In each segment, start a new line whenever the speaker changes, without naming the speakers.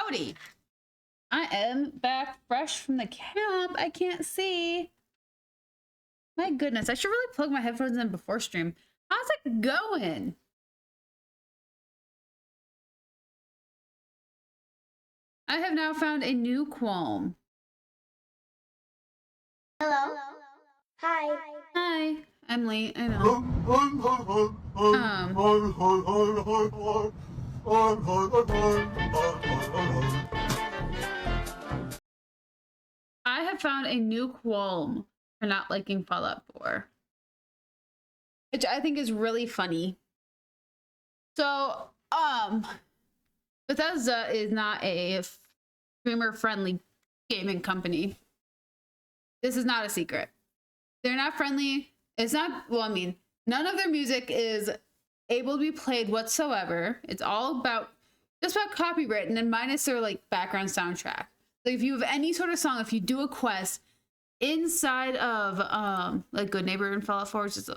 Howdy! I am back fresh from the camp. I can't see. My goodness, I should really plug my headphones in before stream. How's it going? I have now found a new qualm.
Hello. Hi.
Hi. I'm late, I know. I have found a new qualm for not liking Fallout 4, which I think is really funny. So, Bethesda is not a streamer-friendly gaming company. This is not a secret. They're not friendly. It's not, well, I mean, none of their music is able to be played whatsoever. It's all about, just about copyright, and then minus their, like, background soundtrack. Like, if you have any sort of song, if you do a quest inside of, like, Good Neighbor and Fallout 4, which is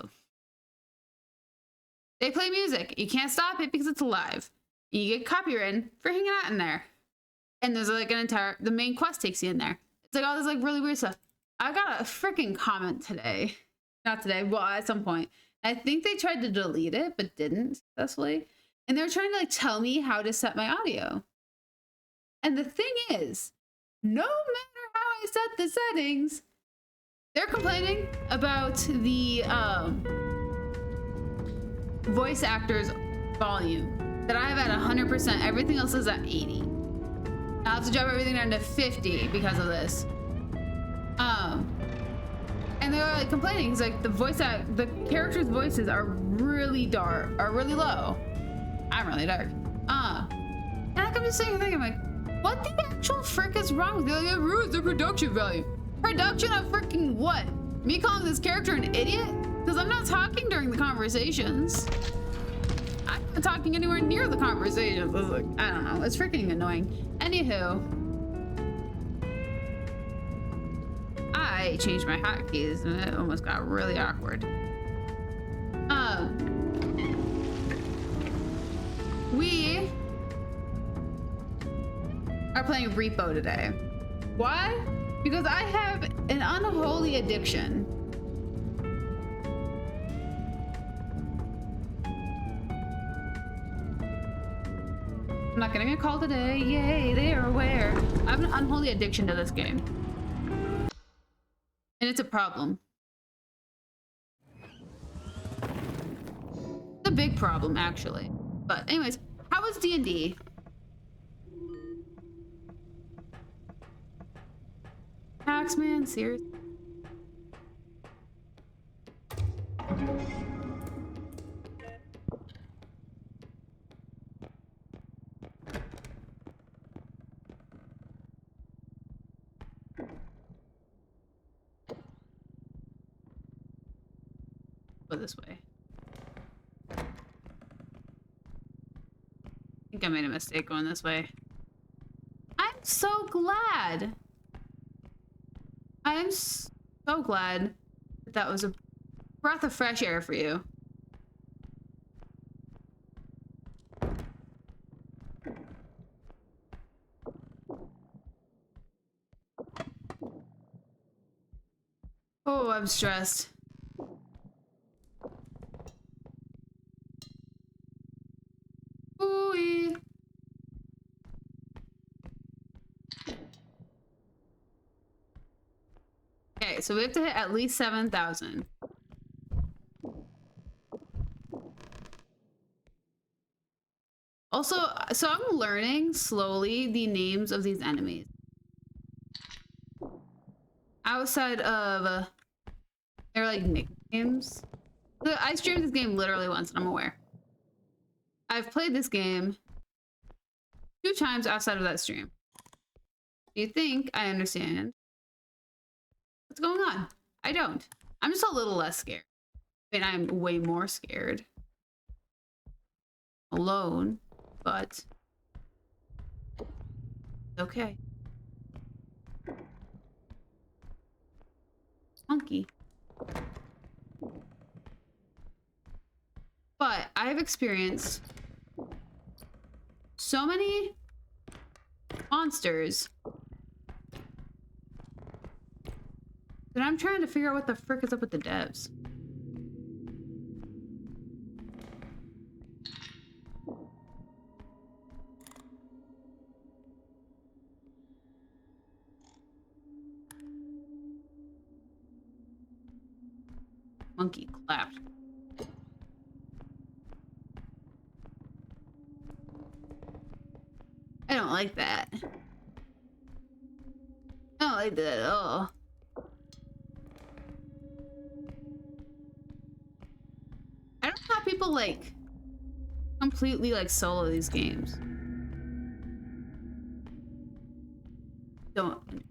they play music. You can't stop it because it's live. You get copyrighted for hanging out in there. And there's, like, the main quest takes you in there. It's, like, all this, like, really weird stuff. I got a freaking comment today. Not today, well, at some point. I think they tried to delete it, but didn't successfully. And they were trying to, like, tell me how to set my audio. And the thing is, no matter how I set the settings, they're complaining about the voice actor's volume that I have at 100%. Everything else is at 80. I have to drop everything down to 50 because of this. And they're like complaining. It's like the characters' voices are really dark, are really low. I'm really dark. And like I'm just sitting here thinking, like, what the actual frick is wrong with you? Like, it ruins the production value. Production of freaking what? Me calling this character an idiot? Because I'm not talking during the conversations. I'm not talking anywhere near the conversations. I was like, I don't know. It's freaking annoying. Anywho, I changed my hotkeys and it almost got really awkward. We are playing R.E.P.O today. Why? Because I have an unholy addiction. I'm not getting a call today. Yay, they are aware. I have an unholy addiction to this game. And it's a problem. It's a big problem, actually. But anyways, how was D&D? Taxman, seriously? Go this way. I think I made a mistake going this way. I'm so glad. I'm so glad that that was a breath of fresh air for you. Oh, I'm stressed. Ooh-wee. Okay, so we have to hit at least 7,000. Also, so I'm learning slowly the names of these enemies. Outside of they're like nicknames. I streamed this game literally once and I'm aware. I've played this game 2 times outside of that stream. You think I understand what's going on? I don't. I'm just a little less scared. I mean, I'm way more scared. Alone, but it's okay. Monkey. But I've experienced so many monsters. And I'm trying to figure out what the frick is up with the devs. Monkey clapped. I don't like that. I don't like that at all. I don't know how people like completely like solo these games. Don't.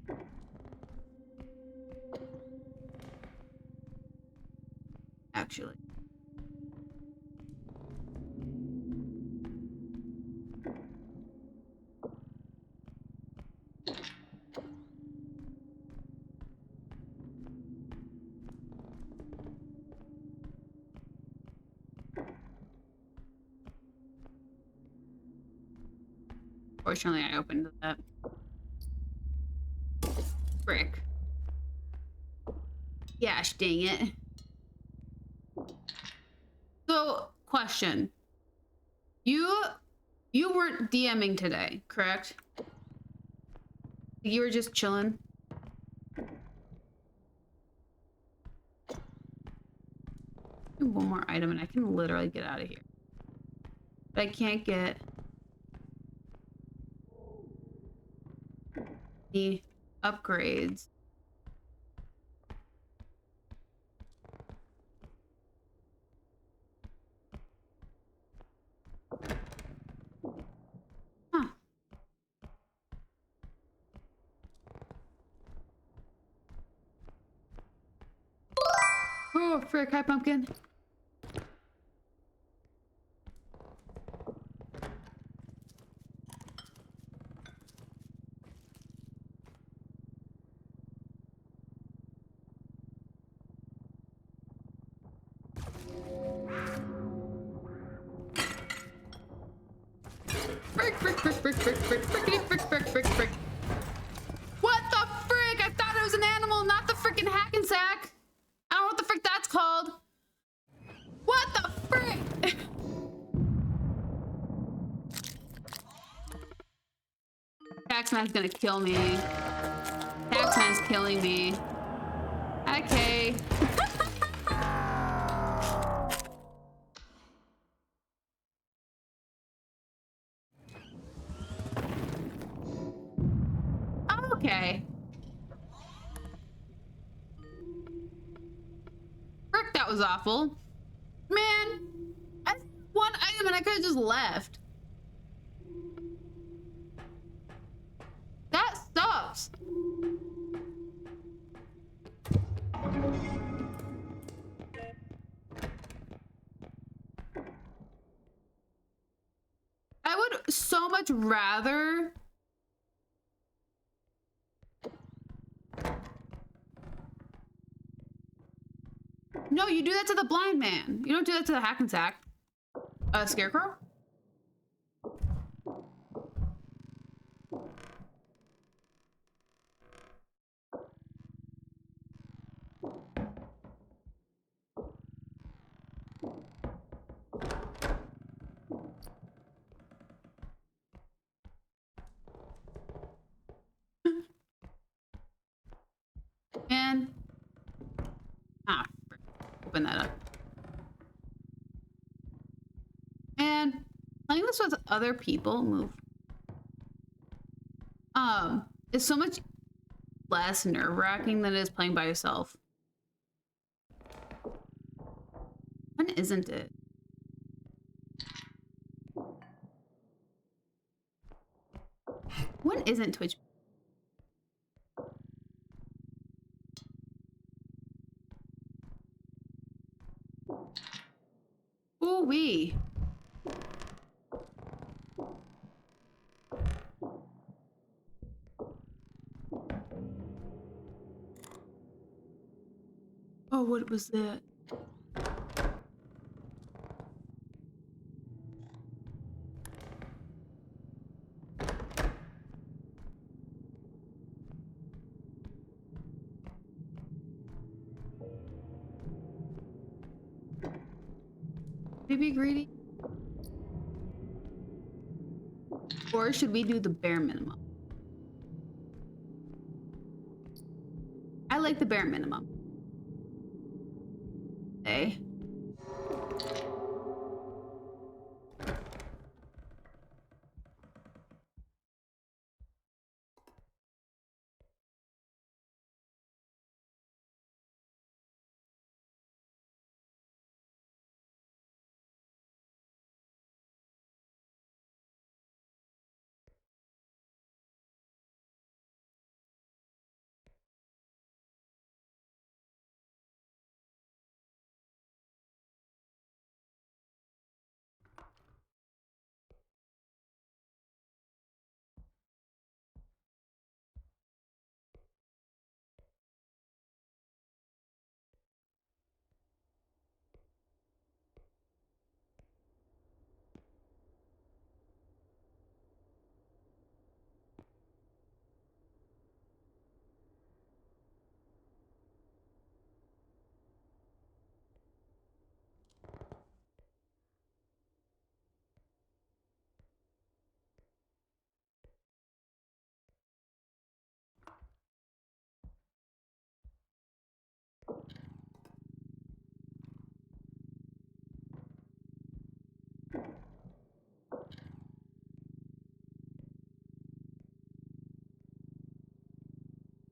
Actually. Fortunately, I opened that. Frick. Gosh dang it. So, question. You weren't DMing today, correct? You were just chilling? One more item and I can literally get out of here. But I can't get the upgrades. Huh. Oh, frick, hi pumpkin. Frick. What the frick? I thought it was an animal, not the frickin' hack and sack. I don't know what the frick that's called. What the frick? Taxman's gonna kill me. Taxman's killing me. Okay. Okay. Frick, that was awful. Man, I had one item and I could have just left. That sucks. I would so much rather... No, you do that to the blind man. You don't do that to the hack and sack. Scarecrow? And... Ah, frick. Open that up. And playing this with other people, move. Is so much less nerve-wracking than it is playing by yourself. When isn't it? When isn't Twitch? Ooh-wee. Oh, what was that? we be greedy? Or should we do the bare minimum? I like the bare minimum. Okay.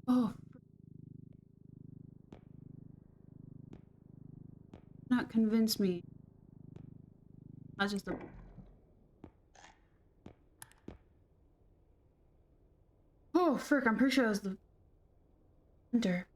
Oh, not convince me. Not just a. Oh, frick, I'm pretty sure it was the winter.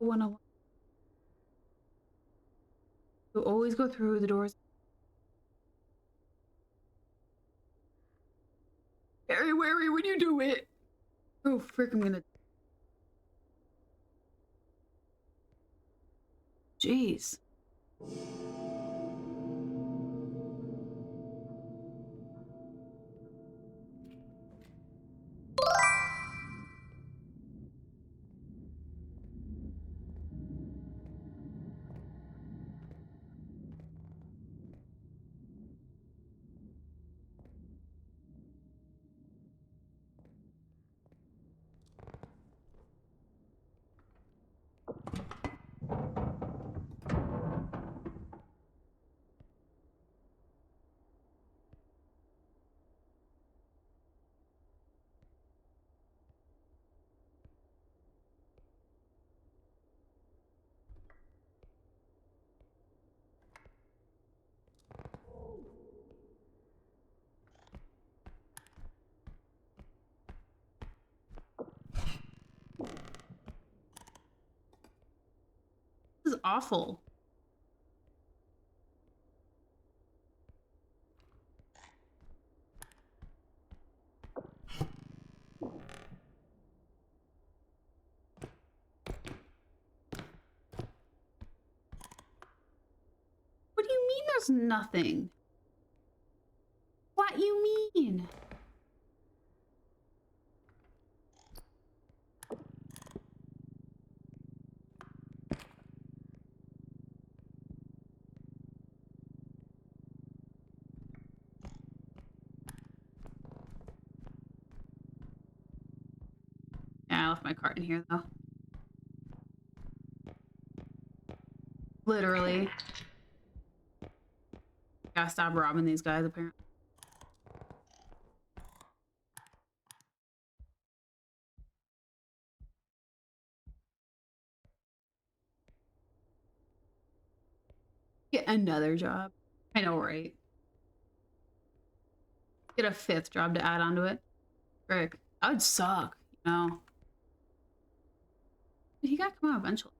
When I to always go through the doors. Very wary when you do it. Oh, frick, I'm gonna. Jeez. This is awful. What do you mean there's nothing? What you mean? left my cart in here though. Literally. Gotta stop robbing these guys apparently. Get another job. I know, right? Get a 5th job to add onto it. Frick. That would suck, you know? But he gotta come out eventually.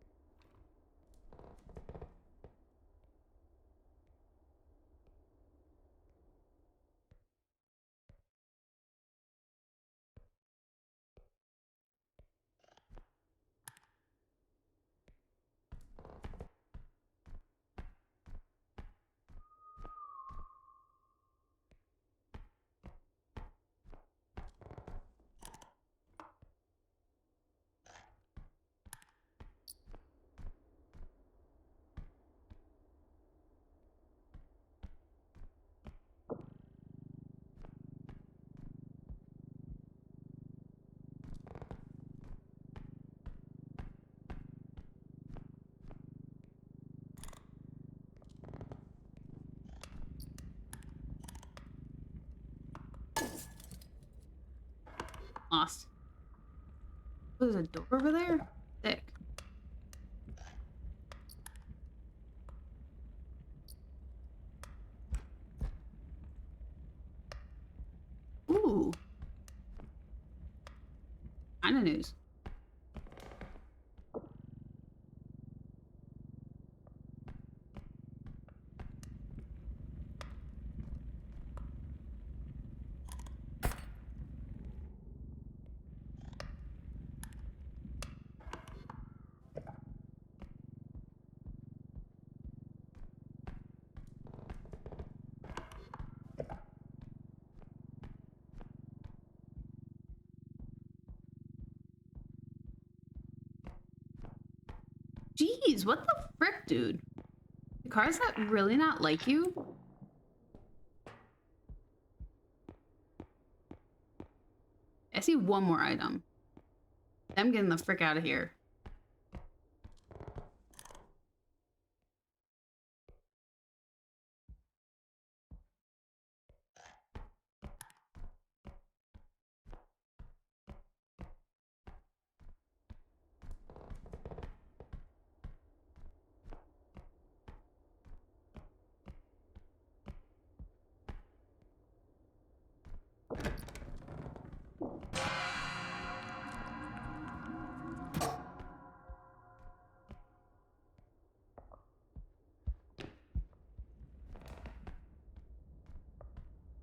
Lost. Oh, there's a door over there? Thick. Ooh. Kinda news. Jeez, what the frick, dude? The cars that really not like you? I see one more item. I'm getting the frick out of here.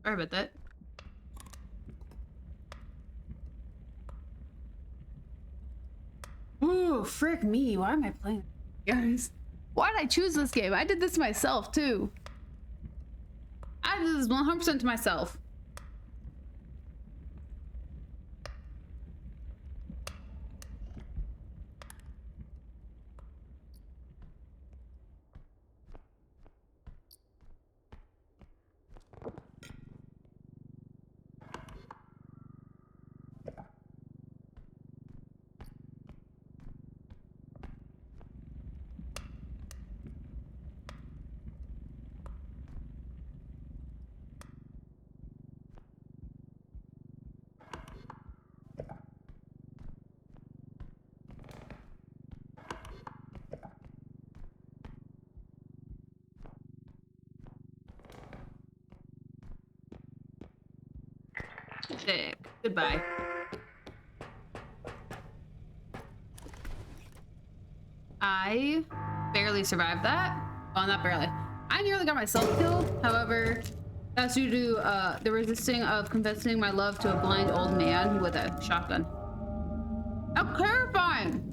Sorry about that. Ooh, frick me. Why am I playing? Guys, why did I choose this game? I did this myself, too. I did this 100% to myself. Sick. Goodbye. I barely survived that. Well, not barely. I nearly got myself killed. However, that's due to the resisting of confessing my love to a blind old man with a shotgun. How terrifying!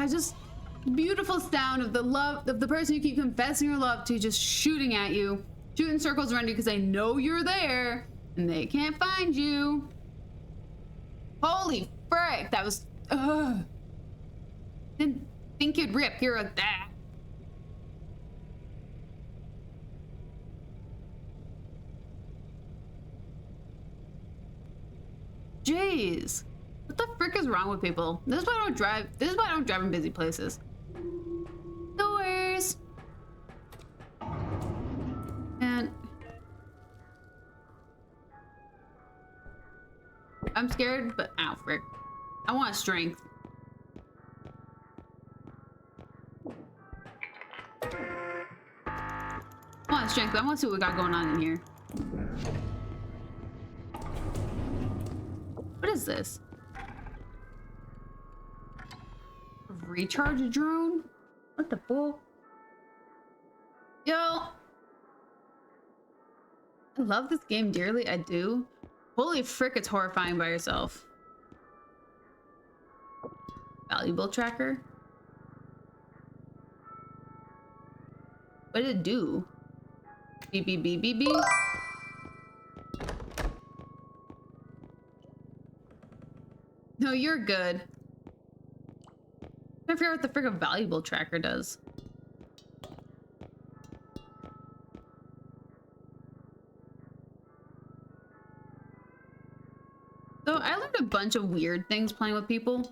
just beautiful sound of the love of the person you keep confessing your love to just shooting at you, shooting circles around you because they know you're there and they can't find you. Holy frick, that was didn't think you'd rip. You're a that. Jeez. What the frick is wrong with people? This is why I don't drive. This is why I don't drive in busy places. Doors. And I'm scared, but ow, frick. I want strength. I want strength, but I want to see what we got going on in here. What is this? A recharge drone? What the bull? Yo! I love this game dearly, I do. Holy frick, it's horrifying by yourself. Valuable tracker? What did it do? Beep, beep, beep, beep, beep. No, you're good. I forget what the frick a valuable tracker does. So I learned a bunch of weird things playing with people.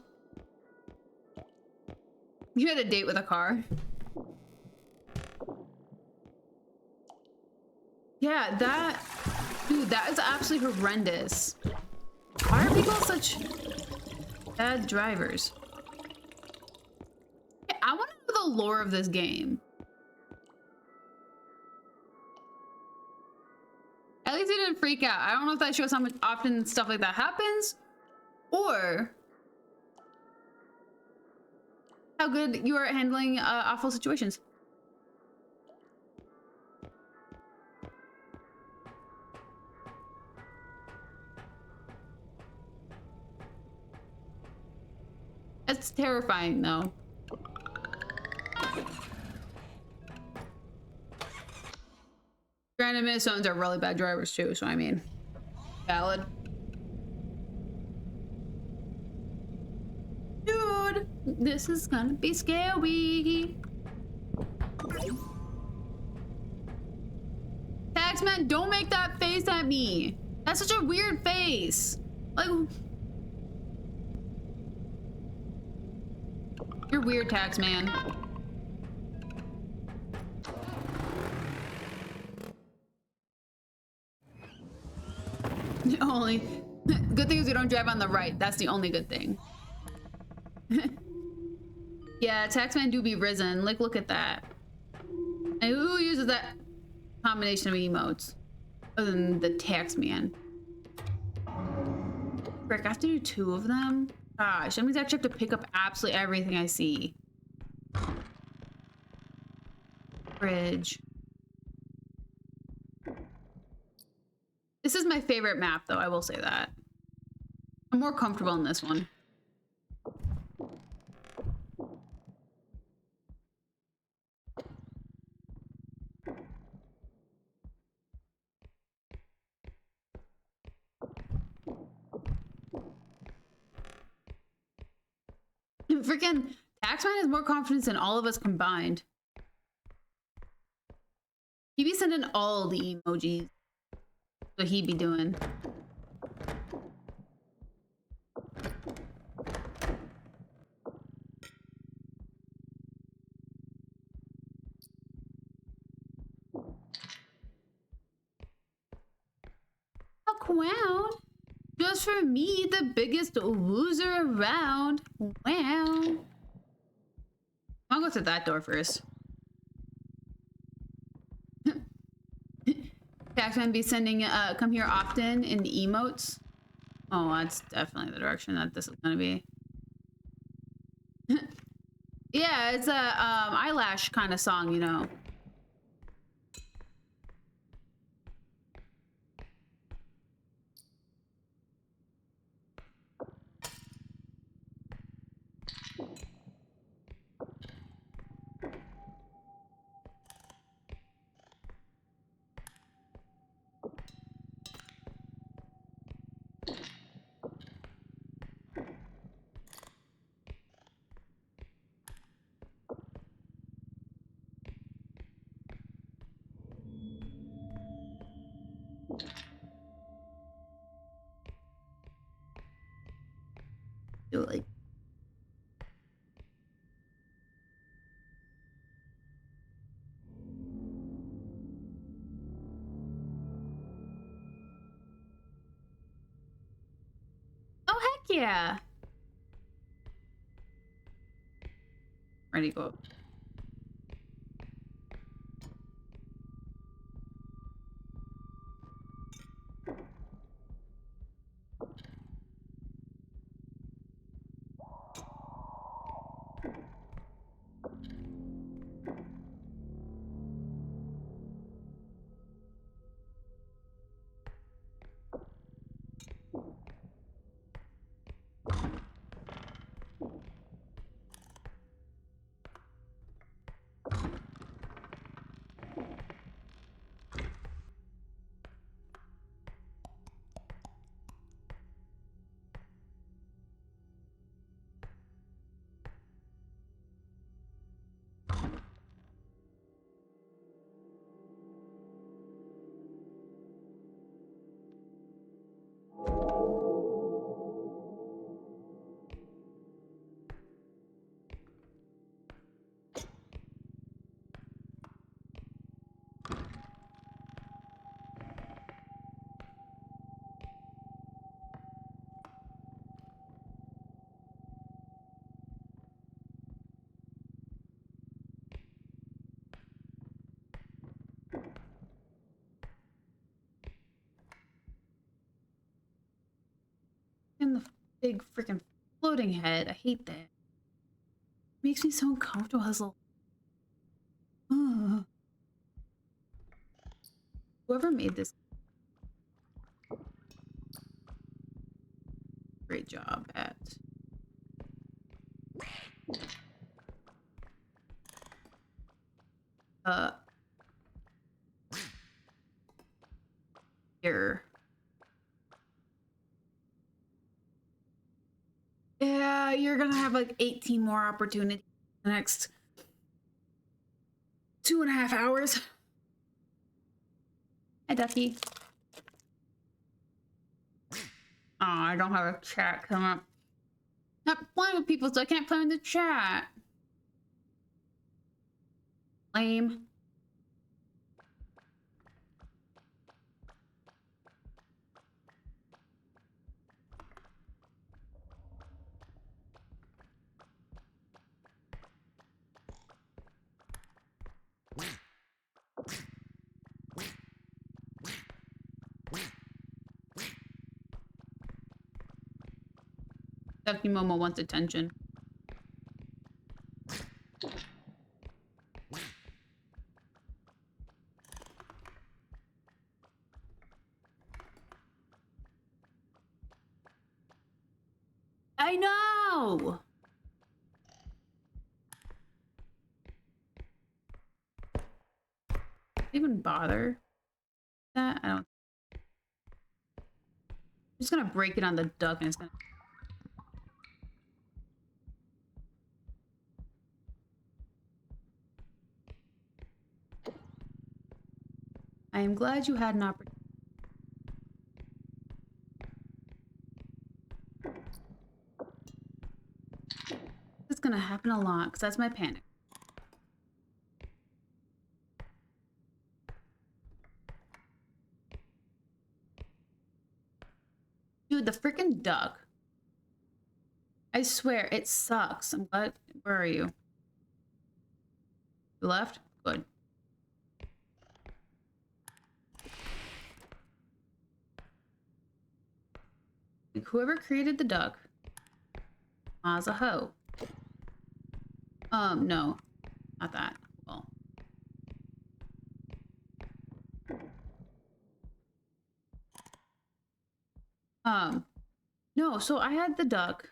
You had a date with a car. Yeah, that... Dude, that is absolutely horrendous. Why are people such bad drivers? Yeah, I want to know the lore of this game. At least he didn't freak out. I don't know if that shows how much often stuff like that happens, or how good you are at handling awful situations. It's terrifying, though. Granted, Minnesotans are really bad drivers, too, so I mean, valid. Dude, this is gonna be scary. Taxman, don't make that face at me. That's such a weird face. Like... You're weird, Taxman. Only good thing is we don't drive on the right. That's the only good thing. Yeah, Taxman do be risen. Like, look at that. And who uses that combination of emotes other than the Taxman? Frick, I have to do 2 of them. Gosh, that means I actually have to pick up absolutely everything I see. Bridge. This is my favorite map, though, I will say that. I'm more comfortable in this one. Freaking Taxman has more confidence than all of us combined. He be sending all the emojis. What he be doing. A crown? Just for me, the biggest loser around. Wow. I'll go through that door first. Taxman be sending come here often in the emotes. Oh, that's definitely the direction that this is gonna be. Yeah, it's a eyelash kind of song, you know. Do it like. Oh, heck yeah. Ready to go. And the big freaking floating head. I hate that. Makes me so uncomfortable. Has little. Whoever made this, great job at. Here. Yeah, you're gonna have like 18 more opportunities in the next 2.5 hours. Hi, Ducky. Oh, I don't have a chat come up. Not playing with people, so I can't play in the chat. Lame. Ducky Momo wants attention. I know! Even bother that? I don't. I'm just gonna break it on the duck and it's gonna. I am glad you had an opportunity. It's gonna happen a lot because that's my panic. Dude, the freaking duck. I swear, it sucks. I'm glad. Where are you? You left? Good. Like, whoever created the duck. Mazaho. No. Not that. Well. No, so I had the duck.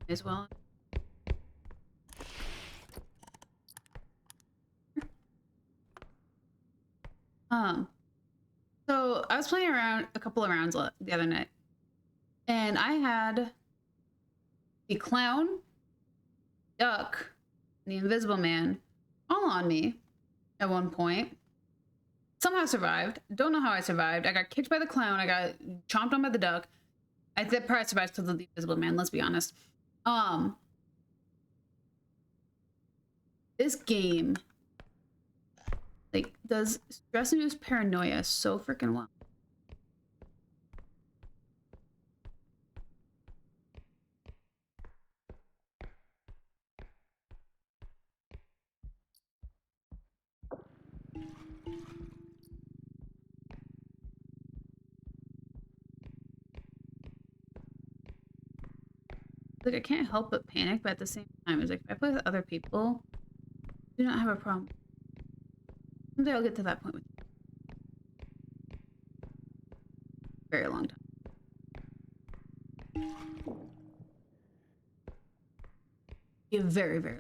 As well. So I was playing around a couple of rounds the other night, and I had the clown, duck, and the invisible man all on me at one point. Somehow survived. Don't know how I survived. I got kicked by the clown. I got chomped on by the duck. I did probably survive because of the invisible man, let's be honest. This game like does stress-induced paranoia so freaking well. Like I can't help but panic, but at the same time, it's like if I play with other people, I do not have a problem. Someday I'll get to that point with you. Very long time. Yeah, very, very.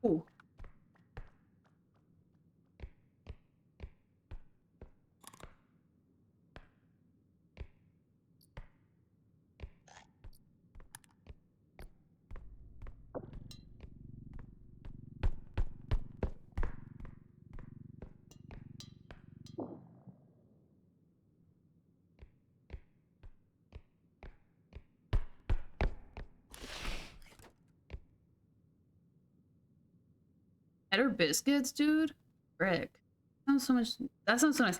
Ooh. Cheddar biscuits, dude. Frick. Sounds so much. That sounds so nice.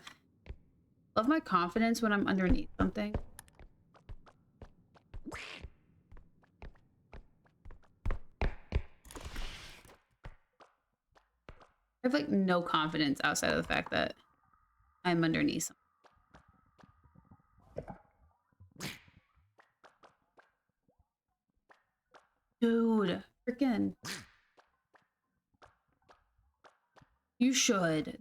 Love my confidence when I'm underneath something. I have like no confidence outside of the fact that I'm underneath something. Dude, freaking. You should.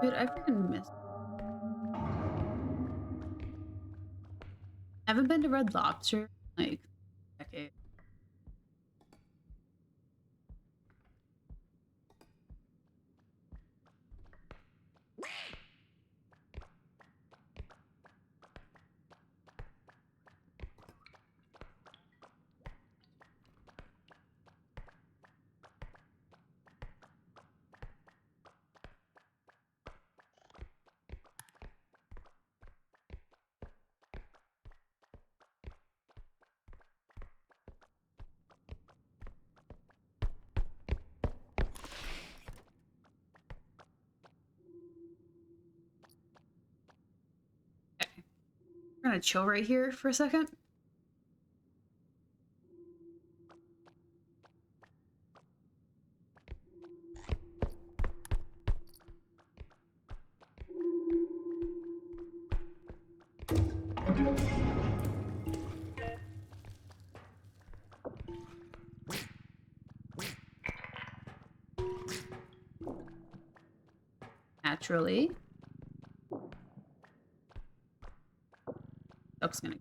Dude, I freaking missed. I haven't been to Red Lobster in like a decade. We're gonna chill right here for a second. Naturally. Duck's gonna.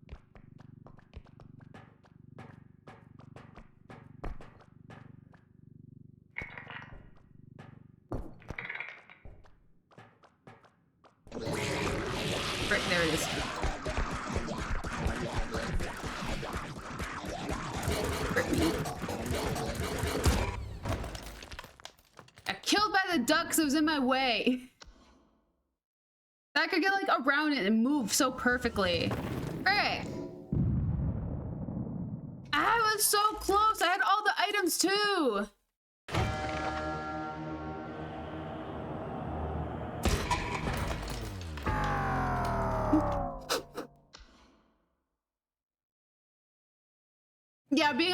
Right there it is. Got killed by the duck because it was in my way. I could get like around it and move so perfectly. Frick. I was so close. I had all the items too. Yeah, being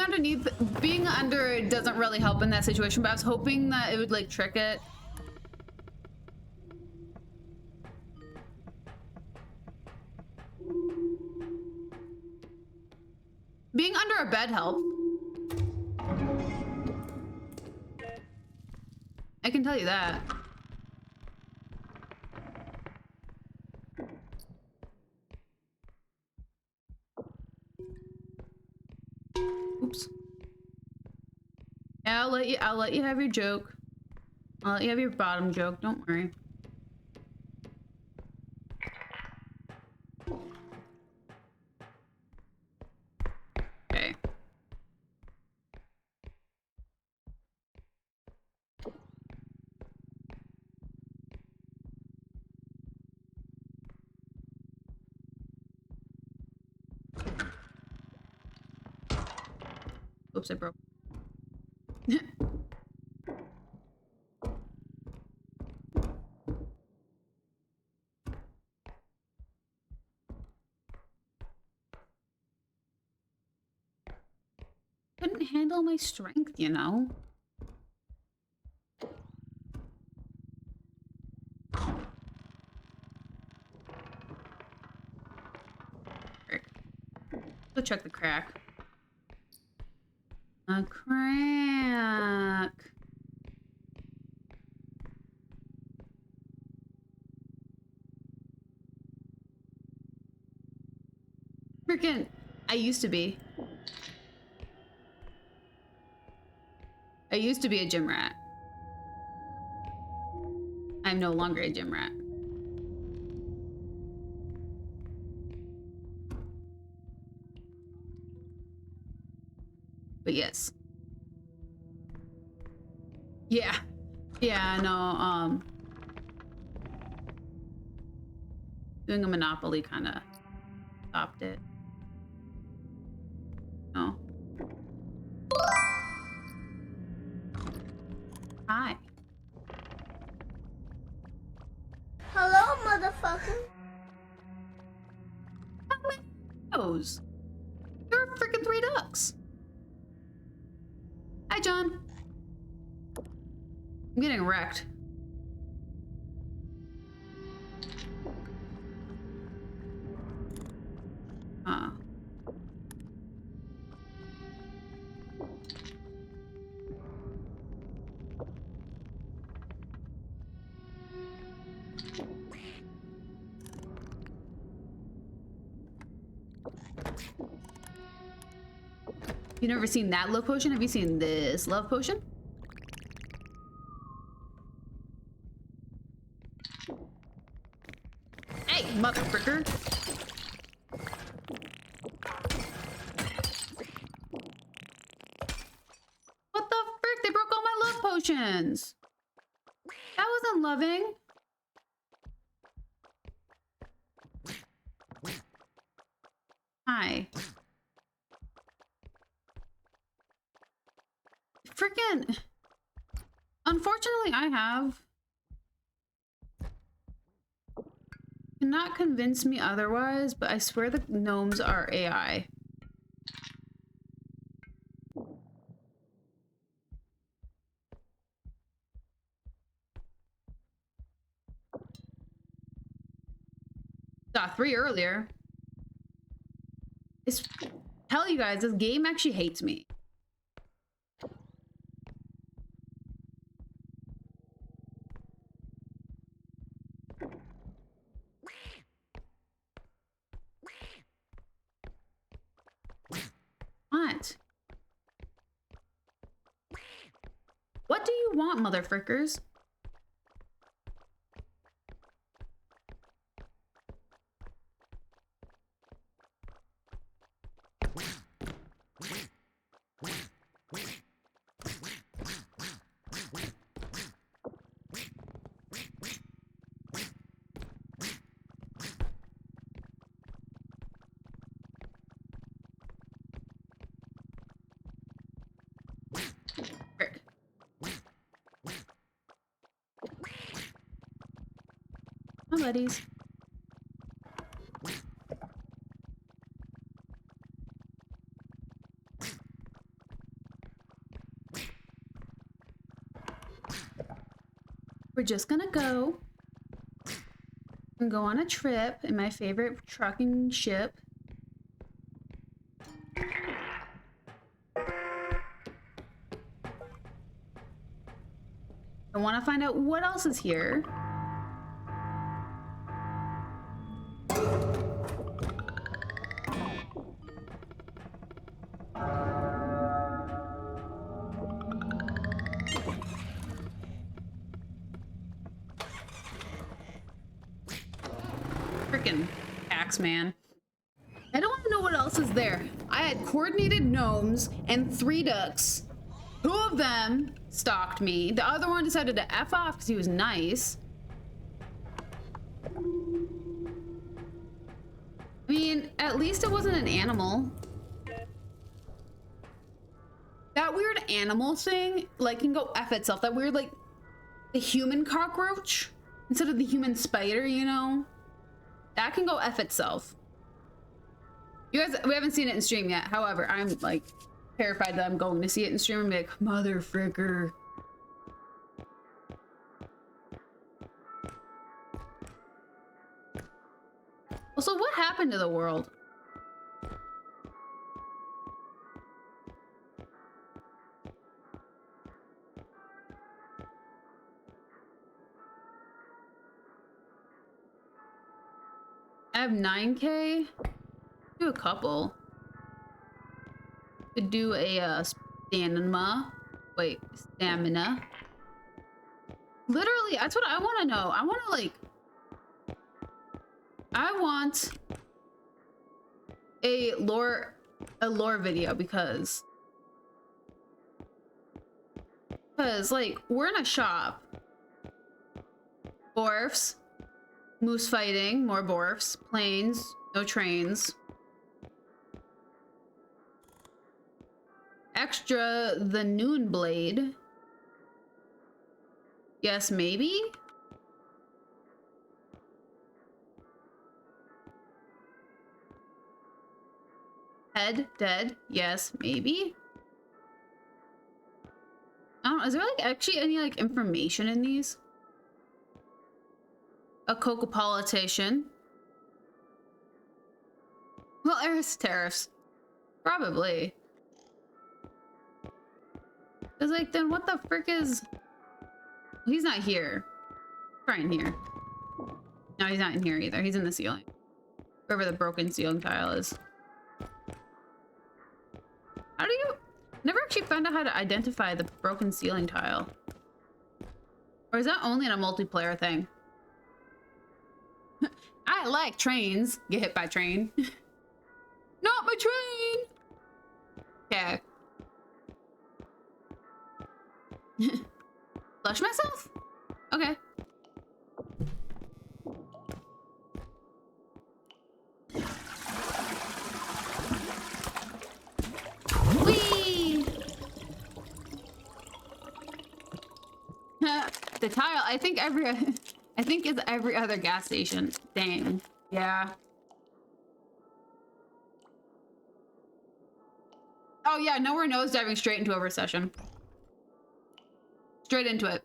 under it doesn't really help in that situation, but I was hoping that it would like trick it. Being under a bed helped. I can tell you that. Oops. Yeah, I'll let you have your joke. I'll let you have your bottom joke, don't worry. Okay. Oops, I broke. Couldn't handle my strength, you know? Frick. Go check the crack. A crack. Freaking, I used to be a gym rat. I'm no longer a gym rat. But yes. Yeah. Yeah, no, doing a Monopoly kind of stopped it. Oh. Hi.
Hello, motherfucker.
How many those? There are freaking 3 ducks. Hi, John. I'm getting wrecked. You never seen that love potion? Have you seen this love potion? Hey, motherfucker! What the frick? They broke all my love potions! That wasn't loving. Hi. Freaking. Unfortunately, cannot convince me otherwise, but I swear the gnomes are AI. Saw 3 earlier. Tell you guys, this game actually hates me. What? What do you want, motherfrickers? Frick. My buddies. We're just gonna go and go on a trip in my favorite trucking ship. I want to find out what else is here. Freaking axe man. I don't want to know what else is there. I had coordinated gnomes and 3 ducks. 2 of them stalked me. The other one decided to F off because he was nice. I mean, at least it wasn't an animal. That weird animal thing, like, can go F itself. That weird, like, the human cockroach instead of the human spider, you know? That can go F itself. You guys, we haven't seen it in stream yet. However, I'm, like, terrified that I'm going to see it in stream and be like, motherfricker. Also, what happened to the world? I have 9K. Do a couple. Could do a stamina. Wait, stamina. Literally, that's what I want to know. I want to like. I want a lore video because like we're in a shop. Borfs, moose fighting, more borfs, planes, no trains. Extra the noon blade. Yes, maybe? Head dead. Yes, maybe? I don't know. Is there like actually any like information in these? A coca politician. Well, Eriss tariffs. Probably. Cause like then what the frick is? He's not here. Try in here. No, he's not in here either. He's in the ceiling. Wherever the broken ceiling tile is. How do you... Never actually found out how to identify the broken ceiling tile. Or is that only in a multiplayer thing? I like trains. Get hit by train. Not my train! Okay. Flush myself? Okay. Whee! The tile, I think it's every other gas station. Dang. Yeah. Oh yeah, no, we're nose diving straight into a recession. Straight into it.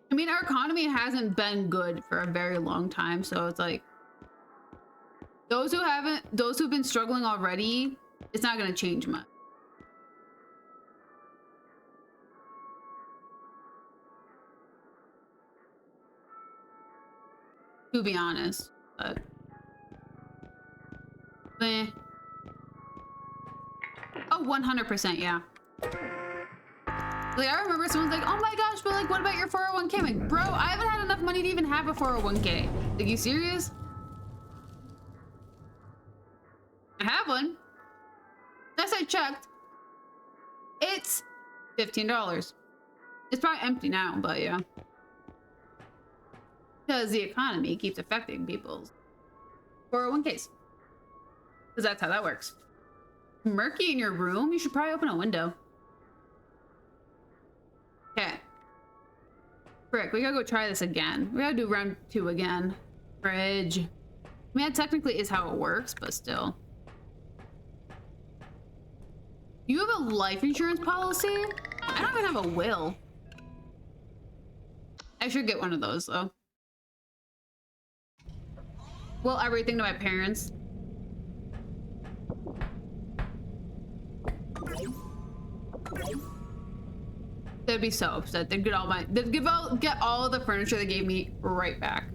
I mean, our economy hasn't been good for a very long time, so it's like those who've been struggling already, it's not gonna change much. To be honest, but eh. Oh, 100%, yeah. Like, I remember someone's like, oh my gosh, but like, what about your 401k? I'm like, bro, I haven't had enough money to even have a 401k. Like, you serious? I have one. Last I checked, it's $15. It's probably empty now, but yeah. Because the economy keeps affecting people's 401ks. Because that's how that works. Murky in your room? You should probably open a window. Okay. Frick, we gotta go try this again. We gotta do round 2 again. Fridge. I mean, that technically is how it works, but still. You have a life insurance policy? I don't even have a will. I should get one of those, though. Will everything to my parents. They'd be so upset. They'd get get all the furniture they gave me right back.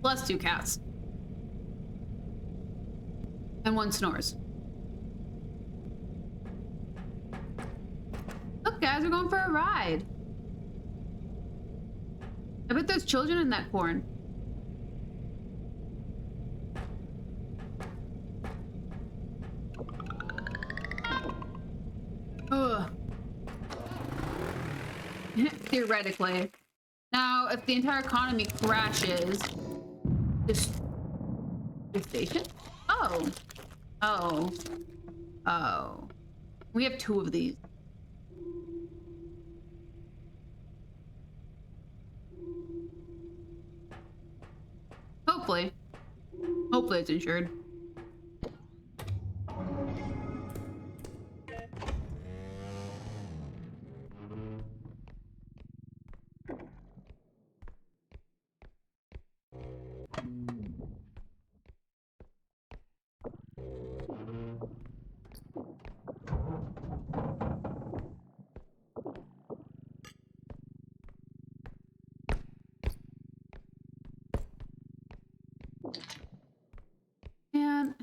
Plus 2 cats. And 1 snores. Look, guys, we're going for a ride. I bet there's children in that corn. Ugh. Theoretically. Now, if the entire economy crashes, this station? Oh. Oh. Oh. We have 2 of these. Hopefully. Hopefully it's insured. Man,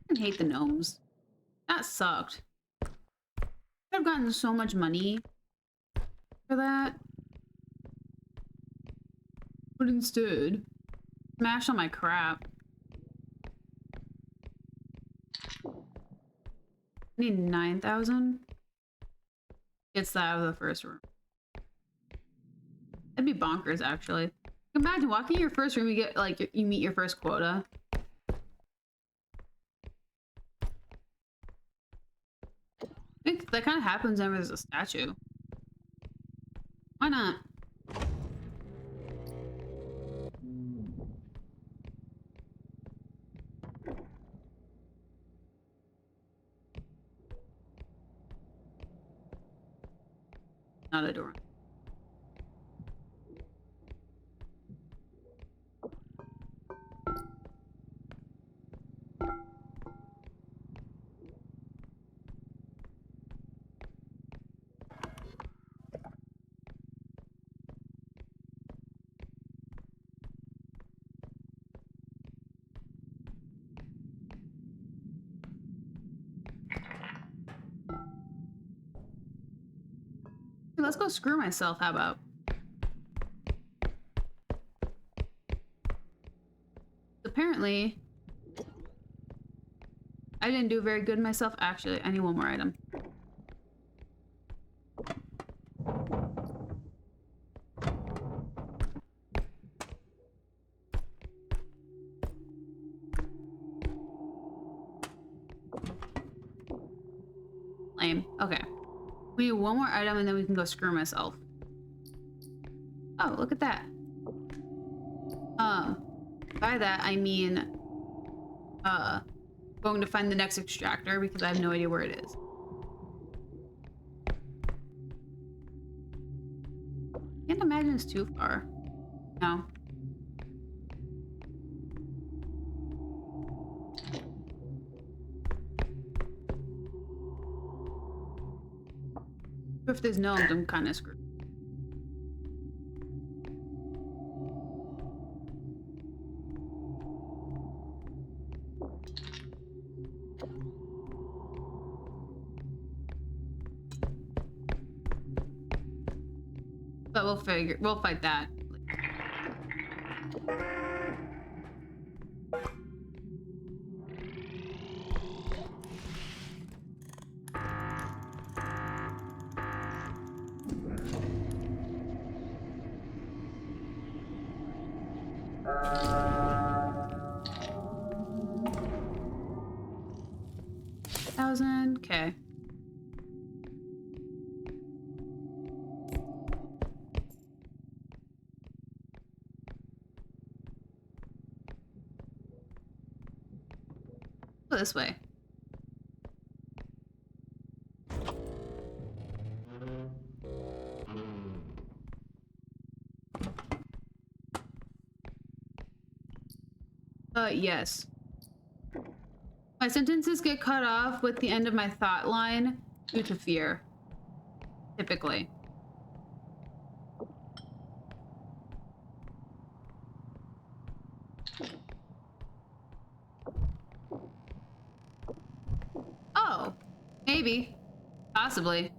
I hate the gnomes. That sucked. I could have gotten so much money for that. But instead, smash on my crap. I need 9,000. Gets that out of the first room. That'd be bonkers, actually. Imagine walking in your first room, you get like you meet your first quota. I think that kind of happens whenever there's a statue. Why not? Not a door. let's go screw myself. How about? Apparently, I didn't do very good myself. Actually, I need one more item. Lame. Okay. We need one more item and then we can go screw myself. Oh, look at that. By that I mean going to find the next extractor because I have no idea where it is. Can't imagine it's too far. No. If there's no, I'm kind of screwed. But we'll fight that. Okay. Go this way. Yes. My sentences get cut off with the end of my thought line due to fear. Typically. Oh. Maybe. Possibly.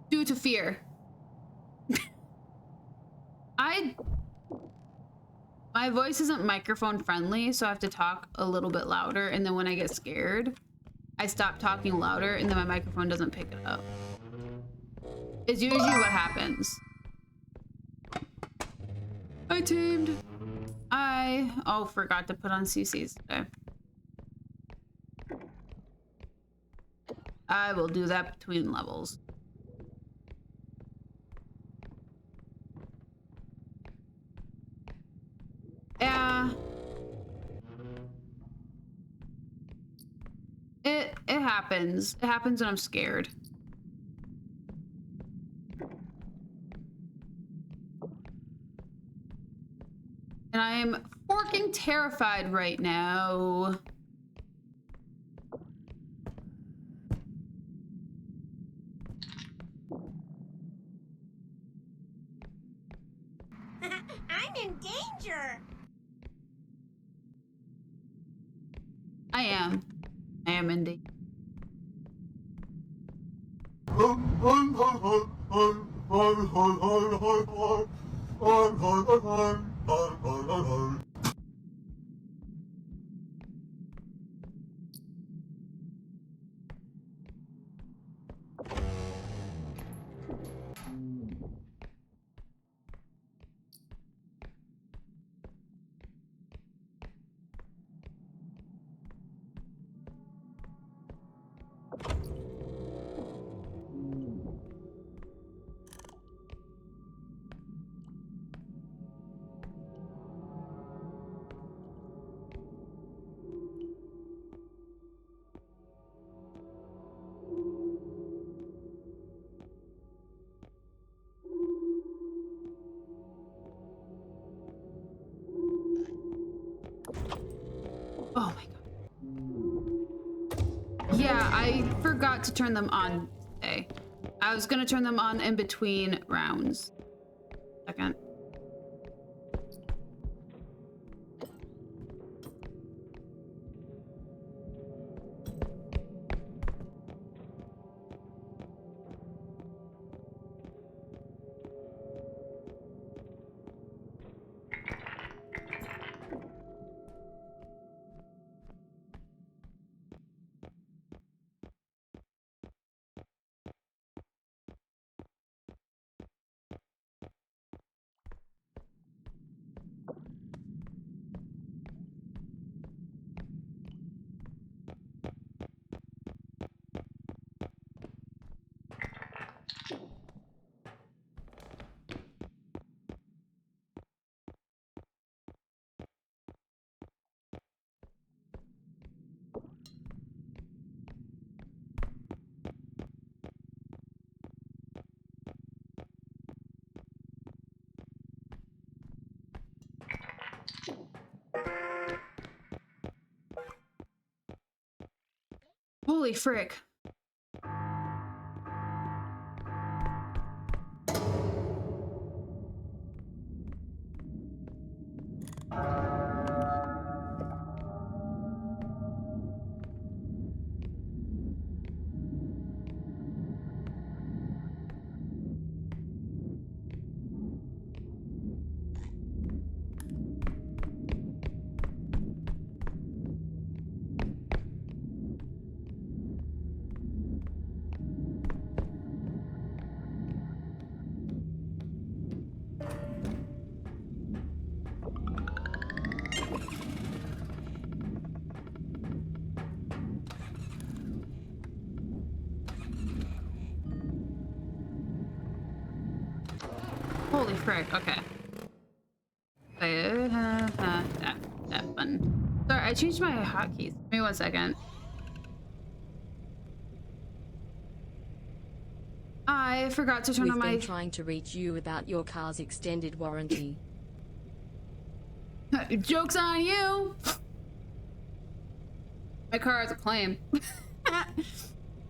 Due to fear. My voice isn't microphone friendly, so I have to talk a little bit louder, and then when I get scared, I stop talking louder, and then my microphone doesn't pick it up. It's usually what happens. I tamed. Oh, forgot to put on CCs today. I will do that between levels. Yeah. It happens. It happens when I'm scared. And I am forking terrified right now.
I'm in danger.
I am in danger. Oh my god. Yeah, I forgot to turn them on today. I was gonna turn them on in between rounds. Second. Holy frick. Holy frick, okay. That button. Sorry, I changed my hotkeys. Give me 1 second. I forgot to turn on my...
We've been trying to reach you about your car's extended warranty.
Joke's on you! My car has a claim.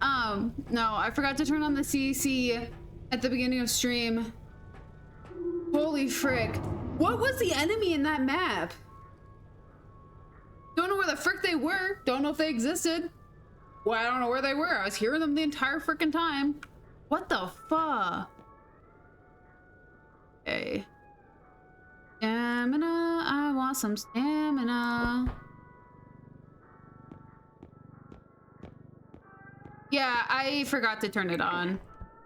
No, I forgot to turn on the CC at the beginning of stream. Holy frick. What was the enemy in that map? Don't know where the frick they were. Don't know if they existed. Well, I don't know where they were. I was hearing them the entire frickin' time. What the fuck? Okay. Stamina. I want some stamina. Yeah, I forgot to turn it on.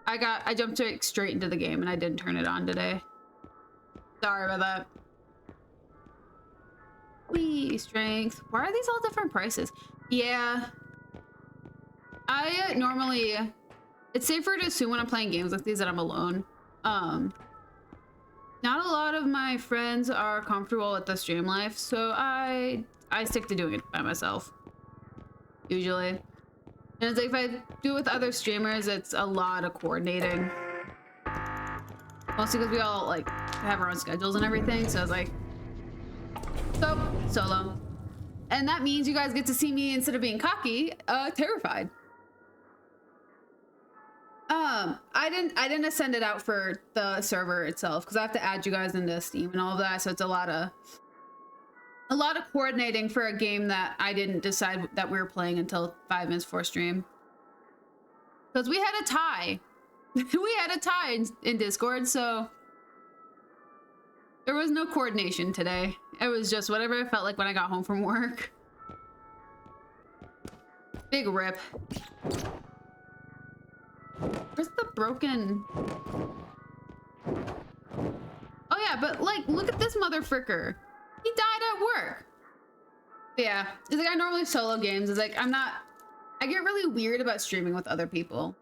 I jumped straight into the game and I didn't turn it on today. Sorry about that. Wee, strength. Why are these all different prices? Yeah. I normally... It's safer to assume when I'm playing games like these that I'm alone. Not a lot of my friends are comfortable with the stream life, so I stick to doing it by myself. Usually. And it's like if I do it with other streamers, it's a lot of coordinating. Mostly because we all like have our own schedules and everything, so it's like solo. And that means you guys get to see me instead of being cocky, terrified. I didn't send it out for the server itself because I have to add you guys into Steam and all of that, so it's a lot of coordinating for a game that I didn't decide that we were playing until 5 minutes before stream. Because we had a tie. We had a tie in Discord, so there was no coordination today. It was just whatever I felt like when I got home from work. Big rip. Where's the broken... Oh yeah, but like, look at this motherfricker. He died at work. Yeah, it's like I normally solo games. It's like I get really weird about streaming with other people.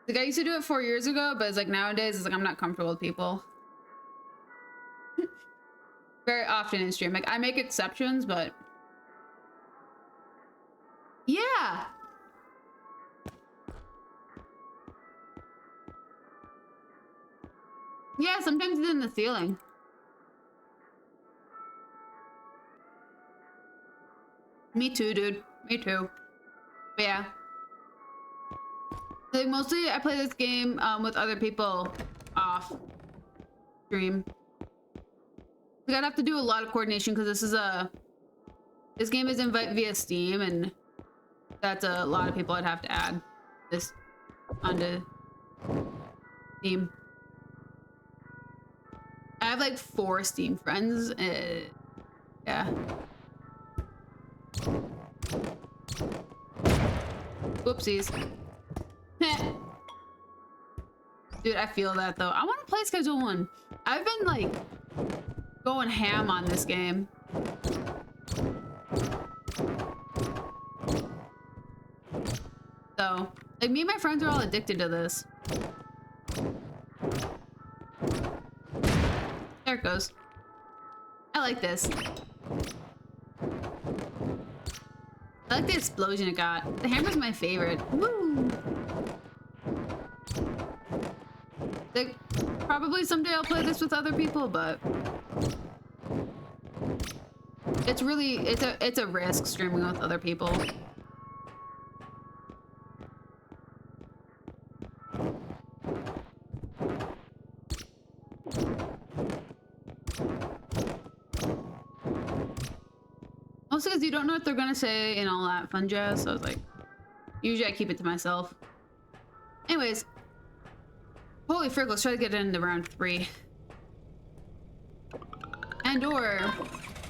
Like I used to do it 4 years ago, but it's like nowadays it's like I'm not comfortable with people. Very often in stream. Like I make exceptions, but yeah. Yeah, sometimes it's in the ceiling. Me too, dude. Me too. But yeah. Like mostly I play this game with other people off stream. Like I'd have to do a lot of coordination because this game is invite via Steam and that's a lot of people I'd have to add this onto Steam. I have like 4 Steam friends. Yeah. Whoopsies. Dude, I feel that though. I want to play Schedule 1. I've been like going ham on this game. So, like me and my friends are all addicted to this. There it goes. I like this. I like the explosion it got. The hammer's my favorite. Woo! Like, probably someday I'll play this with other people, but It's really, it's a risk streaming with other people. Also because you don't know what they're gonna say and all that fun jazz, so I was like, usually I keep it to myself. Anyways, holy frick, let's try to get into round 3. And or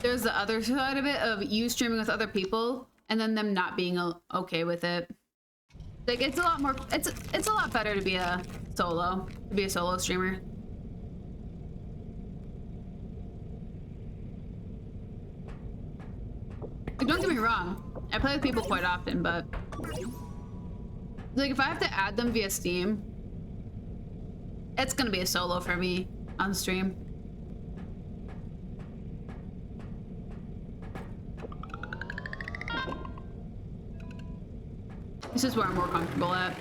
there's the other side of it of you streaming with other people and then them not being okay with it. Like it's a lot more, it's a lot better to be a solo streamer. Like, don't get me wrong, I play with people quite often, but like if I have to add them via Steam, it's gonna be a solo for me on stream. This is where I'm more comfortable at.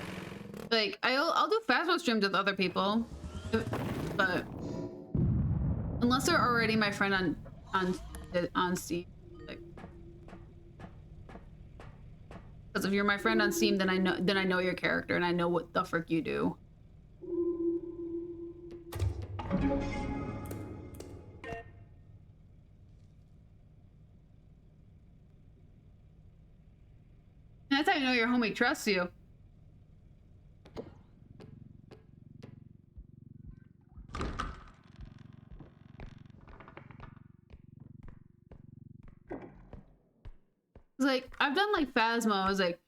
Like I'll do Phasmo streams with other people, but unless they're already my friend on Steam. Because if you're my friend on Steam, then I know your character and I know what the frick you do. That's how you know your homie trusts you. Like I've done like Phasmo. I was like,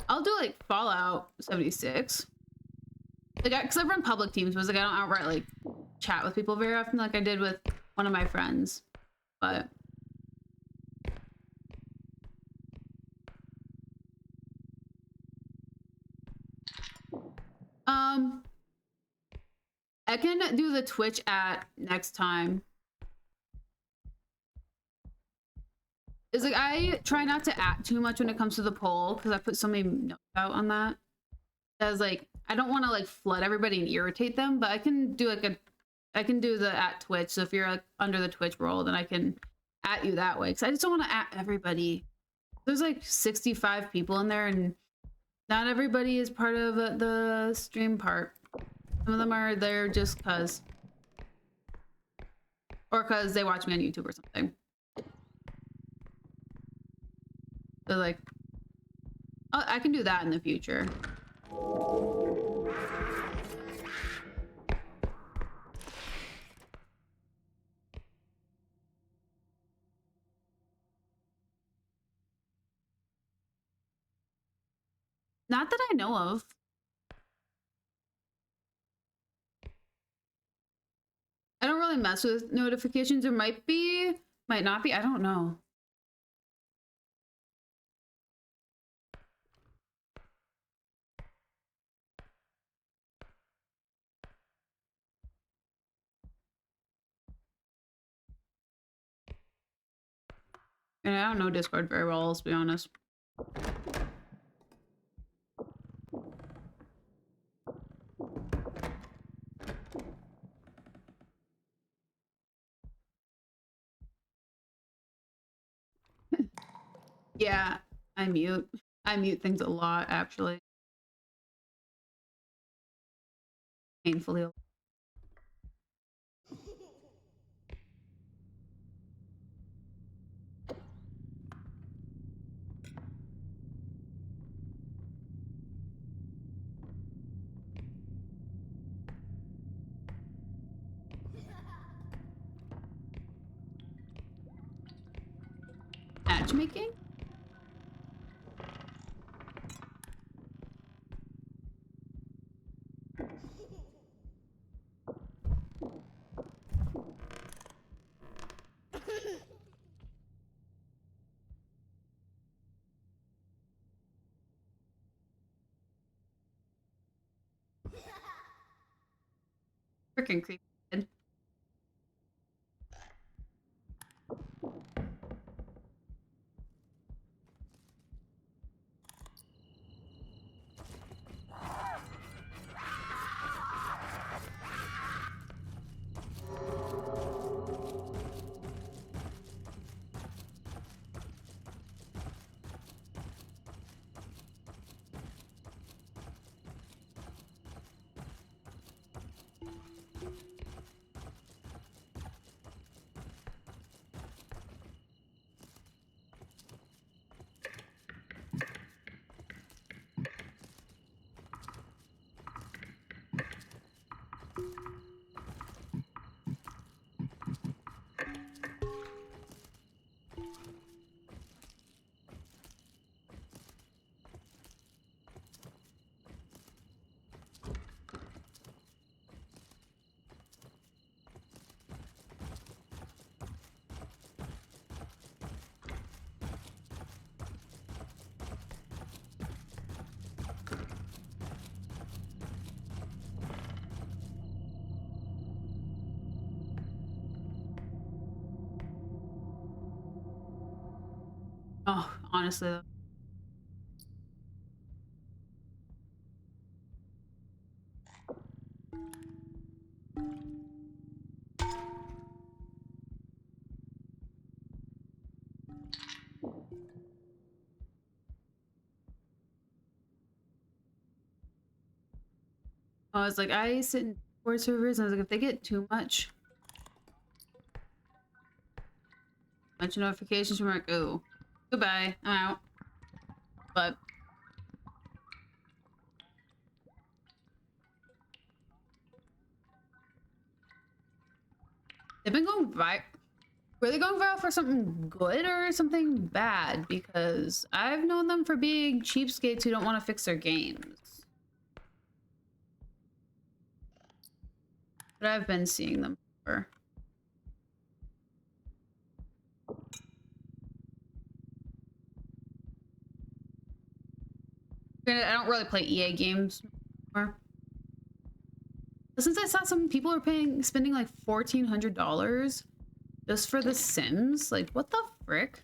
I'll do like Fallout 76. Like, because I've run public teams, but like I don't outright like chat with people very often, like I did with one of my friends. But I can do the Twitch at next time. It's like I try not to act too much when it comes to the poll because I put so many notes out on that. As like I don't want to like flood everybody and irritate them, but I can do like I can do the at Twitch. So if you're like under the Twitch role, then I can at you that way. Because I just don't want to at everybody. There's like 65 people in there, and not everybody is part of the stream part. Some of them are there just cause, or cause they watch me on YouTube or something. So like, I can do that in the future. Not that I know of. I don't really mess with notifications. There might be, might not be. I don't know. And I don't know Discord very well, let's be honest. Yeah, I mute. I mute things a lot, actually. Painfully. Matchmaking? Freaking creepy. Oh, honestly though. I was like, I sit in Discord servers, and I was like, if they get too much notifications from like, oh, goodbye, I'm out. But they've been going viral. Were they going viral for something good or something bad? Because I've known them for being cheapskates who don't want to fix their games. But I've been seeing them for. Granted, I don't really play EA games anymore. But since I saw some people are spending like $1,400 just for The Sims, like what the frick?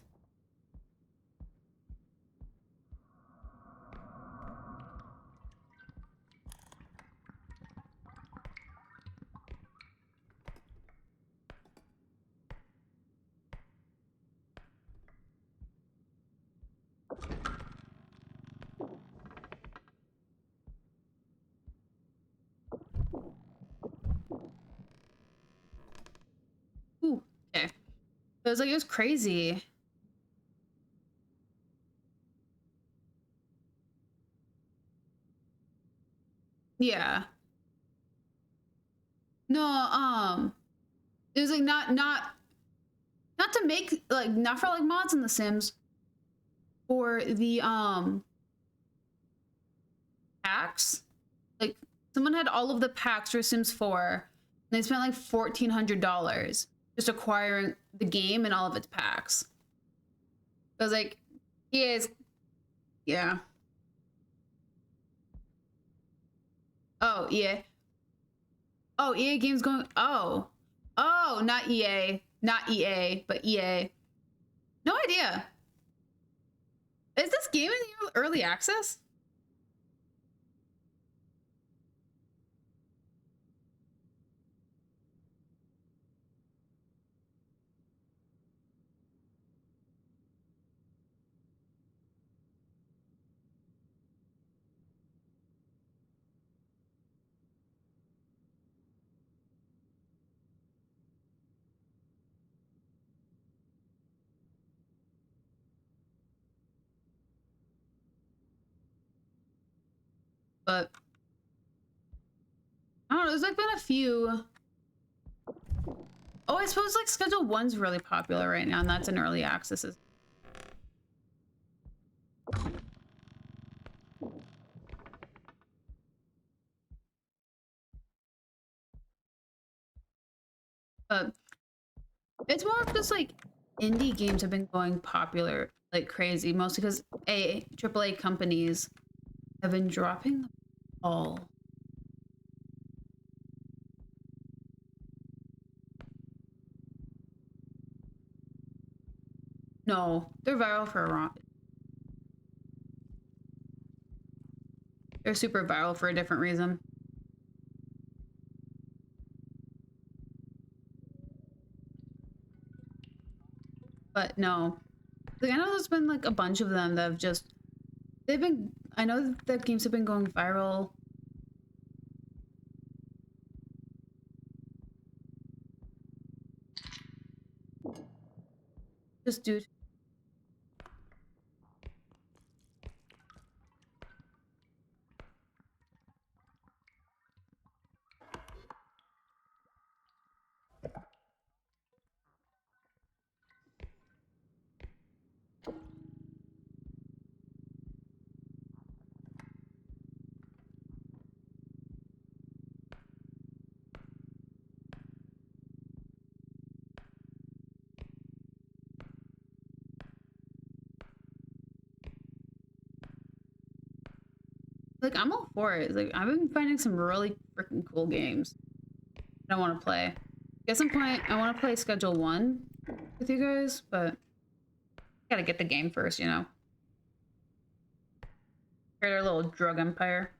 Ooh, okay. It was like, it was crazy. Yeah. No, it was like not to make like not for like mods in The Sims, for the packs. Like someone had all of the packs for Sims 4, and they spent like $1,400 just acquiring the game and all of its packs. I was like, yeah. Oh, yeah. Oh, EA games going. Oh, not EA, but EA. No idea. Is this game in early access? But I don't know. There's like been a few. Oh, I suppose like Schedule 1's really popular right now, and that's in early access. But it's more of just like indie games have been going popular like crazy, mostly because AAA companies have been dropping the ball. No, they're viral for a wrong. They're super viral for a different reason. But no, like I know there's been like a bunch of them that have just I know that games have been going viral. Just due to like I'm all for it. Like I've been finding some really freaking cool games that I want to play. At some point, I want to play Schedule 1 with you guys, but Gotta get the game first, you know. Create our little drug empire.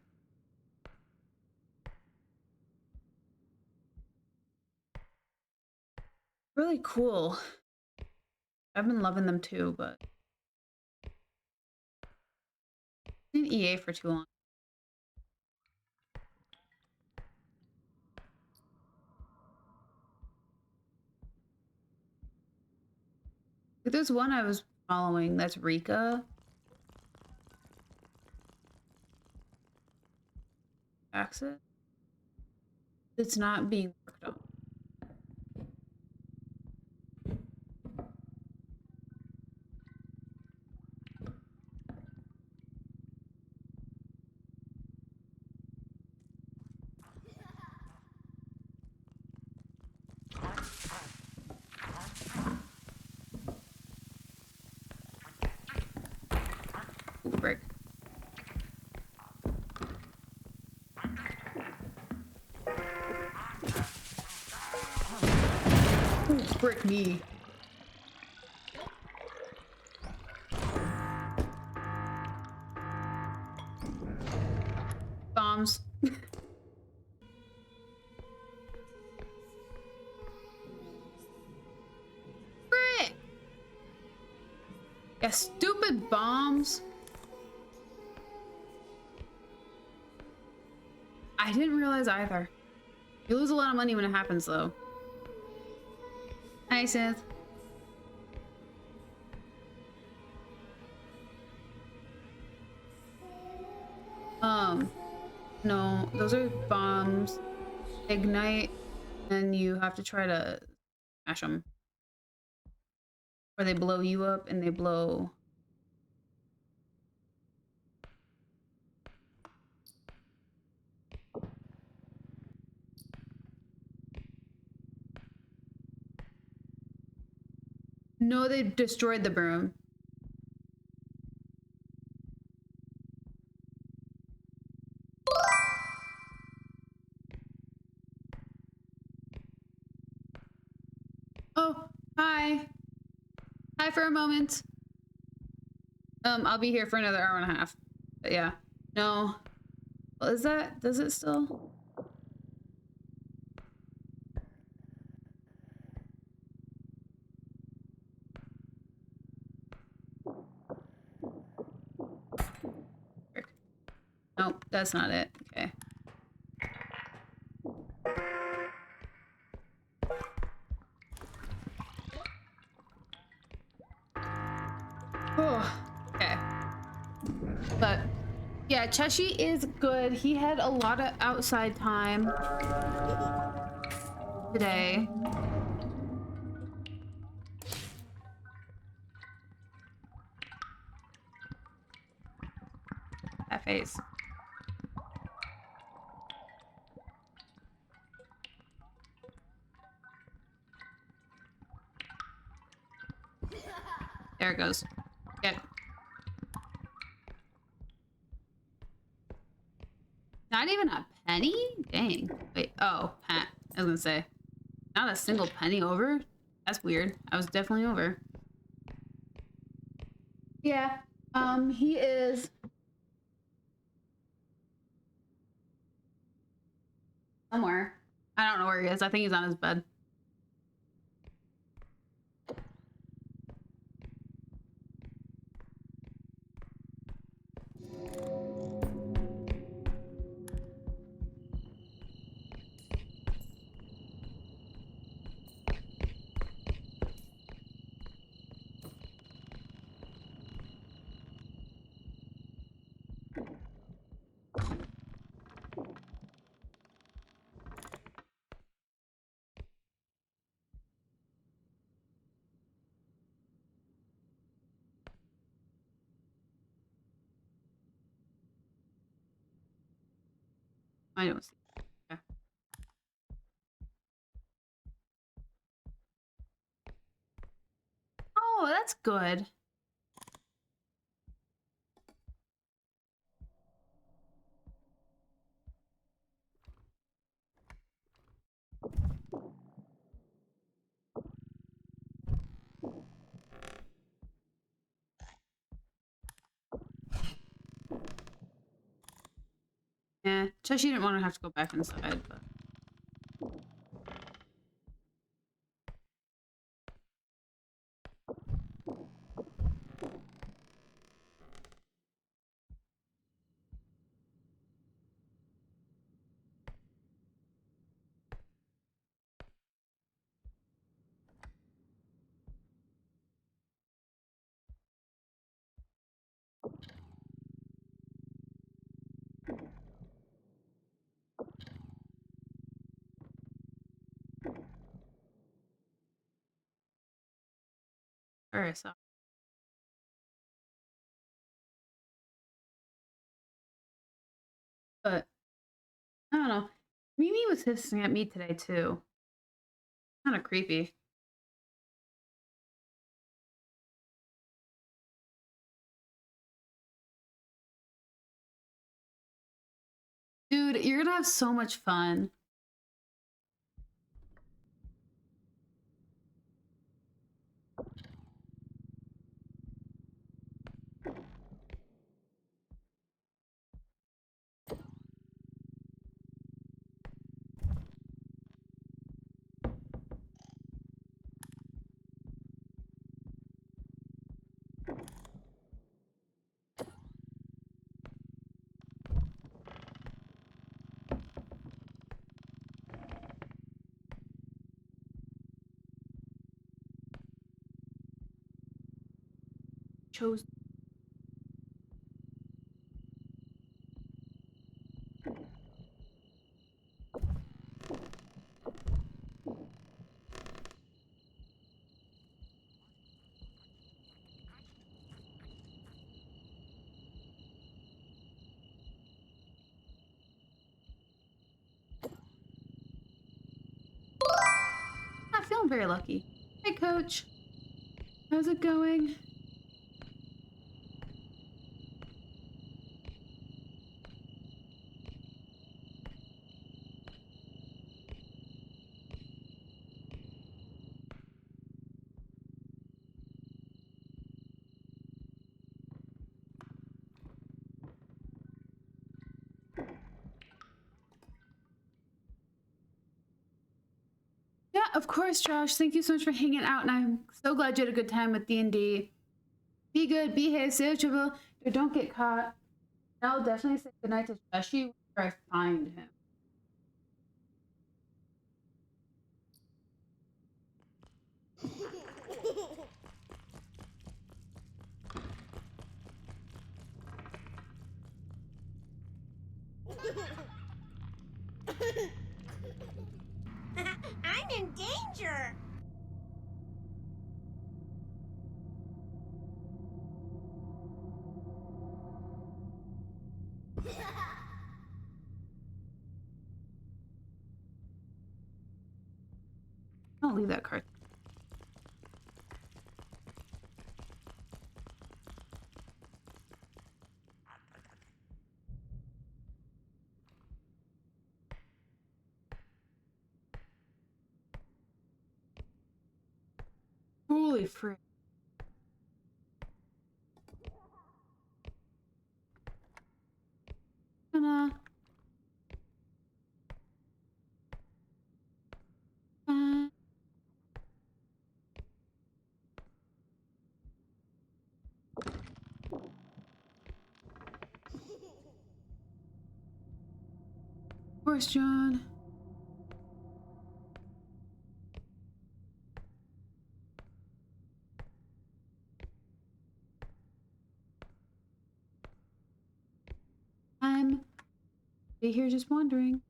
Really cool. I've been loving them too, but I've been EA for too long. There's one I was following that's Rika. Access. It's not being worked on. Ooh, frick. Ooh, frick me. Bombs. Frick! Yeah, stupid bombs. I didn't realize either. You lose a lot of money when it happens, though. Hi, Sith. No, those are bombs. Ignite, and you have to try to smash them. Or they blow you up and they blow... No, they destroyed the broom. Oh, hi. Hi for a moment. I'll be here for another hour and a half. But yeah. No. Well, is that... Does it still? Nope, that's not it. Okay. Oh, okay. But yeah, Cheshi is good. He had a lot of outside time today. That face. There it goes. Get. Not even a penny? Dang. Wait, oh, I was gonna say. Not a single penny over? That's weird. I was definitely over. Yeah. He is somewhere. I don't know where he is. I think he's on his bed. I don't see. Okay. Oh, that's good. Yeah, she didn't want to have to go back inside, but. Eriss. But I don't know. Mimi was hissing at me today too. Kind of creepy. Dude, you're gonna have so much fun. Chose. Not feeling very lucky. Hey, coach. How's it going? Yeah, of course, Josh. Thank you so much for hanging out, and I'm so glad you had a good time with D&D. Be good, behave, sociable, or don't get caught. I'll definitely say goodnight to Joshy whenever I find him.
I'm in danger.
Don't leave that card. Holy frick. Gonna... Of course, John. I'm here just wondering.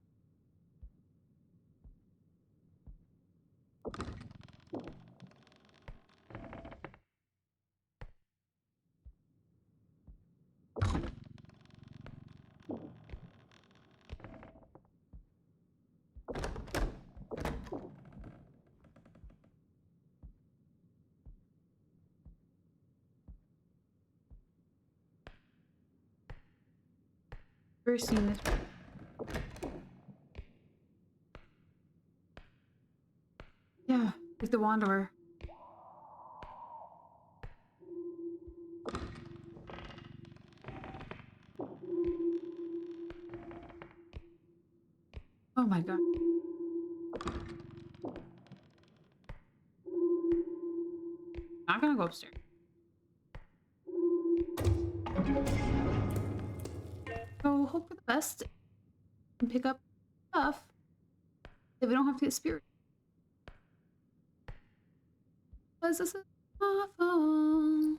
First seen this. Yeah, like the Wanderer. my god. Not gonna go upstairs. So hope for the best and pick up stuff if we don't have to get spirit. Because this is awful.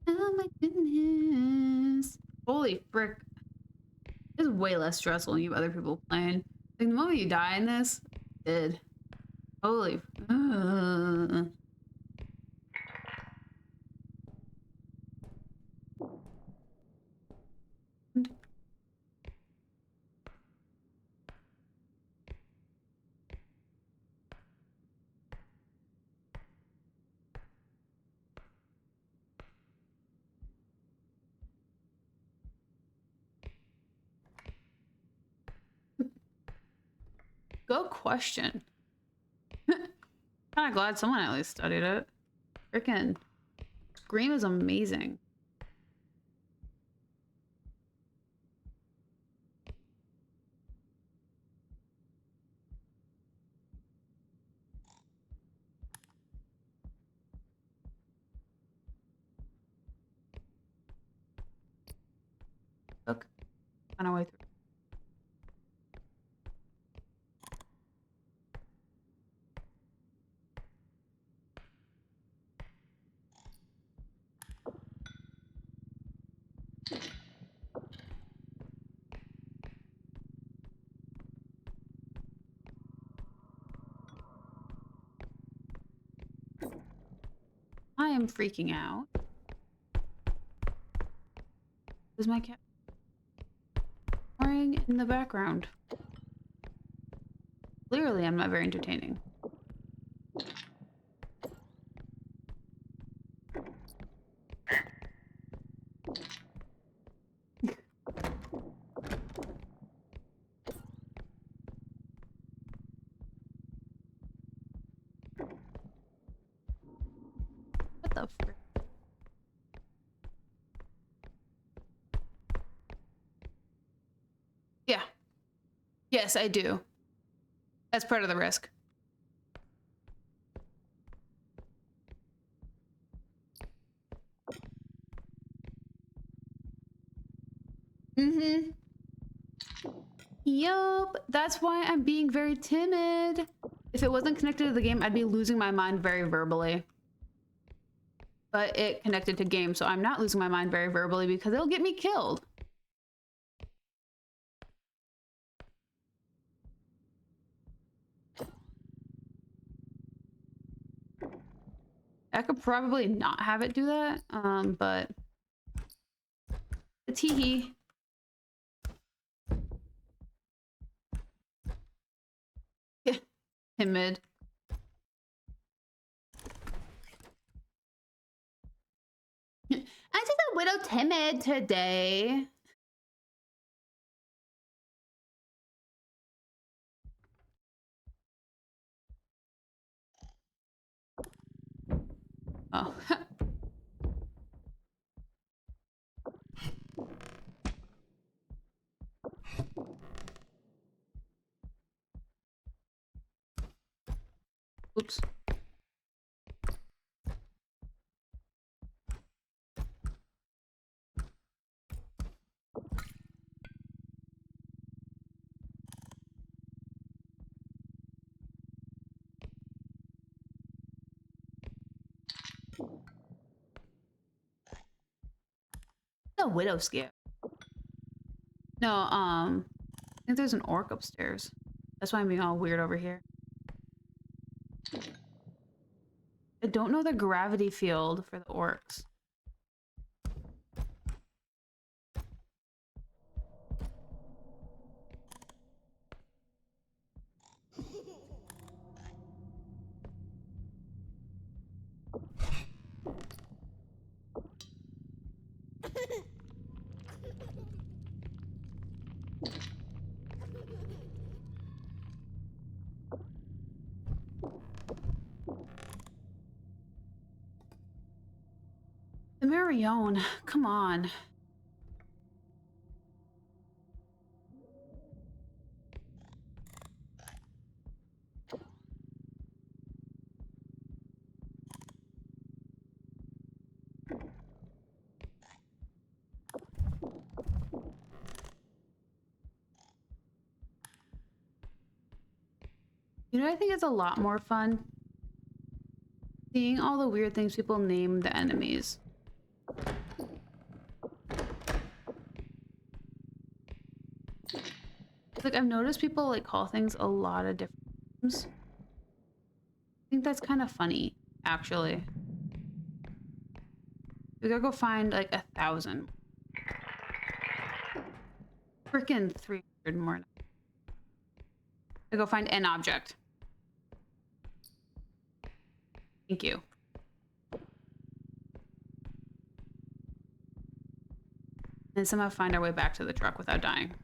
Oh my goodness. Holy frick. It's way less stressful when you have other people playing. Like the moment you die in this, dead. Holy. Good question. Kind of glad someone at least studied it. Freaking Scream is amazing. Look, kind of way through. I am freaking out. Is my cat roaring in the background? Clearly, I'm not very entertaining. What the frick? Yeah. Yes, I do. That's part of the risk. Mm-hmm. Yup. That's why I'm being very timid. If it wasn't connected to the game, I'd be losing my mind very verbally. But it connected to game, so I'm not losing my mind very verbally because it'll get me killed. I could probably not have it do that, but it's hee-hee. Timid. I'm just a little timid today. Oh. Oops. The widow scare. No, I think there's an orc upstairs. That's why I'm being all weird over here. I don't know the gravity field for the orcs. The Marion, come on. You know, I think it's a lot more fun seeing all the weird things people name the enemies. Like, I've noticed people like call things a lot of different names. I think that's kind of funny, actually. We gotta go find like 1,000. Freaking 300 more. I go find an object. Thank you. And somehow find our way back to the truck without dying.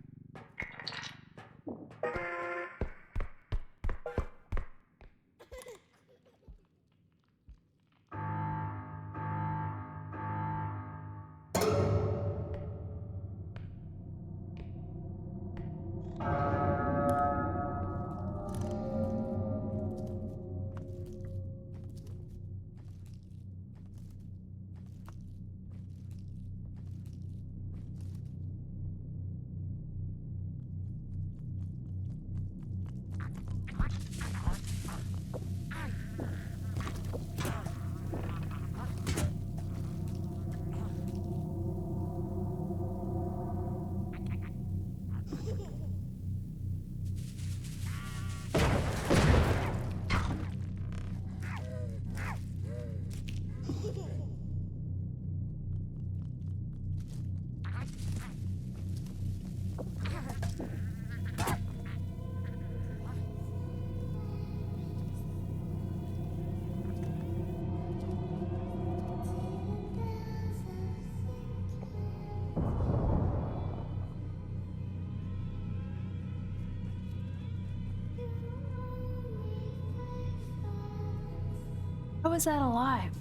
How is that alive?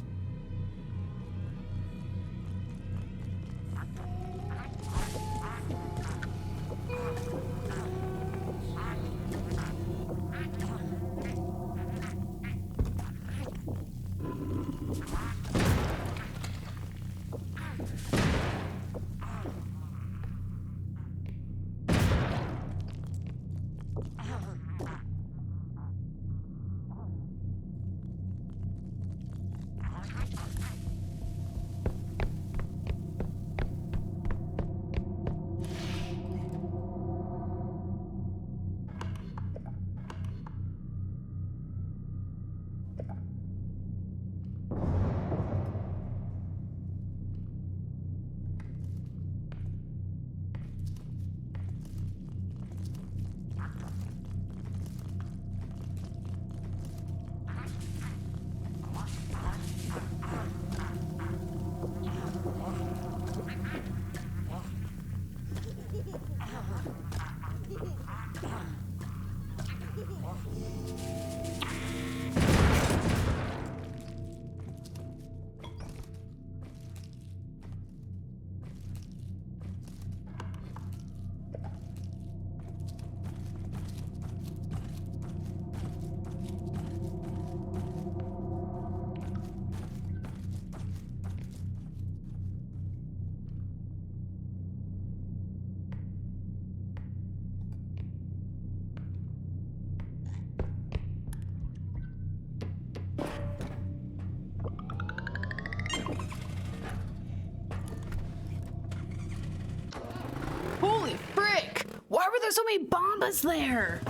Holy frick! Why were there so many bombas there?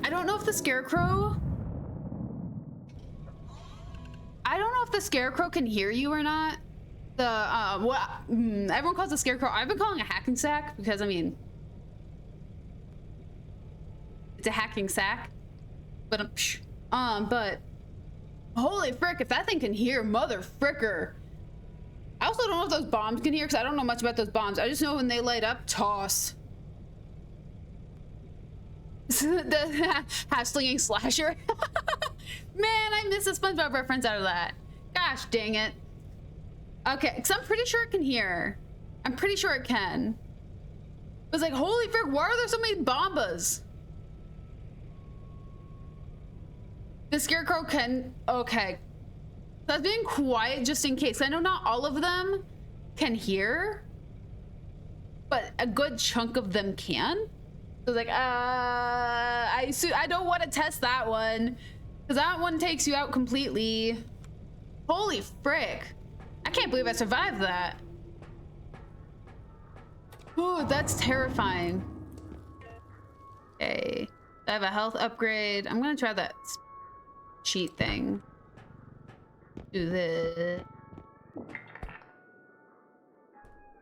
I don't know if the scarecrow... I don't know if the scarecrow can hear you or not. Everyone calls the scarecrow. I've been calling a hacking sack because, I mean... It's a hacking sack. But, but... Holy frick, if that thing can hear, mother fricker. I also don't know if those bombs can hear because I don't know much about those bombs. I just know when they light up, toss. The half-slinging slasher. Man, I missed a SpongeBob reference out of that. Gosh dang it. Okay, because I'm pretty sure it can hear. I'm pretty sure it can. It was like, holy frick, why are there so many bombas? The scarecrow can... Okay. So I was being quiet just in case. I know not all of them can hear, but a good chunk of them can. was like, I don't want to test that one because that one takes you out completely. Holy frick. I can't believe I survived that. Ooh, that's terrifying. Okay. I have a health upgrade. I'm gonna try that cheat thing. Do this. Do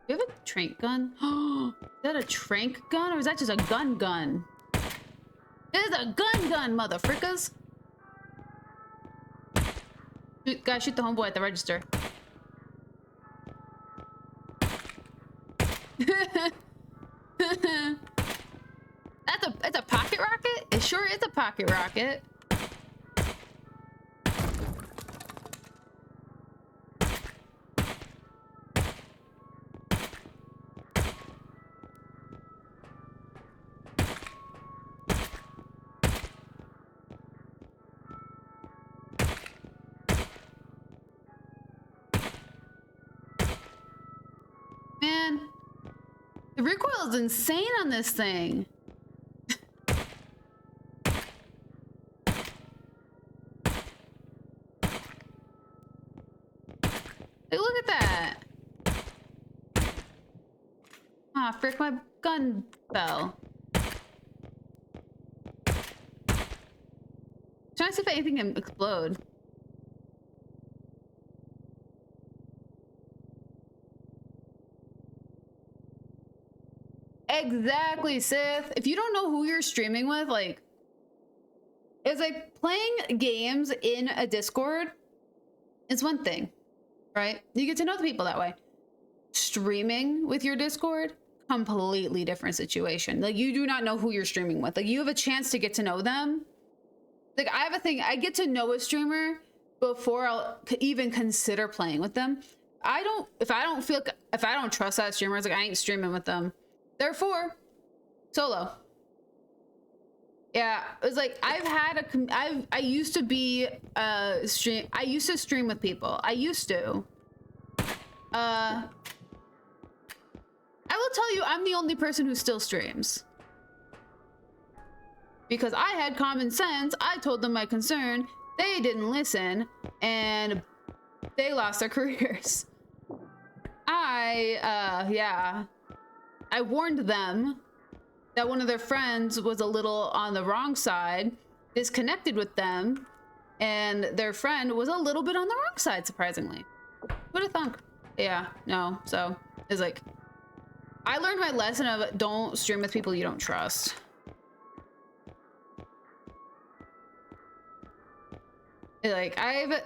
you have a trank gun? Oh, is that a trank gun or is that just a gun? It is a gun, motherfrickers. Guys, shoot the homeboy at the register. It's a pocket rocket? It sure is a pocket rocket. Man, the recoil is insane on this thing. Hey, look at that. Ah, frick, my gun fell. Trying to see if anything can explode. Exactly, Sith. If you don't know who you're streaming with, like, it's like playing games in a Discord is one thing, right? You get to know the people that way. Streaming with your Discord, completely different situation. Like, you do not know who you're streaming with. Like, you have a chance to get to know them. Like, I have a thing, I get to know a streamer before I'll even consider playing with them. If I don't trust that streamer, it's like, I ain't streaming with them. Therefore, solo. Yeah, it was like I used to be stream. I used to stream with people. I used to. I will tell you, I'm the only person who still streams. Because I had common sense. I told them my concern. They didn't listen, and they lost their careers. Yeah. I warned them that one of their friends was a little on the wrong side, disconnected with them, and their friend was a little bit on the wrong side, surprisingly. Who'd have thunk? Yeah, no. So it's like, I learned my lesson of don't stream with people you don't trust. It's like, freaking,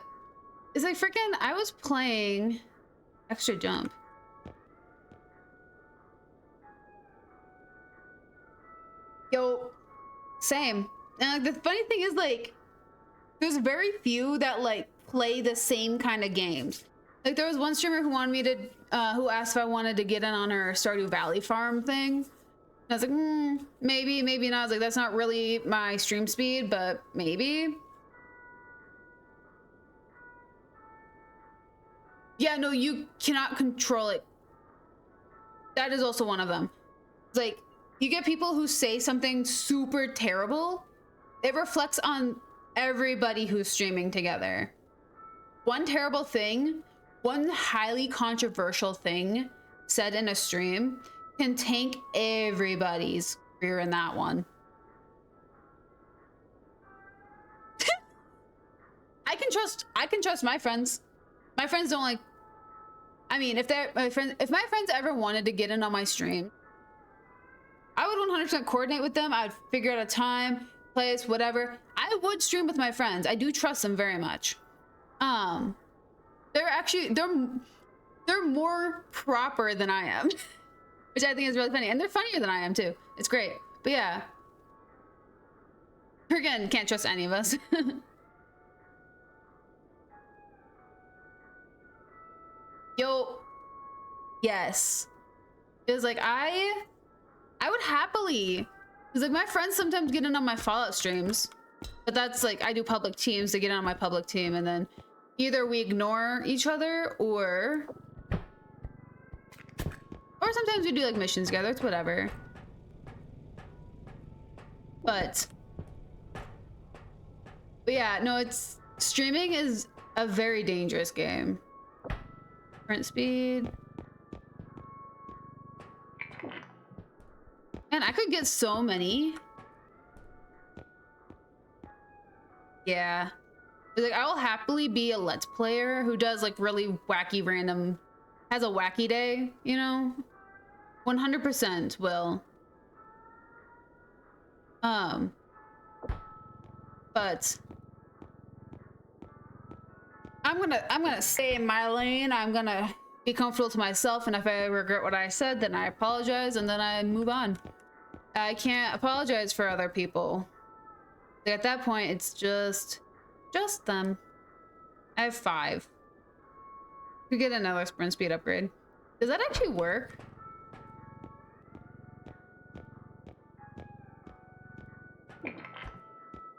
I was playing extra jump. Yo, same. And like, the funny thing is, like, there's very few that like play the same kind of games. Like, there was one streamer who wanted me to, who asked if I wanted to get in on her Stardew Valley farm thing. And I was like, maybe, maybe not. I was like, that's not really my stream speed, but maybe. Yeah, no, you cannot control it. That is also one of them. It's like, you get people who say something super terrible, it reflects on everybody who's streaming together. One terrible thing, one highly controversial thing said in a stream can tank everybody's career in that one. I can trust my friends. My friends don't like, I mean, if my friends ever wanted to get in on my stream, I would 100% coordinate with them. I would figure out a time, place, whatever. I would stream with my friends. I do trust them very much. They're actually, they're more proper than I am, which I think is really funny. And they're funnier than I am too. It's great. But yeah. Again, can't trust any of us. Yo, yes. It was like, I would happily, because like my friends sometimes get in on my Fallout streams, but that's like, I do public teams to get in on my public team, and then either we ignore each other or sometimes we do like missions together. It's whatever. But yeah, no, it's streaming is a very dangerous game. Sprint speed. Man, I could get so many. Yeah. Like, I will happily be a Let's Player who does like really wacky random, has a wacky day, you know? 100% will. But I'm gonna stay in my lane. I'm gonna be comfortable to myself, and if I regret what I said, then I apologize and then I move on. I can't apologize for other people. Like, at that point, it's just them. I have 5. Could get another sprint speed upgrade. Does that actually work?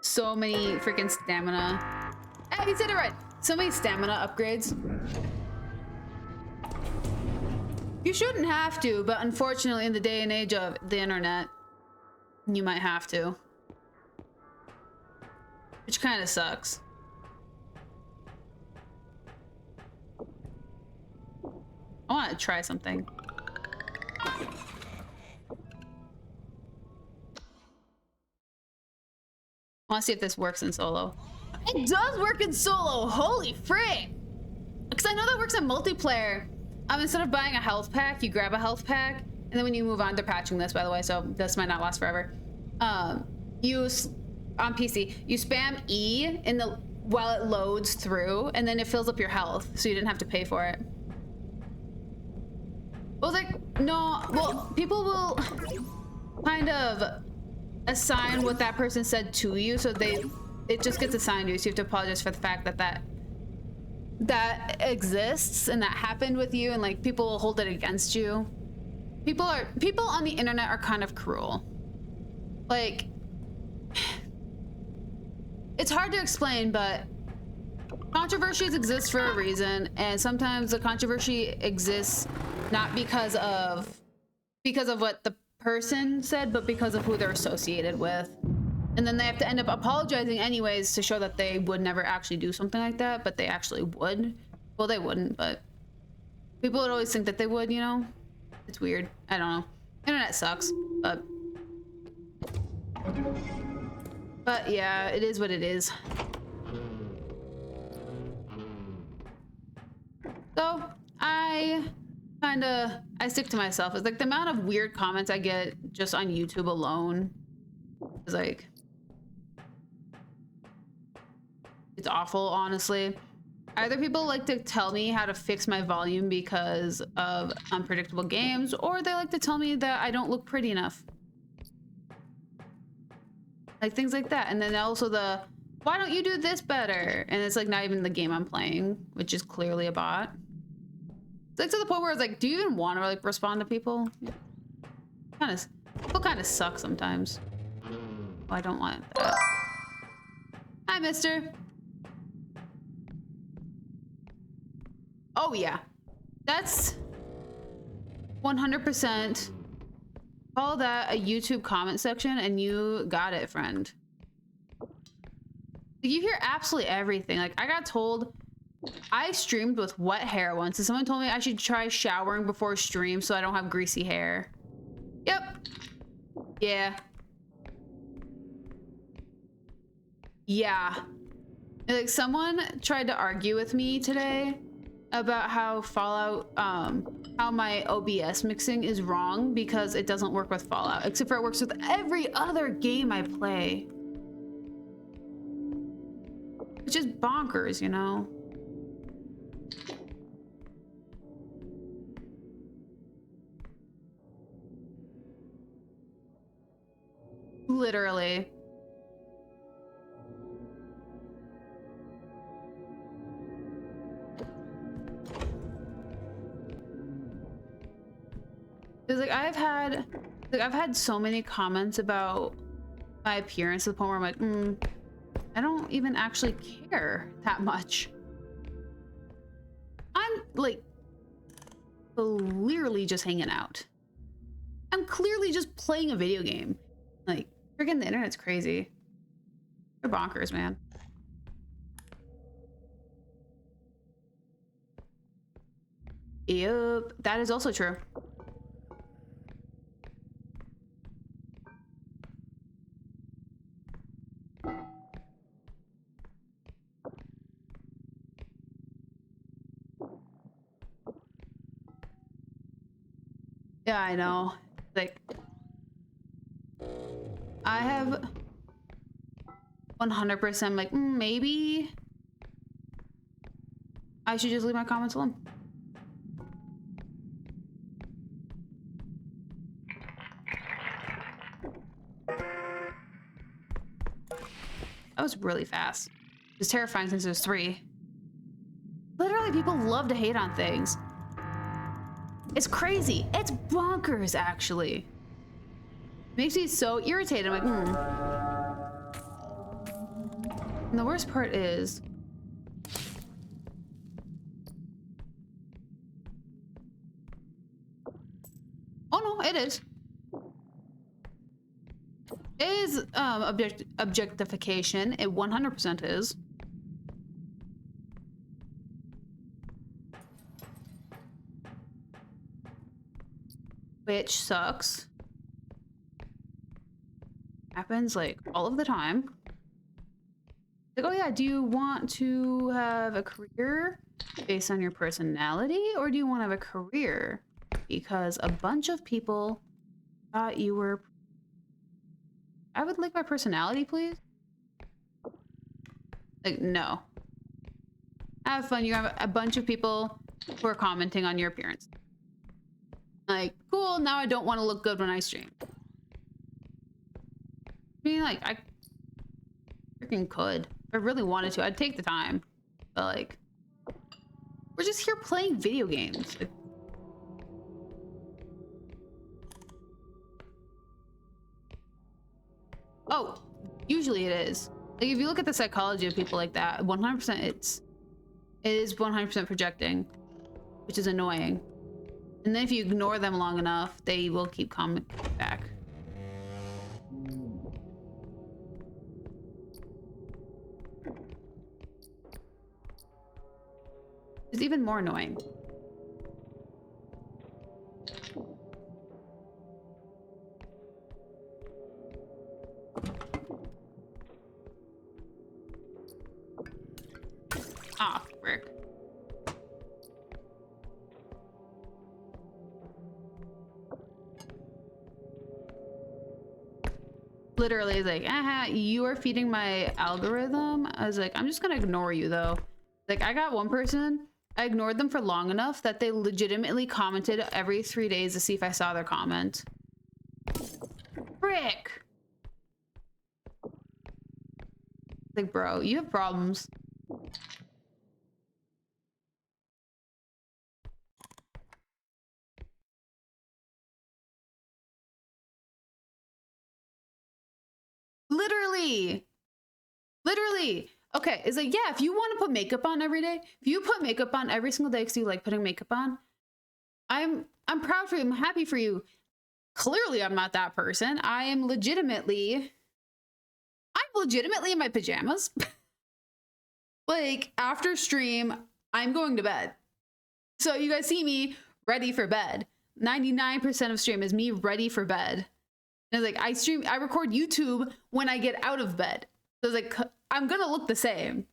So many freaking stamina. Hey, he said it right. So many stamina upgrades. You shouldn't have to, but unfortunately in the day and age of the internet, you might have to. Which kind of sucks. I want to try something. I want to see if this works in solo. It does work in solo! Holy frick! Because I know that works in multiplayer. Instead of buying a health pack, you grab a health pack, and then when you move on, they're patching this, by the way, so this might not last forever. On PC, you spam E in the while it loads through, and then it fills up your health, so you didn't have to pay for it. Well, like, no, well, people will kind of assign what that person said to you, so it just gets assigned to you, so you have to apologize for the fact that exists and that happened with you, and like people will hold it against you. People on the internet are kind of cruel. Like, it's hard to explain, but controversies exist for a reason, and sometimes the controversy exists not because of what the person said, but because of who they're associated with. And then they have to end up apologizing anyways to show that they would never actually do something like that, but they actually would. Well, they wouldn't, but people would always think that they would, you know? It's weird. I don't know. Internet sucks, but yeah, it is what it is. So I stick to myself. It's like the amount of weird comments I get just on YouTube alone is like, it's awful, honestly. Either people like to tell me how to fix my volume because of unpredictable games, or they like to tell me that I don't look pretty enough. Like things like that. And then also why don't you do this better? And it's like not even the game I'm playing, which is clearly a bot. It's like to the point where it's like, do you even want to like respond to people? People kind of suck sometimes. Oh, I don't want that. Hi, mister. Oh yeah, that's 100%. Call that a YouTube comment section and you got it, friend. You hear absolutely everything. Like, I got told, I streamed with wet hair once, and someone told me I should try showering before stream so I don't have greasy hair. Yep. Yeah. Yeah. Like, someone tried to argue with me today about how Fallout, how my OBS mixing is wrong because it doesn't work with Fallout, except for it works with every other game I play. Which is bonkers, you know? Literally. Cause like I've had so many comments about my appearance to the point where I'm like, I don't even actually care that much. I'm like clearly just hanging out. I'm clearly just playing a video game. Like, Freaking the internet's crazy. They're bonkers, man. Yep, that is also true. Yeah, I know. Like, I have 100% like, maybe I should just leave my comments alone. That was really fast. It was terrifying since there's 3. Literally, people love to hate on things. It's crazy. It's bonkers, actually. Makes me so irritated. I'm like, And the worst part is, oh no, it is. It is objectification. It 100% is. Which sucks. Happens like all of the time. Like, oh yeah, do you want to have a career based on your personality, or do you want to have a career because a bunch of people thought you were... I would like my personality, please. Like, no. Have fun. You have a bunch of people who are commenting on your appearance. Like, cool, now I don't want to look good when I stream. I mean, like, I freaking could. If I really wanted to, I'd take the time. But, like, we're just here playing video games. Like, oh, usually it is. Like, if you look at the psychology of people like that, 100% it is 100% projecting, which is annoying. And then if you ignore them long enough, they will keep coming back. It's even more annoying. Ah, frick. Literally, like, you are feeding my algorithm. I was like, I'm just gonna ignore you though. Like, I got one person, I ignored them for long enough that they legitimately commented every 3 days to see if I saw their comment. Frick! Like, bro, you have problems. Literally. Literally. Okay, it's like, yeah, if you want to put makeup on every day, if you put makeup on every single day because you like putting makeup on, I'm proud for you. I'm happy for you. Clearly, I'm not that person. I'm legitimately in my pajamas. Like, after stream, I'm going to bed. So you guys see me ready for bed. 99% of stream is me ready for bed. And it's like, I record YouTube when I get out of bed. So it's like, I'm gonna look the same.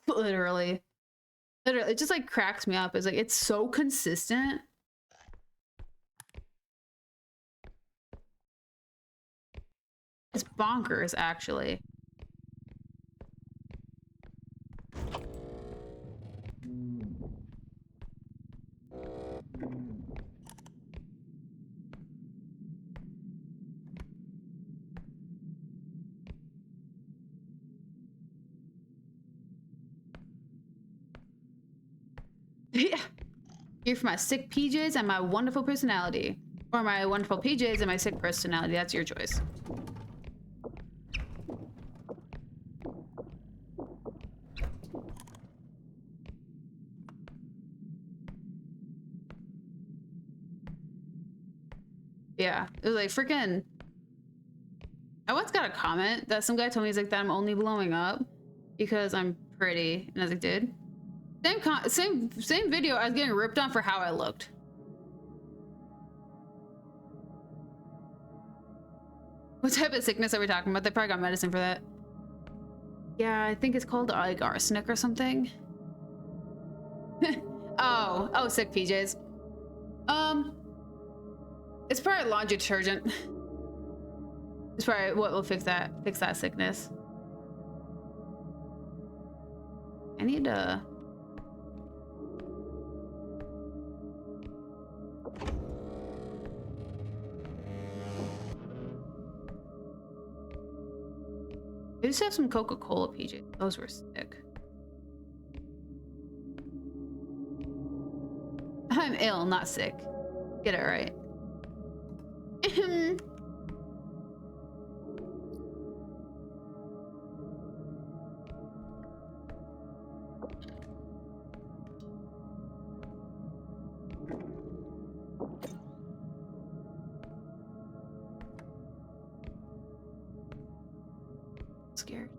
Literally. Literally, it just like cracks me up. It's like, it's so consistent. It's bonkers, actually. Yeah. Here for my sick PJs and my wonderful personality. Or my wonderful PJs and my sick personality. That's your choice. Yeah, it was like freaking. I once got a comment that some guy told me he's like that I'm only blowing up because I'm pretty, and I was like, dude, same video. I was getting ripped on for how I looked. What type of sickness are we talking about? They probably got medicine for that. Yeah, I think it's called like arsenic or something. Oh, sick PJs. It's probably laundry detergent. It's probably what will fix that sickness. I need to. I used to have some Coca-Cola PJs. Those were sick. I'm ill, not sick. Get it right. Scared.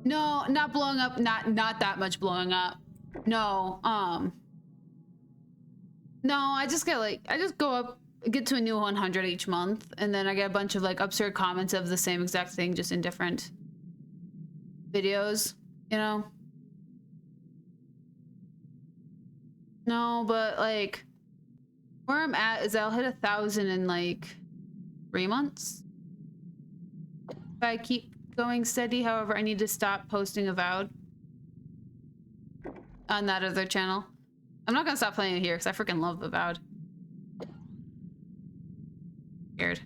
No, not blowing up. Not that much blowing up. No. No, I just get like I just go up, get to a new 100 each month, and then I get a bunch of like absurd comments of the same exact thing, just in different videos. You know. No, but like where I'm at is I'll hit 1,000 in like 3 months. If I keep going steady, however, I need to stop posting Avowed on that other channel. I'm not gonna stop playing it here because I freaking love Avowed. Scared.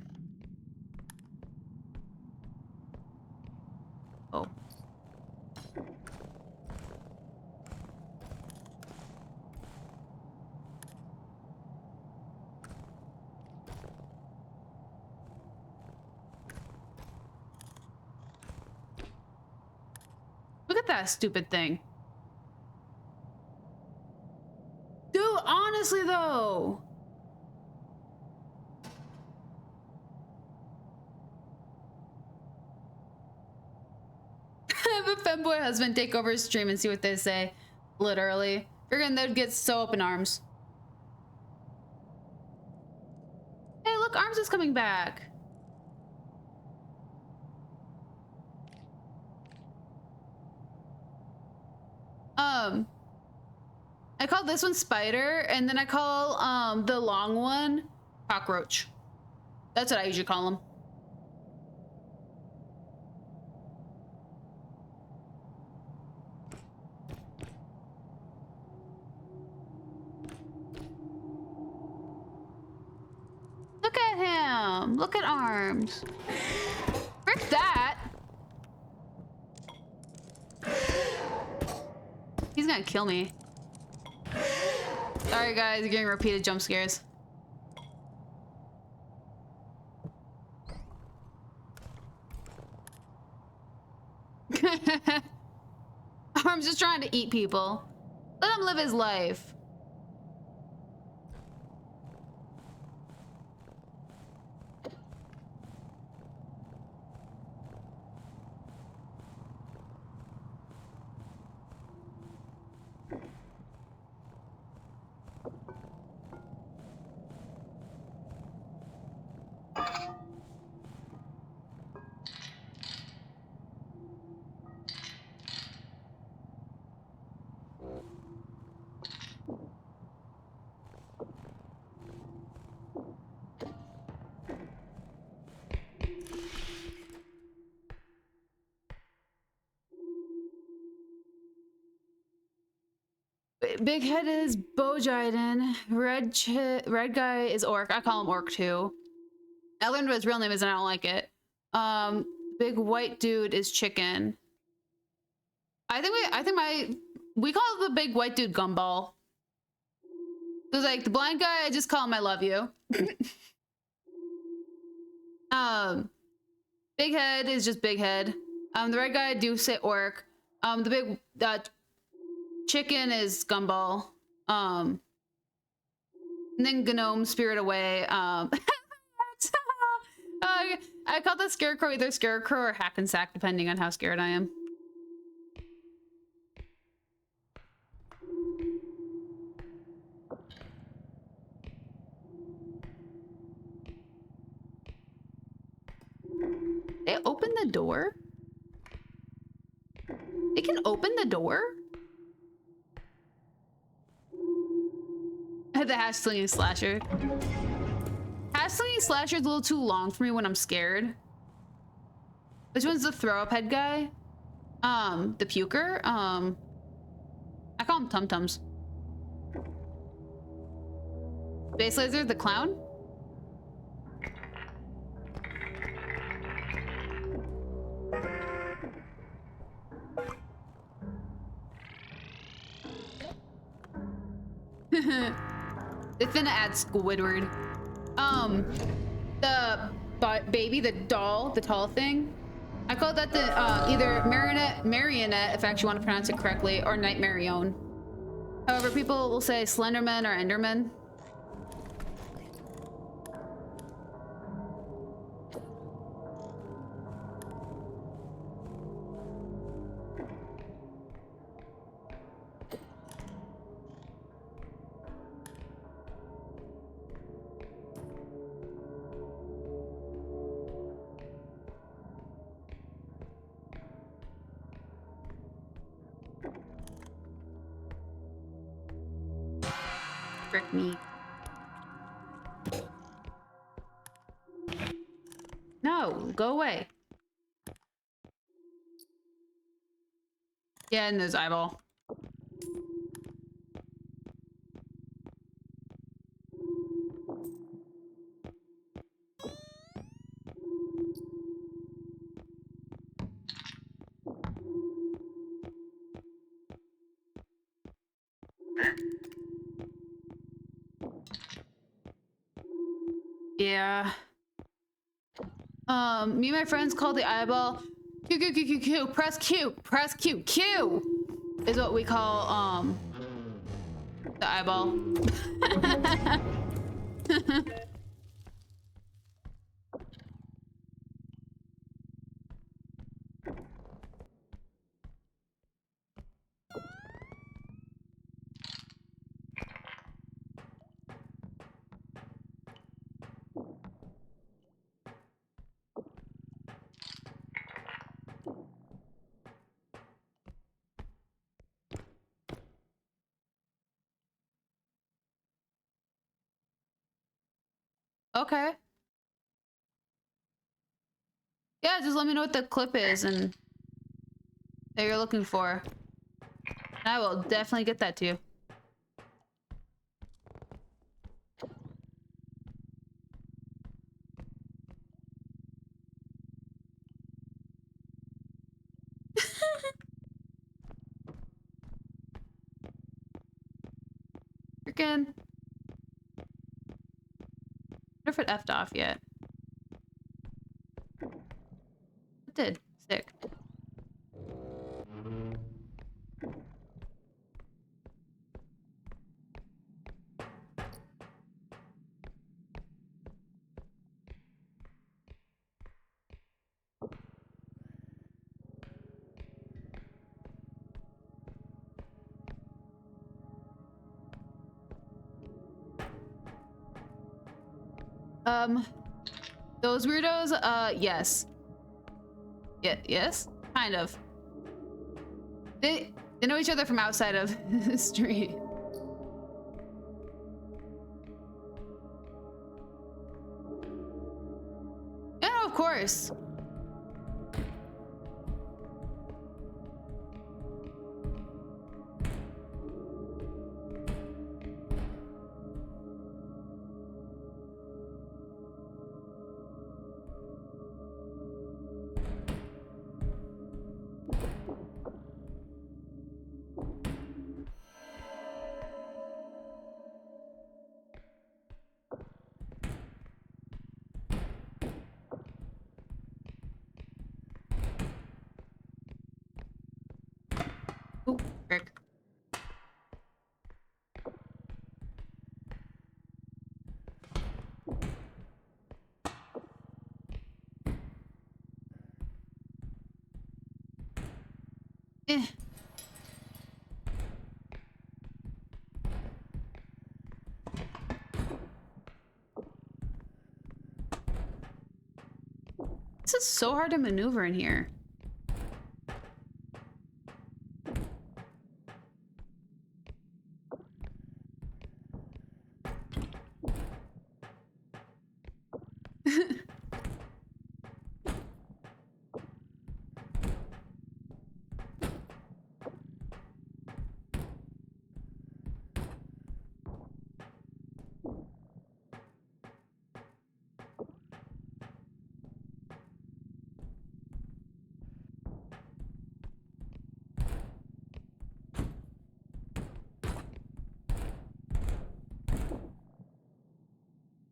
Oh. Look at that stupid thing. Dude, honestly though. Have a femboy husband take over his stream and see what they say. Literally. Friggin' they'd get so up in arms. Hey, look, Arms is coming back. I call this one Spider, and then I call the long one Cockroach. That's what I usually call them. Look at him. Look at Arms. Frick that. He's gonna kill me. Sorry guys, you're getting repeated jump scares. Arms just trying to eat people. Let him live his life. Big head is Bojiden. Red guy is Orc. I call him Orc too. I learned what his real name is and I don't like it. Big white dude is Chicken. We call the big white dude Gumball. So like the blind guy, I just call him I love you. Big head is just Big head. The red guy I do say Orc. The big Chicken is Gumball. And then Gnome Spirit Away. I call the Scarecrow either Scarecrow or Hackensack, depending on how scared I am. They open the door? They can open the door? The hash slinging slasher. Hash slinging slasher is a little too long for me when I'm scared. Which one's the throw up head guy? The puker? I call him Tum Tums. Space Laser, the clown? It's gonna add Squidward. The baby, the doll, the tall thing. I call that the either marionette, if I actually want to pronounce it correctly, or Nightmarion. However, people will say Slenderman or Enderman. Frick me. No, go away. Yeah, and there's eyeball. Yeah. Me and my friends call the eyeball Q Q Q Q Q. Press Q. Press Q. Q is what we call the eyeball. Okay. Yeah, just let me know what the clip is and that you're looking for. And I will definitely get that to you. Freaking. I wonder if it effed off yet. It did. Sick. Those weirdos, yes. Yeah, yes? Kind of. They know each other from outside of the street. Yeah, of course. Ooh, frick. Eh. This is so hard to maneuver in here.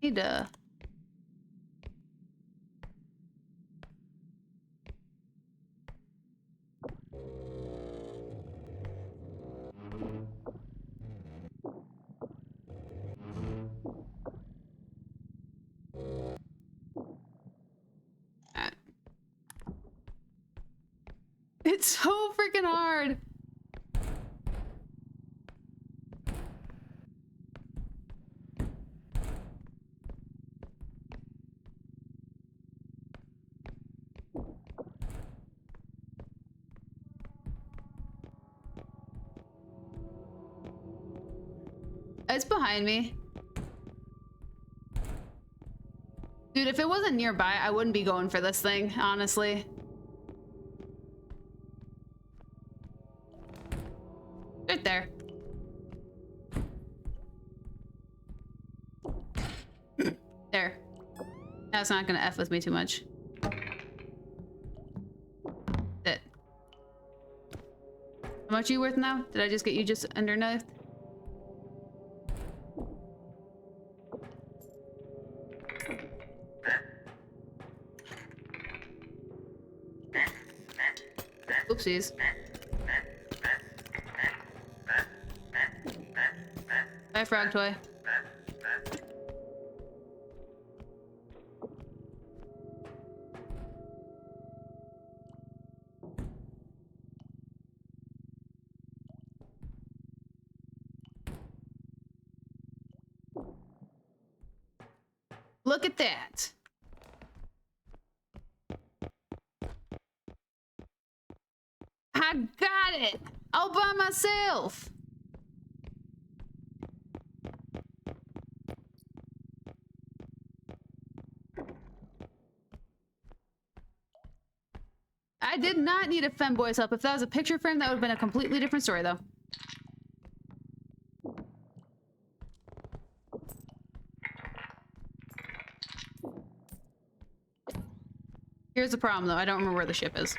Need to... It's so freaking hard. It's behind me. Dude, if it wasn't nearby, I wouldn't be going for this thing, honestly. Right there. There. That's not gonna F with me too much. That. How much are you worth now? Did I just get you just underneath? Oopsies. Bye, frog toy. Look at that. I got it all by myself. I did not need a femboy's help. If that was a picture frame, that would have been a completely different story, though. Here's the problem, though. I don't remember where the ship is.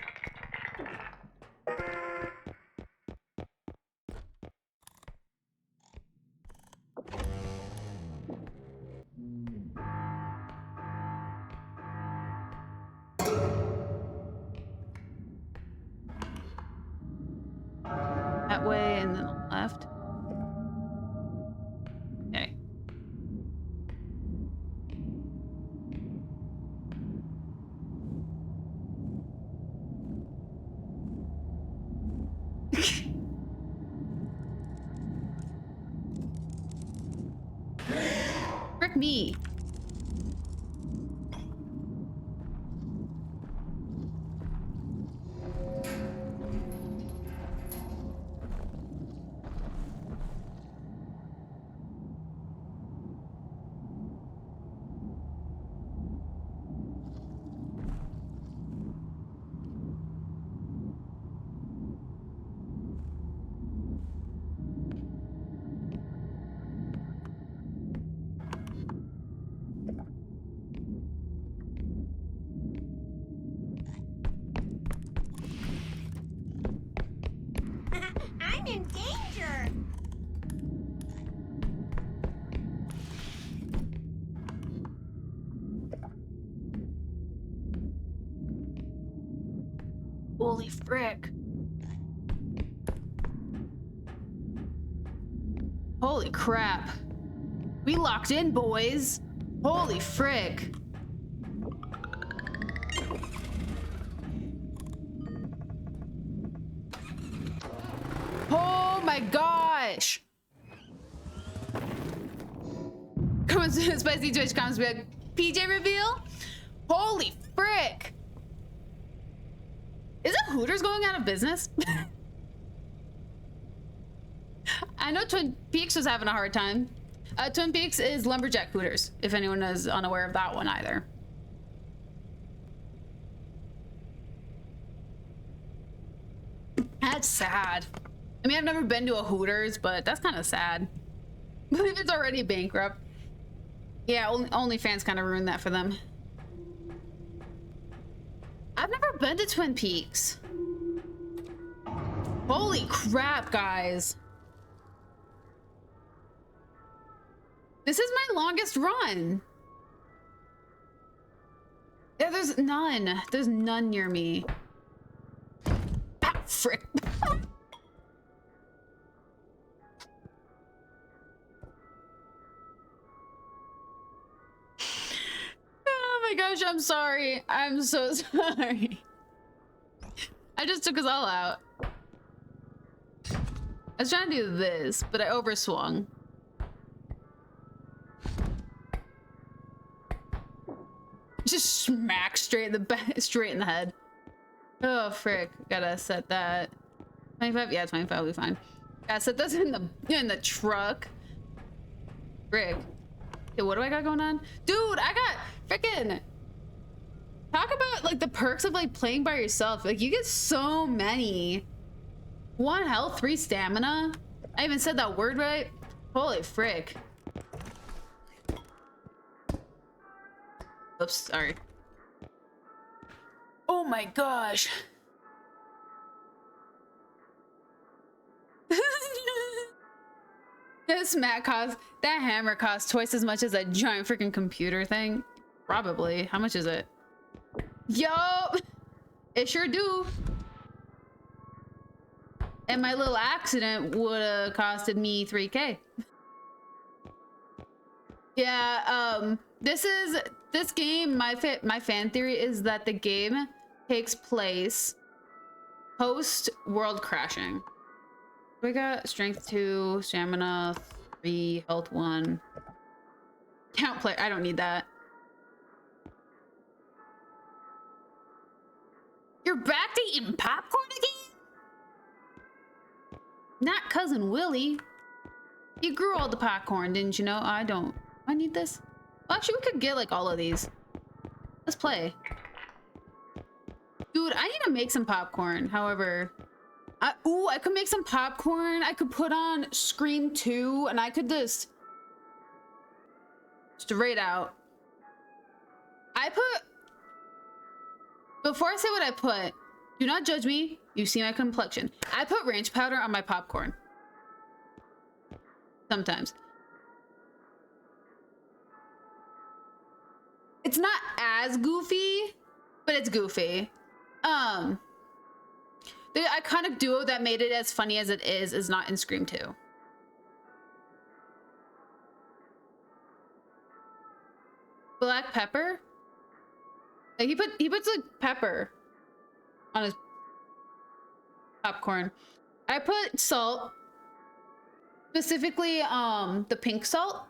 That way and then left. Okay. Frick me.
I'm in danger.
Holy frick. Holy crap. We locked in, boys. Holy frick. Oh my gosh. Come on, spicy Twitch comments be like, PJ reveal? Holy frick. Isn't Hooters going out of business? I know Twin Peaks was having a hard time. Twin Peaks is Lumberjack Hooters, if anyone is unaware of that one either. That's sad. I mean, I've never been to a Hooters, but that's kind of sad. But if it's already bankrupt. Yeah, OnlyFans kind of ruined that for them. I've never been to Twin Peaks. Holy crap, guys. This is my longest run. Yeah, there's none. There's none near me. Ah, frick. Oh my gosh, I'm sorry. I'm so sorry. I just took us all out. I was trying to do this, but I overswung. Just smack straight in the back, straight in the head. Oh frick! Gotta set that. 25, yeah, 25 will be fine. Gotta set those in the truck. Frick. Okay, what do I got going on, dude? I got frickin'. Talk about like the perks of like playing by yourself. Like you get so many. 1 health, 3 stamina. I even said that word right. Holy frick. Oops, sorry. Oh my gosh. This mat costs, that hammer costs twice as much as that giant freaking computer thing. Probably. How much is it? Yup. It sure do. And my little accident would have costed me 3K. Yeah, this game, my fan theory is that the game takes place post world crashing. We got strength 2, stamina 3, health 1. Count player, I don't need that. You're back to eating popcorn again? Not Cousin Willie. You grew all the popcorn, didn't you know? I don't. I need this. Well, actually, we could get like all of these. Let's play. Dude, I need to make some popcorn. However, I could make some popcorn. I could put on Scream 2 and I could just straight out. Before I say what I put, do not judge me. You see my complexion. I put ranch powder on my popcorn. Sometimes. It's not as goofy, but it's goofy. The iconic duo that made it as funny as it is not in Scream 2. Black pepper? Like he puts like pepper on his popcorn. I put salt, specifically the pink salt,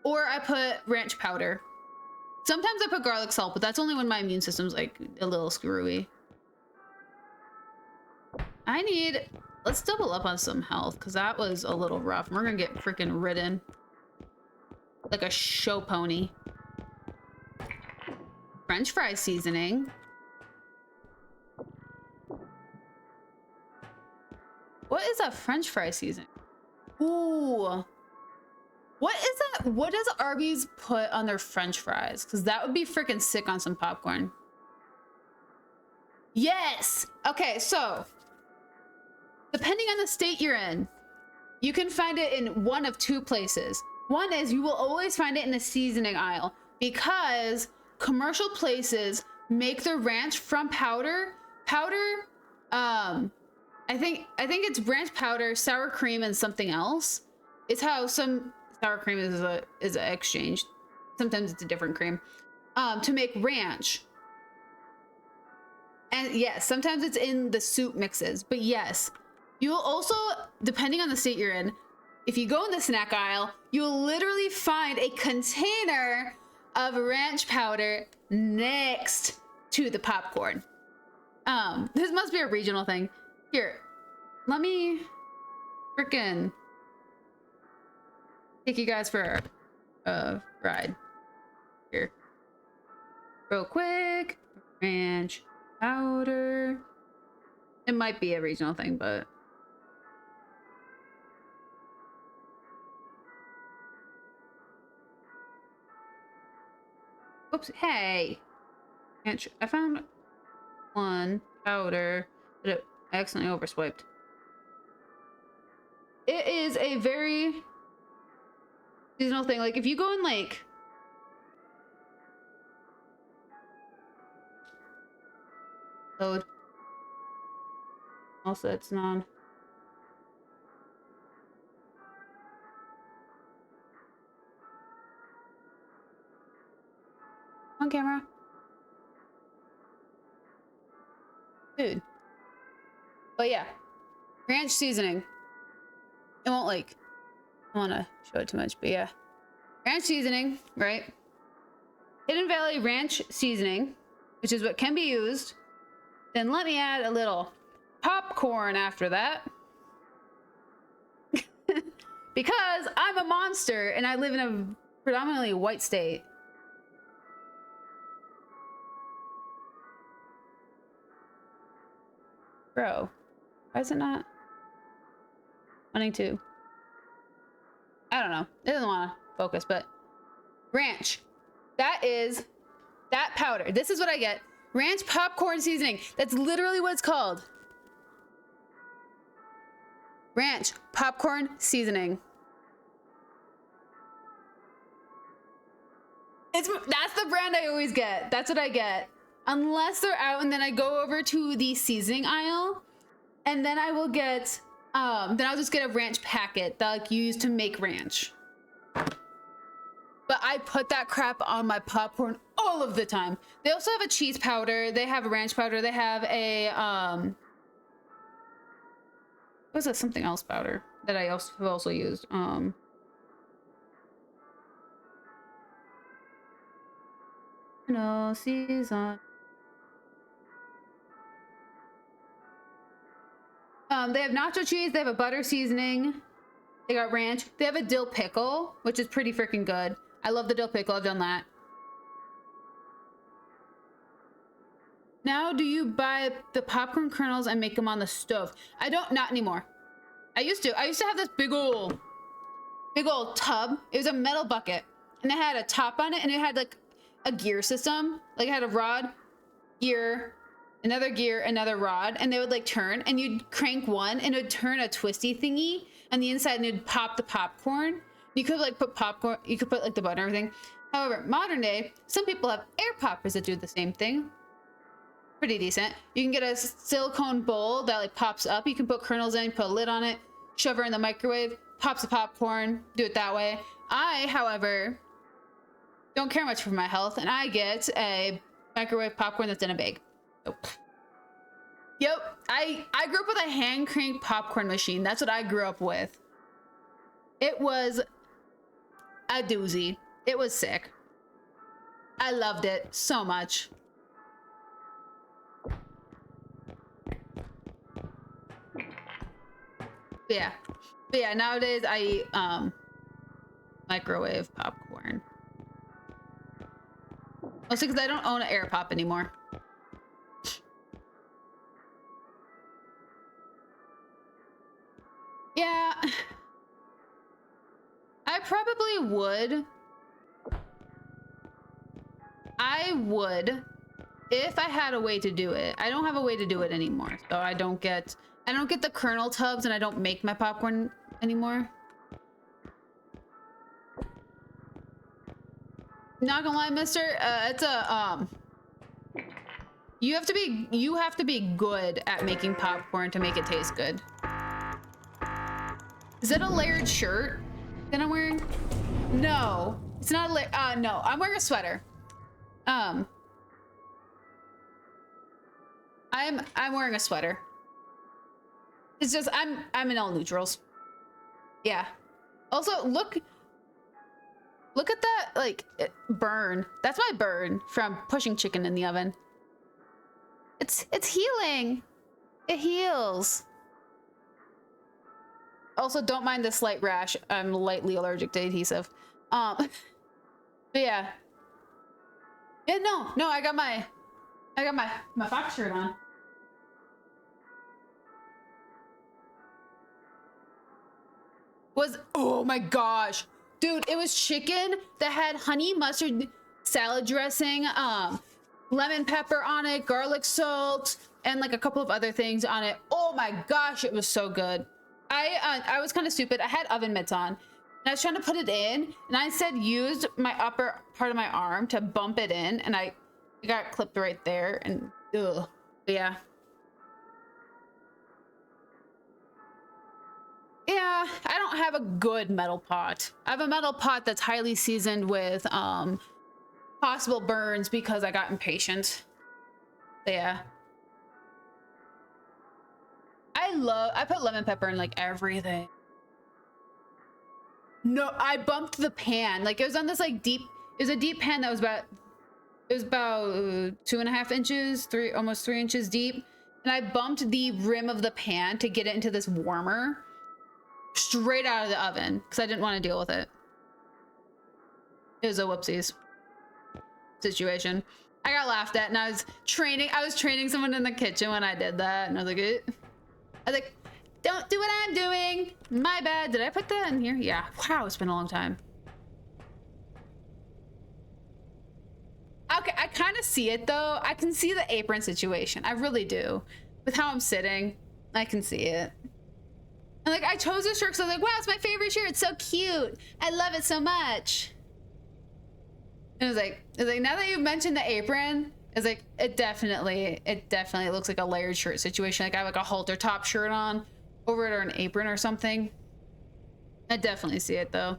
or I put ranch powder. Sometimes I put garlic salt, but that's only when my immune system's like a little screwy. Let's double up on some health because that was a little rough. We're gonna get freaking ridden like a show pony. French fry seasoning. What is that French fry seasoning? Ooh. What is that? What does Arby's put on their French fries? Because that would be freaking sick on some popcorn. Yes! Okay, so depending on the state you're in, you can find it in one of 2 places. One is you will always find it in the seasoning aisle because commercial places make their ranch from powder. I think it's ranch powder, sour cream, and something else. It's how some sour cream is a exchange. Sometimes it's a different cream to make ranch. And yes, sometimes it's in the soup mixes. But yes, You will also, depending on the state you're in, if you go in the snack aisle, you'll literally find a container of ranch powder next to the popcorn. This must be a regional thing. Here, let me frickin' take you guys for a ride. Here. Real quick. Ranch powder. It might be a regional thing, but... Oops, hey! Ranch, I found one powder, but I accidentally overswiped. It is a very seasonal thing. Like, if you go in, like... Load. Also, it's non. On camera. Dude. But yeah. Ranch seasoning. It won't like... I don't want to show it too much, but yeah. Ranch seasoning, right? Hidden Valley ranch seasoning, which is what can be used. Then let me add a little popcorn after that. Because I'm a monster and I live in a predominantly white state. Bro, why is it not wanting to? I don't know. It doesn't want to focus, but ranch. That is that powder. This is what I get. Ranch popcorn seasoning. That's literally what it's called. Ranch popcorn seasoning. That's the brand I always get. That's what I get. Unless they're out, and then I go over to the seasoning aisle, and then I will get, then I'll just get a ranch packet that like you use to make ranch. But I put that crap on my popcorn all of the time. They also have a cheese powder. They have a ranch powder. They have a, what was that, something else powder that I also have also used. No season. They have nacho cheese. They have a butter seasoning. They got ranch. They have a dill pickle, which is pretty freaking good. I love the dill pickle. I've done that. Now, do you buy the popcorn kernels and make them on the stove? I don't, not anymore. I used to have this big old tub. It was a metal bucket and it had a top on it and it had like a gear system. Like it had a rod, gear, another rod, and they would like turn and you'd crank one and it would turn a twisty thingy on the inside and it'd pop the popcorn. You could like put popcorn, you could put like the butter and everything. However, modern day, some people have air poppers that do the same thing. Pretty decent. You can get a silicone bowl that like pops up. You can put kernels in, put a lid on it, shove her in the microwave, pops the popcorn, do it that way. I, however, don't care much for my health, and I get a microwave popcorn that's in a bag. Nope. Yep, I grew up with a hand crank popcorn machine. That's what I grew up with. It was a doozy. It was sick. I loved it so much. But yeah, nowadays I eat microwave popcorn. Mostly because I don't own an air pop anymore. Yeah. I probably would. I would if I had a way to do it. I don't have a way to do it anymore, so I don't get the kernel tubs and I don't make my popcorn anymore. Not gonna lie, mister, it's a you have to be good at making popcorn to make it taste good. Is that a layered shirt that I'm wearing? No, it's not a no, I'm wearing a sweater. I'm wearing a sweater. It's just I'm in all neutrals. Yeah. Also, look at that, like, burn. That's my burn from pushing chicken in the oven. It's healing. It heals. Also, don't mind the slight rash. I'm lightly allergic to adhesive. But yeah. Yeah, no, I got my Fox shirt on. Oh my gosh. Dude, it was chicken that had honey mustard salad dressing, lemon pepper on it, garlic salt, and like a couple of other things on it. Oh my gosh, it was so good. I was kind of stupid. I had oven mitts on, and I was trying to put it in, and I said used my upper part of my arm to bump it in, and it got clipped right there, and ugh. Yeah. Yeah, I don't have a good metal pot. I have a metal pot that's highly seasoned with possible burns because I got impatient. So yeah. I put lemon pepper in like everything. No, I bumped the pan. Like it was on this like deep, it was a deep pan that was about 2.5 inches, almost 3 inches deep. And I bumped the rim of the pan to get it into this warmer straight out of the oven because I didn't want to deal with it. It was a whoopsies situation. I got laughed at, and I was training someone in the kitchen when I did that, and I was like, don't do what I'm doing. My bad. Did I put that in here? Yeah. Wow, it's been a long time. Okay, I kind of see it though. I can see the apron situation. I really do. With how I'm sitting, I can see it. And like, I chose this shirt because I was like, wow, it's my favorite shirt. It's so cute. I love it so much. And it was like, now that you've mentioned the apron, it's like, it definitely looks like a layered shirt situation. Like I have like a halter top shirt on over it or an apron or something. I definitely see it though.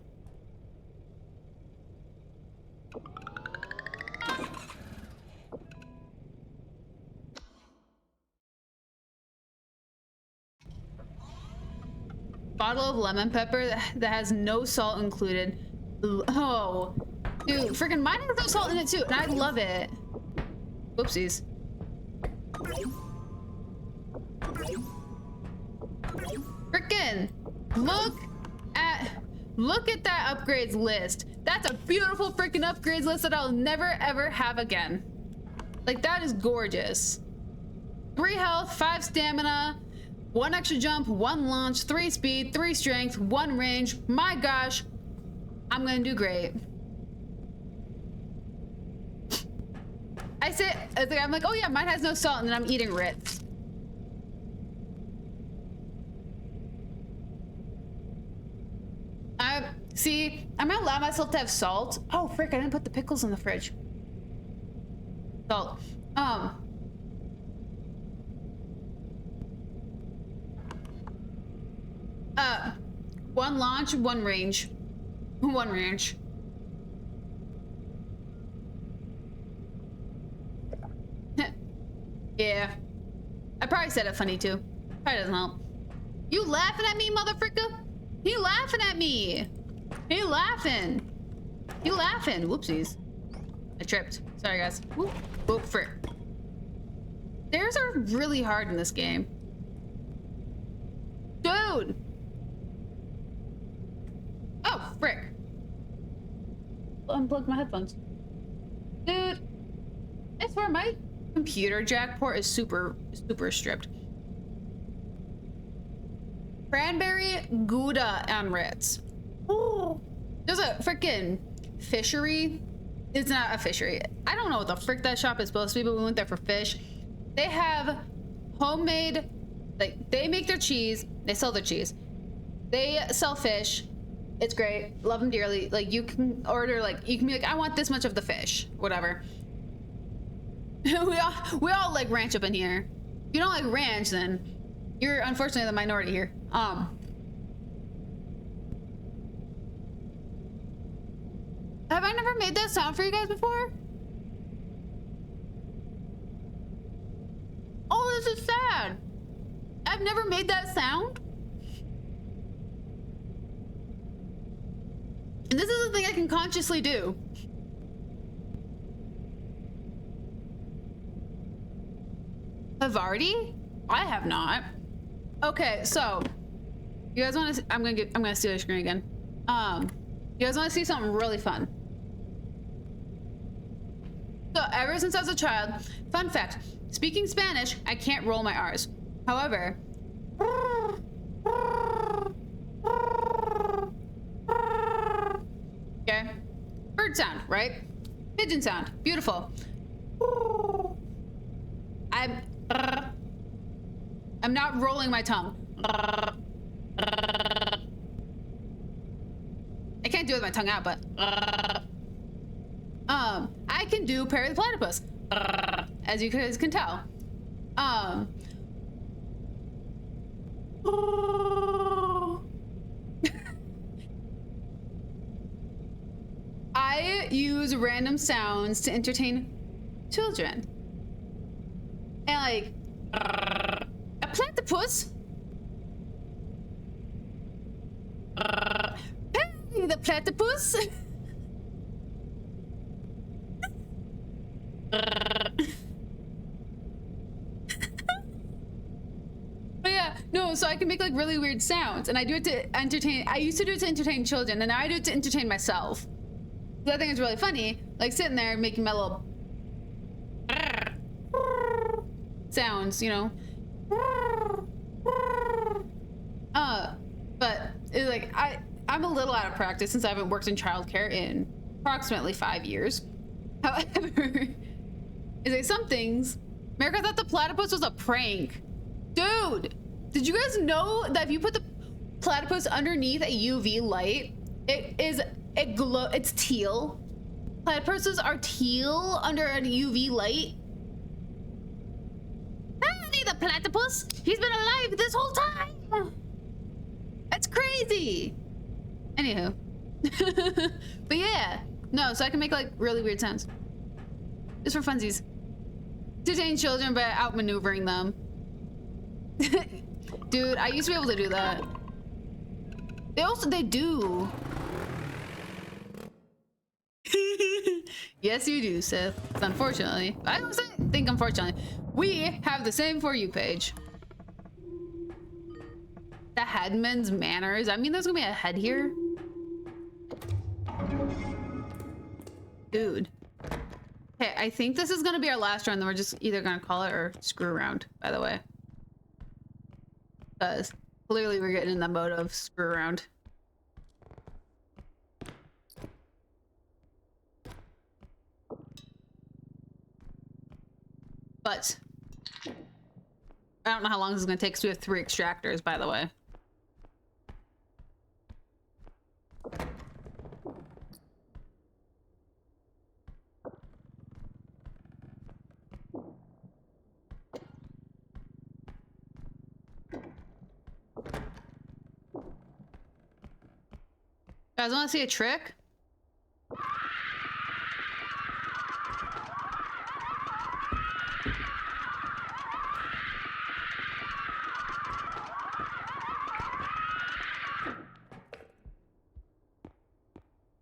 Bottle of lemon pepper that has no salt included. Oh, dude, freaking mine has no salt in it too, and I love it. Whoopsies. Frickin' look at that upgrades list. That's a beautiful freaking upgrades list that I'll never ever have again. Like that is gorgeous. 3 health, 5 stamina, 1 extra jump, 1 launch, 3 speed, 3 strength, 1 range. My gosh, I'm gonna do great. I'm like, oh yeah, mine has no salt, and then I'm eating Ritz. See, I'm gonna allow myself to have salt. Oh frick, I didn't put the pickles in the fridge. Salt. 1 launch, 1 range. 1 range. Yeah. I probably said it funny too. Probably doesn't help. You laughing at me, motherfricker? He laughing at me. He laughing. He laughing. Whoopsies. I tripped. Sorry, guys. Whoop. Whoop, frick. Stairs are really hard in this game. Dude. Oh, frick. Unplugged my headphones. Dude. I swear my computer jack port is super stripped. Cranberry Gouda and Ritz. Oh, there's a freaking fishery. It's not a fishery. I don't know what the frick that shop is supposed to be, but we went there for fish. They have homemade, like they make their cheese. They sell their cheese. They sell fish. It's great. Love them dearly. Like you can order, like you can be like, I want this much of the fish, whatever. we all like ranch up in here. If you don't like ranch, then you're unfortunately the minority here. Have I never made that sound for you guys before? Oh, this is sad. I've never made that sound. And this is a thing I can consciously do. Havarti? I have not. Okay, so you guys want to? I'm gonna steal your screen again. You guys want to see something really fun? So ever since I was a child, fun fact: speaking Spanish, I can't roll my R's. However, okay, bird sound, right? Pigeon sound, beautiful. I'm not rolling my tongue. I can't do it with my tongue out, but I can do Perry the Platypus, as you guys can tell. I use random sounds to entertain children. And like, a platypus? Perry the Platypus? But yeah, no, so I can make like really weird sounds, and I do it to entertain. I used to do it to entertain children, and now I do it to entertain myself. So I think it's really funny, like sitting there making my little sounds, you know. But it's like I'm a little out of practice since I haven't worked in childcare in approximately 5 years. However, it's like some things. America thought the platypus was a prank. Dude, did you guys know that if you put the platypus underneath a UV light, it's teal? Platypuses are teal under a UV light. Hey, the platypus! He's been alive this whole time! That's crazy! Anywho. But yeah. No, so I can make like really weird sounds. Just for funsies. Entertain children by outmaneuvering them. Dude, I used to be able to do that. They do. Yes, you do, Seth. Unfortunately. I don't think unfortunately. We have the same For You page. The headman's manners. I mean, there's gonna be a head here. Dude. Okay, I think this is gonna be our last run, then we're just either gonna call it or screw around, by the way. Because clearly we're getting in the mode of screw around. But I don't know how long this is gonna take because we have 3 extractors, by the way. You guys want to see a trick?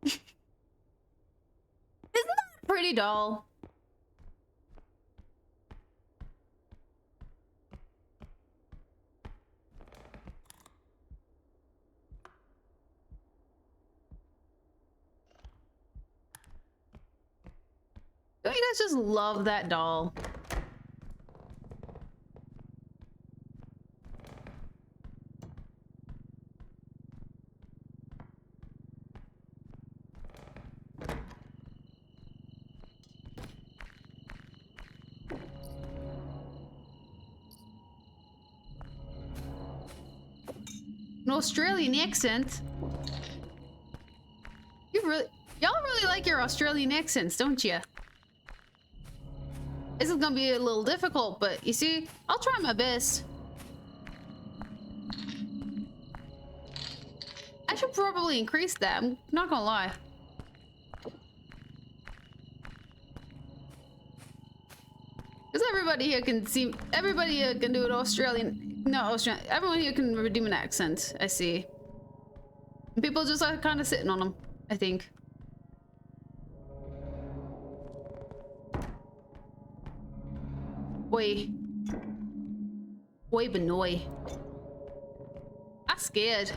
Isn't that pretty dull? Don't you guys just love that doll? An Australian accent? Y'all really like your Australian accents, don't you? This is gonna be a little difficult, but you see, I'll try my best. I should probably increase that, I'm not gonna lie. Because everybody here can do an Australian No, Australian. Everyone here can redeem an accent. I see. People just are kind of sitting on them, I think. Oi. Oi, Benoy. I'm scared.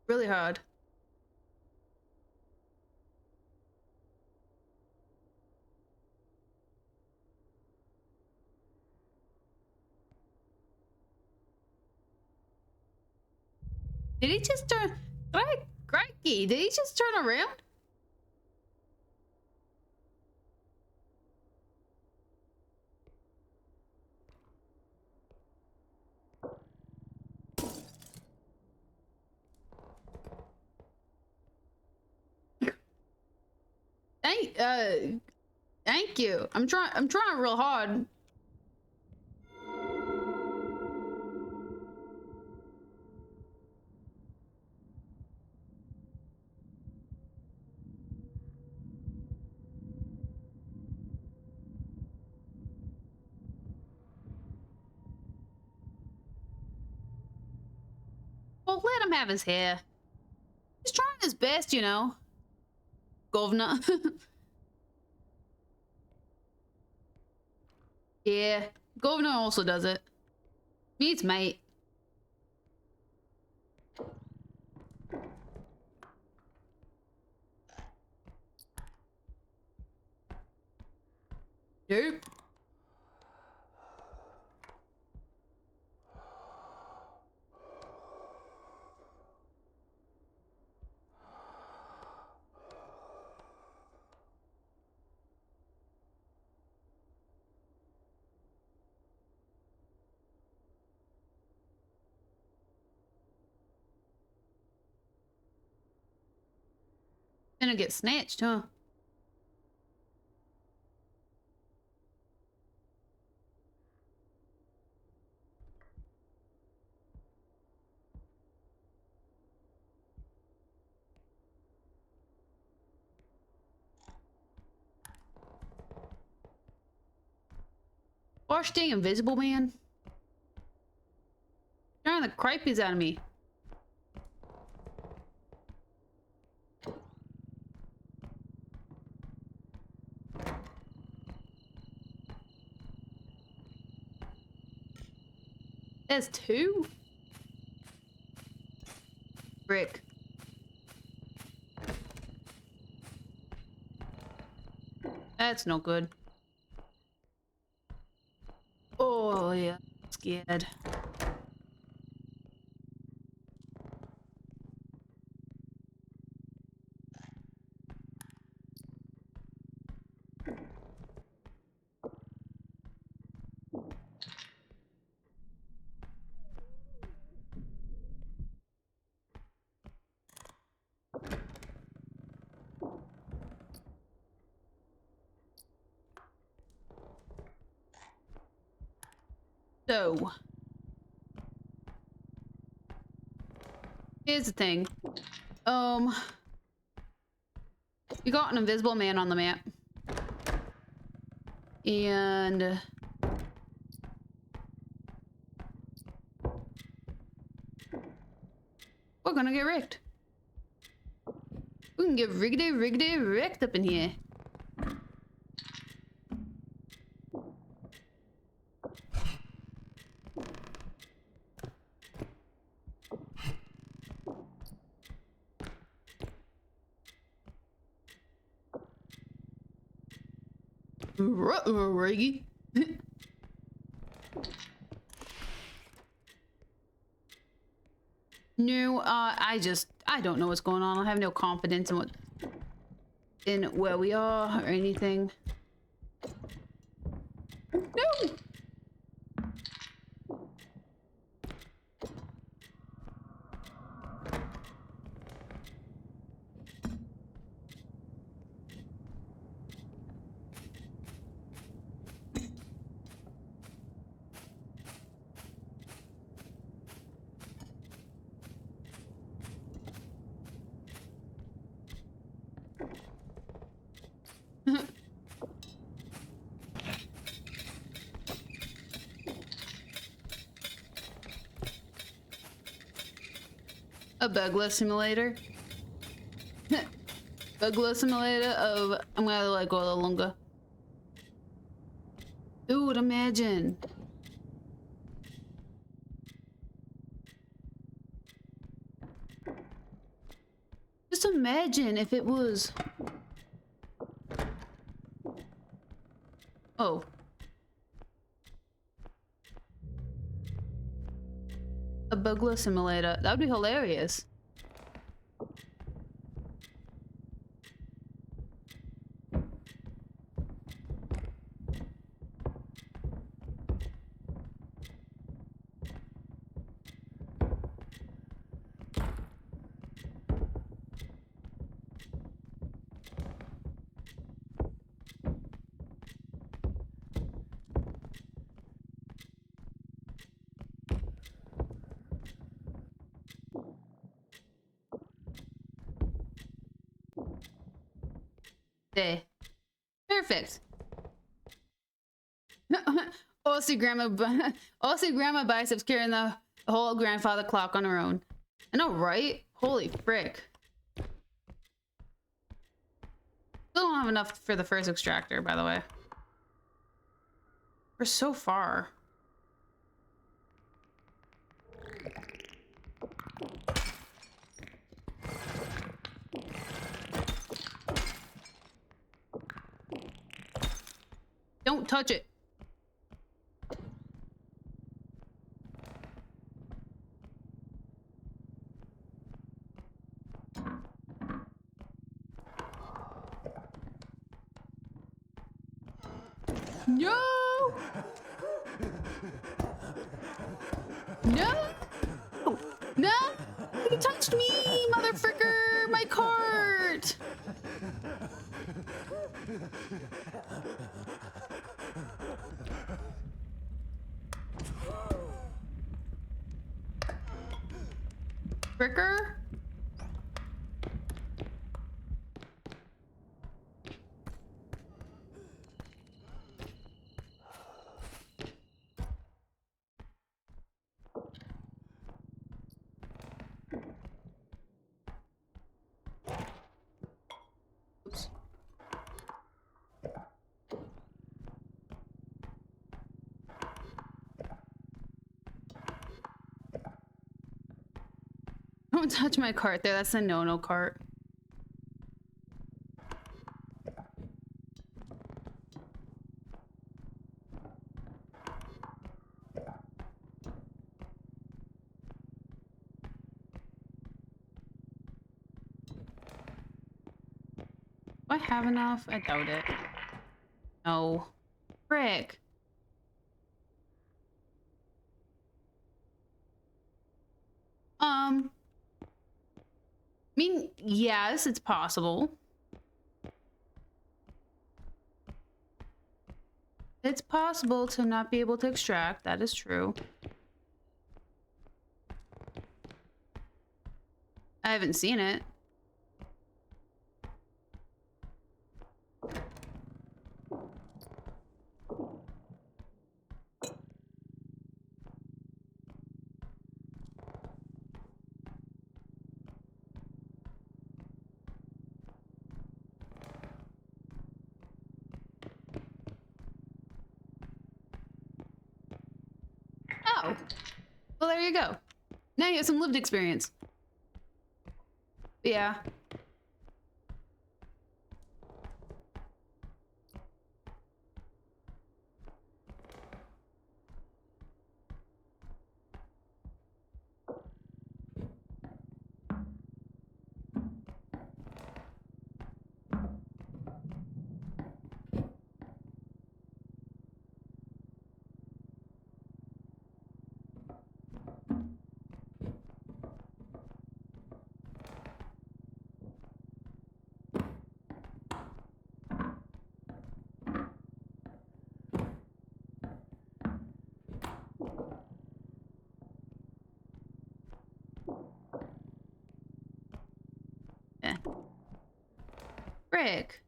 Really hard. Did he just turn? Crikey, did he just turn around? Thank you. I'm trying real hard. Well, let him have his hair. He's trying his best, you know. Governor. Yeah, Governor also does it. Meets mate. Nope. Gonna get snatched, huh? Gosh dang, Invisible Man. Trying the cripies out of me. There's two? Brick. That's no good. Oh, yeah. Scared. So, here's the thing. We got an invisible man on the map. And we're gonna get wrecked. We can get riggedy wrecked up in here. Riggy. No, I don't know what's going on. I have no confidence in where we are or anything. No! A bugler simulator. Bugler simulator of I'm gonna like go a little longer. Dude, imagine. Just imagine if it was. Oh. A bugler simulator. That would be hilarious. Day. Perfect. Also, grandma biceps carrying the whole grandfather clock on her own. I know, right? Holy frick. Still don't have enough for the first extractor, by the way. We're so far. Don't touch it. No! No! No! You touched me, motherfricker! My cart! Fricker? Oops. Don't touch my cart there. That's a no-no cart. Do I have enough? I doubt it. No. Frick. I mean, yes, it's possible. It's possible to not be able to extract. That is true. I haven't seen it. Oh. Well, there you go. Now you have some lived experience. Yeah. Yeah. Frick.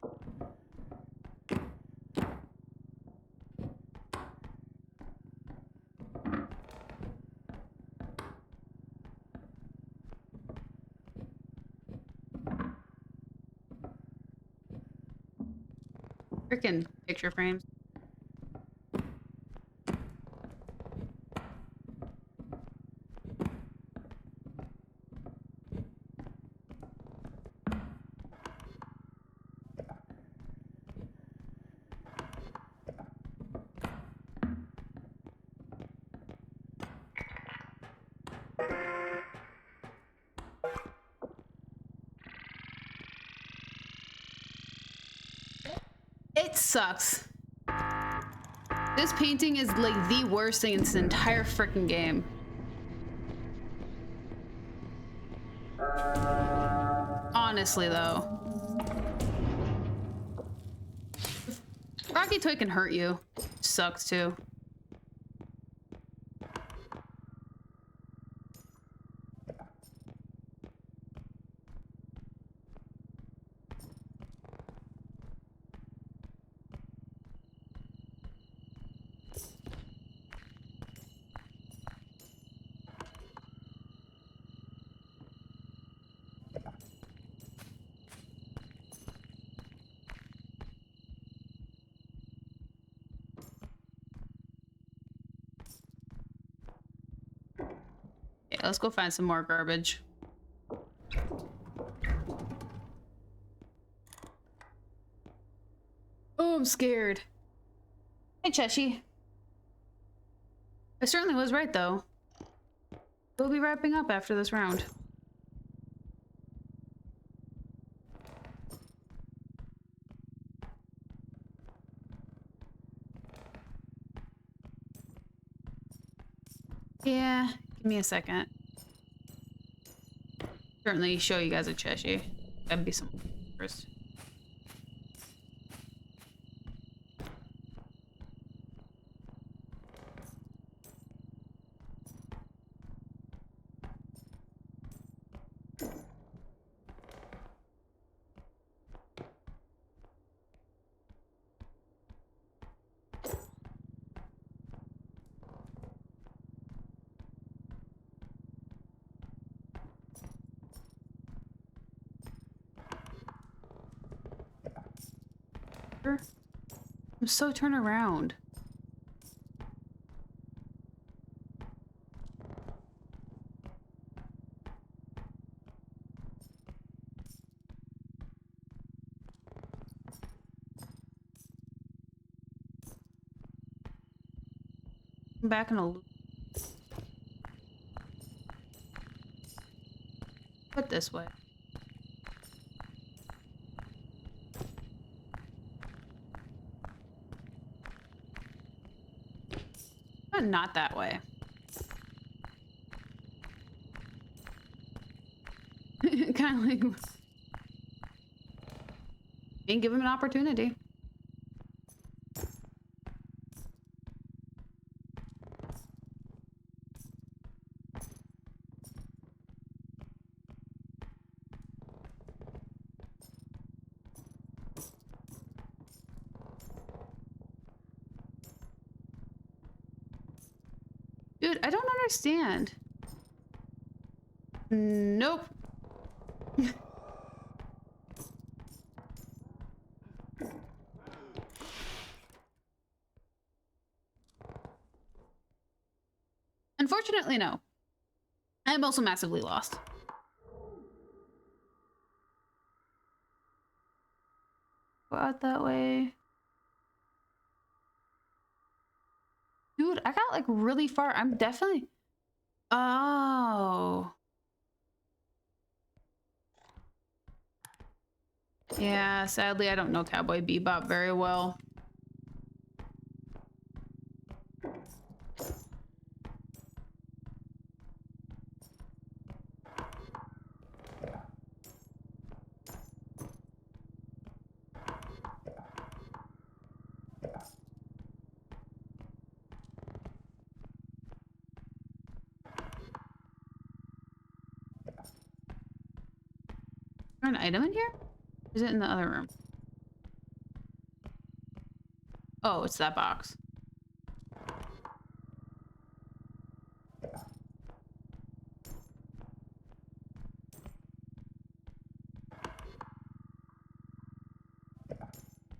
Freaking picture frames. It sucks. This painting is like the worst thing in this entire freaking game. Honestly, though. Rocky Toy can hurt you. Sucks, too. Yeah, let's go find some more garbage. Oh, I'm scared. Hey, Cheshi. I certainly was right, though. We'll be wrapping up after this round. Yeah, give me a second. Certainly show you guys a Cheshi. That'd be some first. I'm so turned around. I'm back in a loop. Put this way. Not that way. Kind of like... Didn't give him an opportunity. Dude, I don't understand. Nope. Unfortunately, no. I'm also massively lost. Go out that way. Dude, I got like really far. I'm definitely... Oh. Yeah, sadly, I don't know Cowboy Bebop very well. Is there an item in here? Is it in the other room? Oh, it's that box.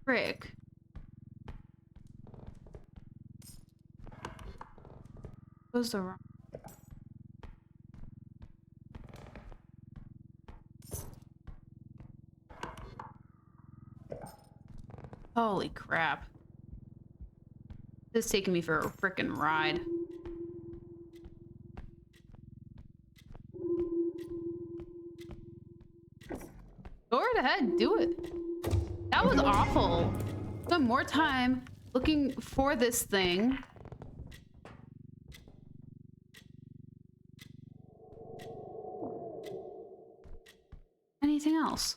Frick. Goes the wrong. Holy crap. This is taking me for a frickin' ride. Go right ahead, do it. That was awful. Spent more time looking for this thing. Anything else?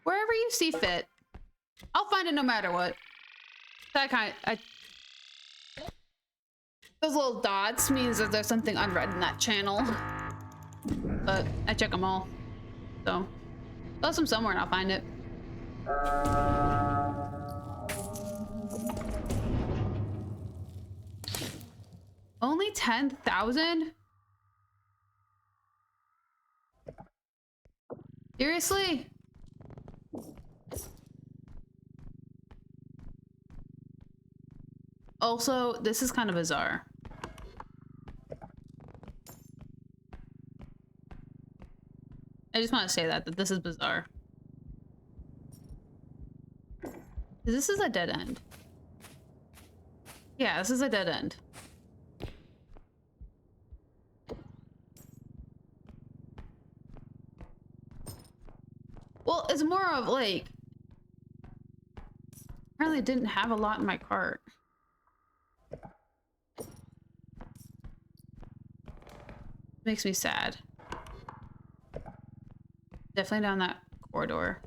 Wherever you see fit. I'll find it no matter what. That kind of, those little dots means that there's something unread in that channel. But I check them all. So, post them somewhere and I'll find it. Only 10,000? Seriously? Also, this is kind of bizarre. I just want to say that this is bizarre. This is a dead end. Yeah, this is a dead end. Well, it's more of like, apparently didn't have a lot in my cart. Makes me sad. Definitely down that corridor.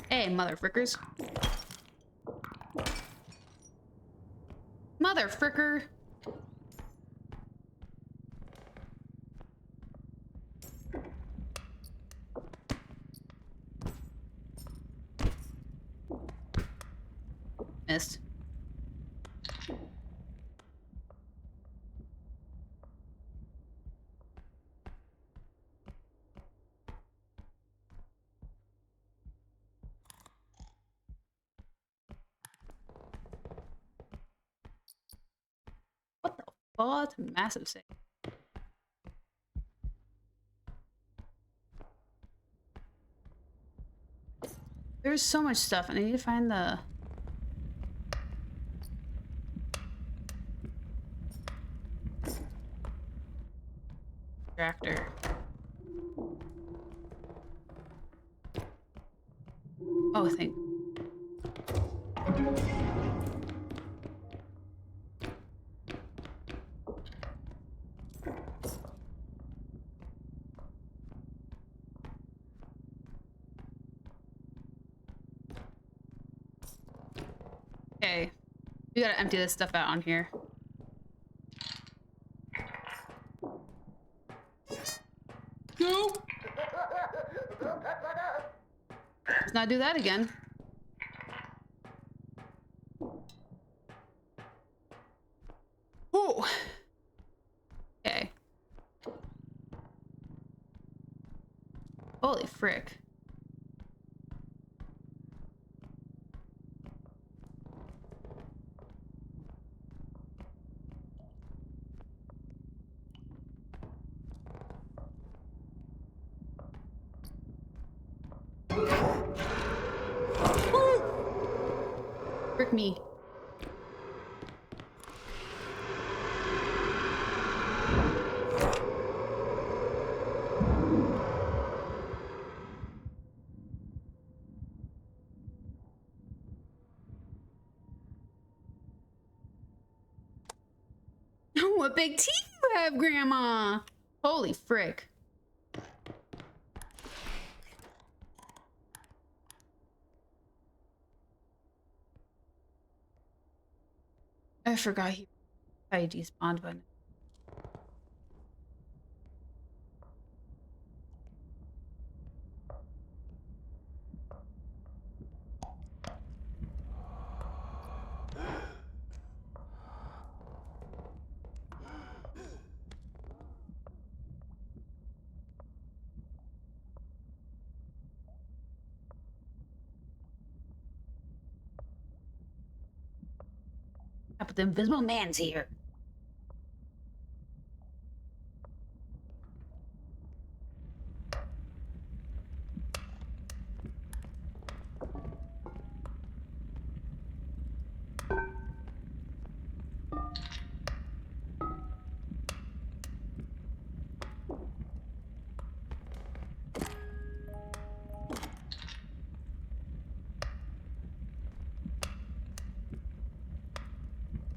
Hey, motherfrickers. Motherfricker. Missed. What the fuck? That's a massive save. There's so much stuff, and I need to find the... Tractor. Oh, thank... Okay. We gotta empty this stuff out on here. Go! Let's not do that again. Oh! Okay. Holy frick. Frick me. what big teeth you have, Grandma. Holy frick. I forgot he despawned button. But the invisible man's here.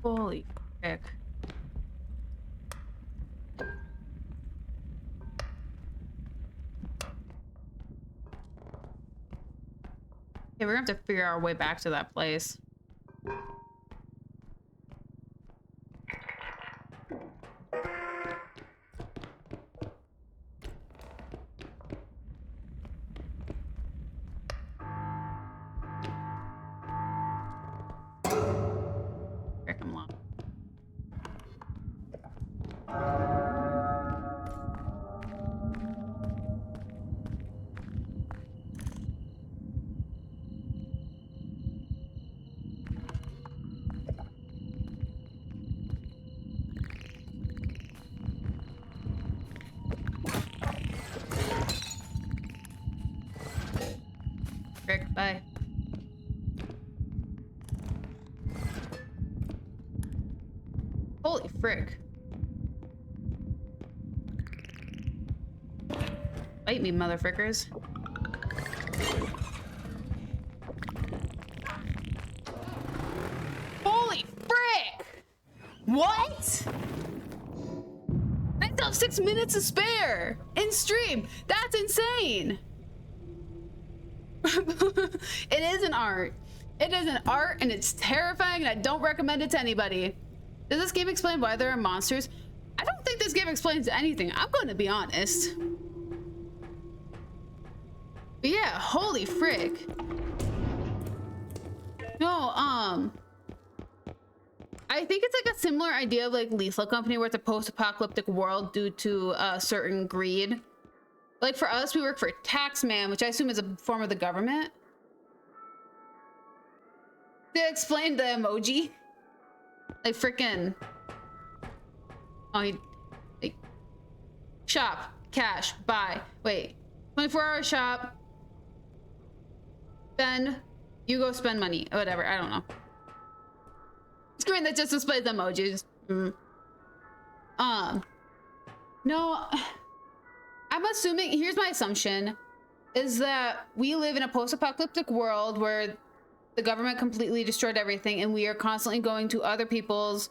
Holy frick. Okay, we're gonna have to figure our way back to that place. Frick, I'm lost. Frick, bye. Holy frick. Bite me, motherfrickers. Holy frick! What? I still have 6 minutes to spare in stream. That's insane. It is an art. It is an art and it's terrifying and I don't recommend it to anybody. Does this game explain why there are monsters? I don't think this game explains anything. I'm going to be honest. But yeah, holy frick. No, I think it's like a similar idea of like Lethal Company where it's a post-apocalyptic world due to certain greed. Like for us, we work for Taxman, which I assume is a form of the government. They explained the emoji. Like freaking. Oh, he. Like, shop, cash, buy. Wait, 24-hour shop. Spend. You go spend money. Whatever. I don't know. Screen that just displays emojis. No. I'm assuming, here's my assumption, is that we live in a post-apocalyptic world where the government completely destroyed everything and we are constantly going to other people's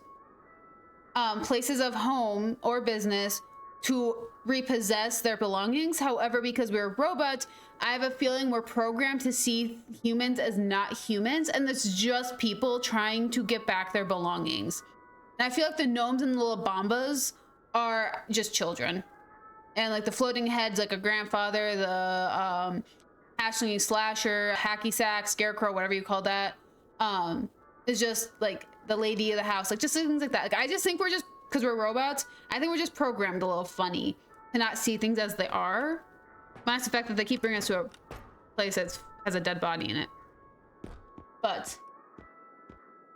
places of home or business to repossess their belongings. However, because we're robots, I have a feeling we're programmed to see humans as not humans and it's just people trying to get back their belongings. And I feel like the gnomes and the little bombas are just children. And like the floating heads, like a grandfather, the Ashley slasher, hacky sack, scarecrow, whatever you call that, is just like the lady of the house, like just things like that. Like I just think we're just, because we're robots, I think we're just programmed a little funny to not see things as they are. Minus the fact that they keep bringing us to a place that has a dead body in it. But,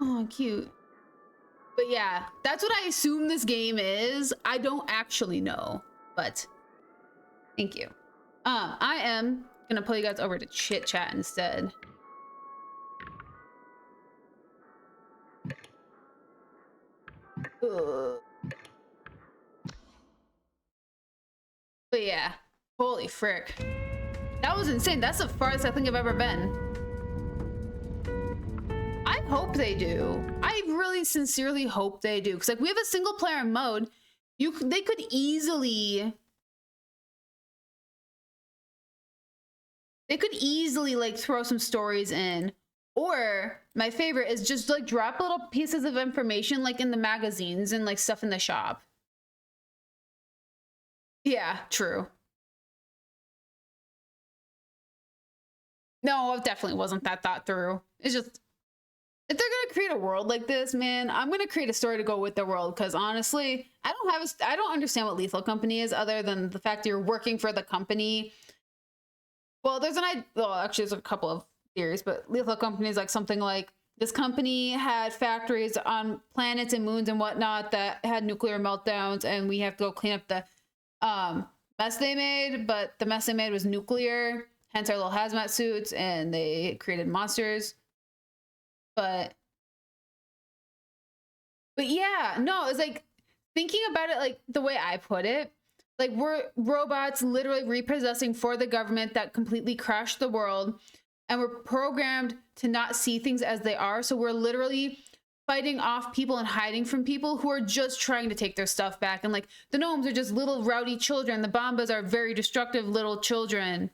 oh, cute. But yeah, that's what I assume this game is. I don't actually know. But thank you. I am gonna pull you guys over to chit chat instead. Ugh. But yeah, holy frick. That was insane. That's the farthest I think I've ever been. I hope they do. I really sincerely hope they do. Because like we have a single player mode. They could easily like throw some stories in. Or my favorite is just like drop little pieces of information like in the magazines and like stuff in the shop. Yeah, true. No, it definitely wasn't that thought through. It's just, if they're gonna create a world like this, man, I'm gonna create a story to go with the world. Because honestly, I don't understand what Lethal Company is other than the fact that you're working for the company. Well, actually, there's a couple of theories, but Lethal Company is like something like this company had factories on planets and moons and whatnot that had nuclear meltdowns, and we have to go clean up the mess they made. But the mess they made was nuclear. Hence our little hazmat suits, and they created monsters. But yeah, no, it's like thinking about it like the way I put it, like we're robots literally repossessing for the government that completely crashed the world, and we're programmed to not see things as they are. So we're literally fighting off people and hiding from people who are just trying to take their stuff back. And like the gnomes are just little rowdy children. The bombas are very destructive little children.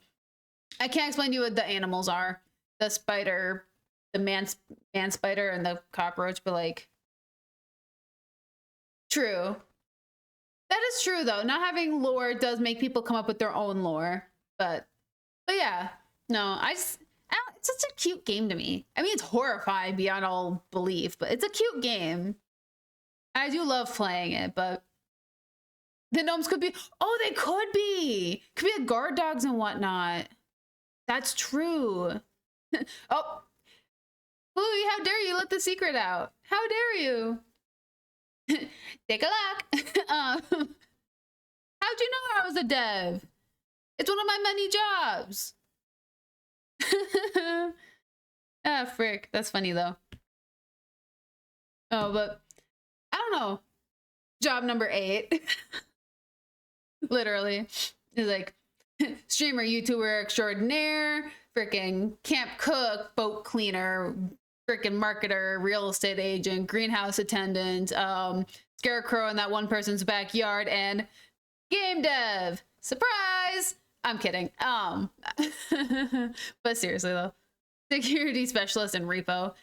I can't explain to you what the animals are. The spider, the man spider, and the cockroach, but like, true. That is true though. Not having lore does make people come up with their own lore. But yeah, no, it's such a cute game to me. I mean, it's horrifying beyond all belief, but it's a cute game. I do love playing it, but the gnomes could be, they could be like guard dogs and whatnot. That's true. Oh, Louie, how dare you let the secret out? How dare you? Take a look. How'd you know I was a dev? It's one of my many jobs. Ah, frick. That's funny though. Oh, but I don't know. Job number 8. Literally. Is like streamer, YouTuber extraordinaire, freaking camp cook, boat cleaner, freaking marketer, real estate agent, greenhouse attendant, scarecrow in that one person's backyard, and game dev. Surprise! I'm kidding. But seriously though, security specialist in R.E.P.O.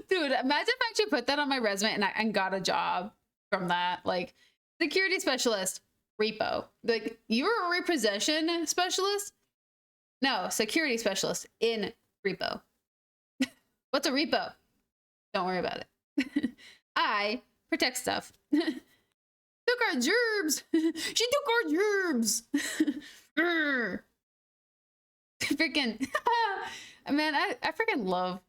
Dude, imagine if I actually put that on my resume and got a job from that. Like, security specialist, R.E.P.O. Like, you're a repossession specialist? No, security specialist in R.E.P.O. What's a R.E.P.O? Don't worry about it. I protect stuff. Took our gerbs. She took our gerbs. Freaking man, I freaking love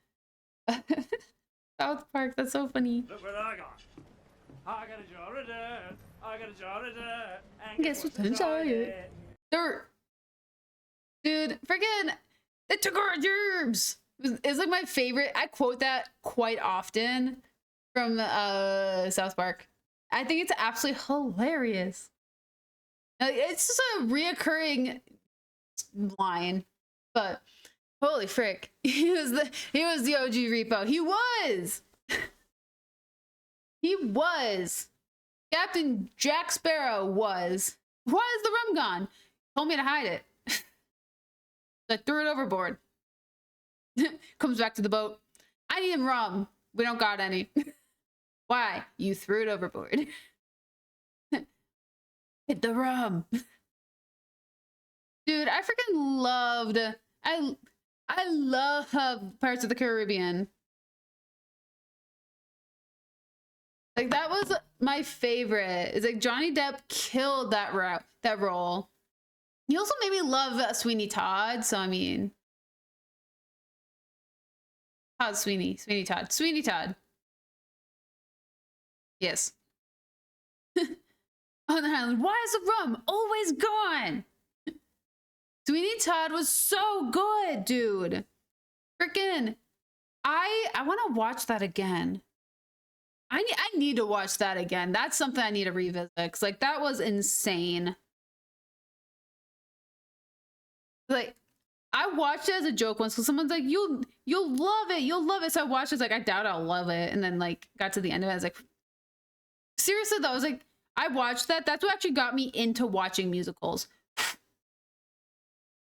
South Park. That's so funny.
Look what I got. I got a jar of dirt. I got a jar of dirt. And
Guess what's inside it? Dirt. Dude, freaking, they took our gerbs. It's like my favorite. I quote that quite often from South Park. I think it's absolutely hilarious. It's just a reoccurring line, but holy frick, he was the OG R.E.P.O. He was. He was. Captain Jack Sparrow was. Why is the rum gone? Told me to hide it. I threw it overboard. Comes back to the boat. I need rum. We don't got any. Why? You threw it overboard. Hit the rum. Dude, I freaking loved. I love Pirates of the Caribbean. Like, that was my favorite. It's like Johnny Depp killed that role. He also made me love Sweeney Todd. So I mean, Sweeney Todd. Yes. On the island, why is the rum always gone? Sweeney Todd was so good, dude. Freaking, I want to watch that again. I need to watch that again. That's something I need to revisit, because like that was insane. Like, I watched it as a joke once because someone's like, you'll love it, you'll love it. So I watched it, I was like, I doubt I'll love it. And then like got to the end of it, I was like, seriously though, I was like, I watched that. That's what actually got me into watching musicals.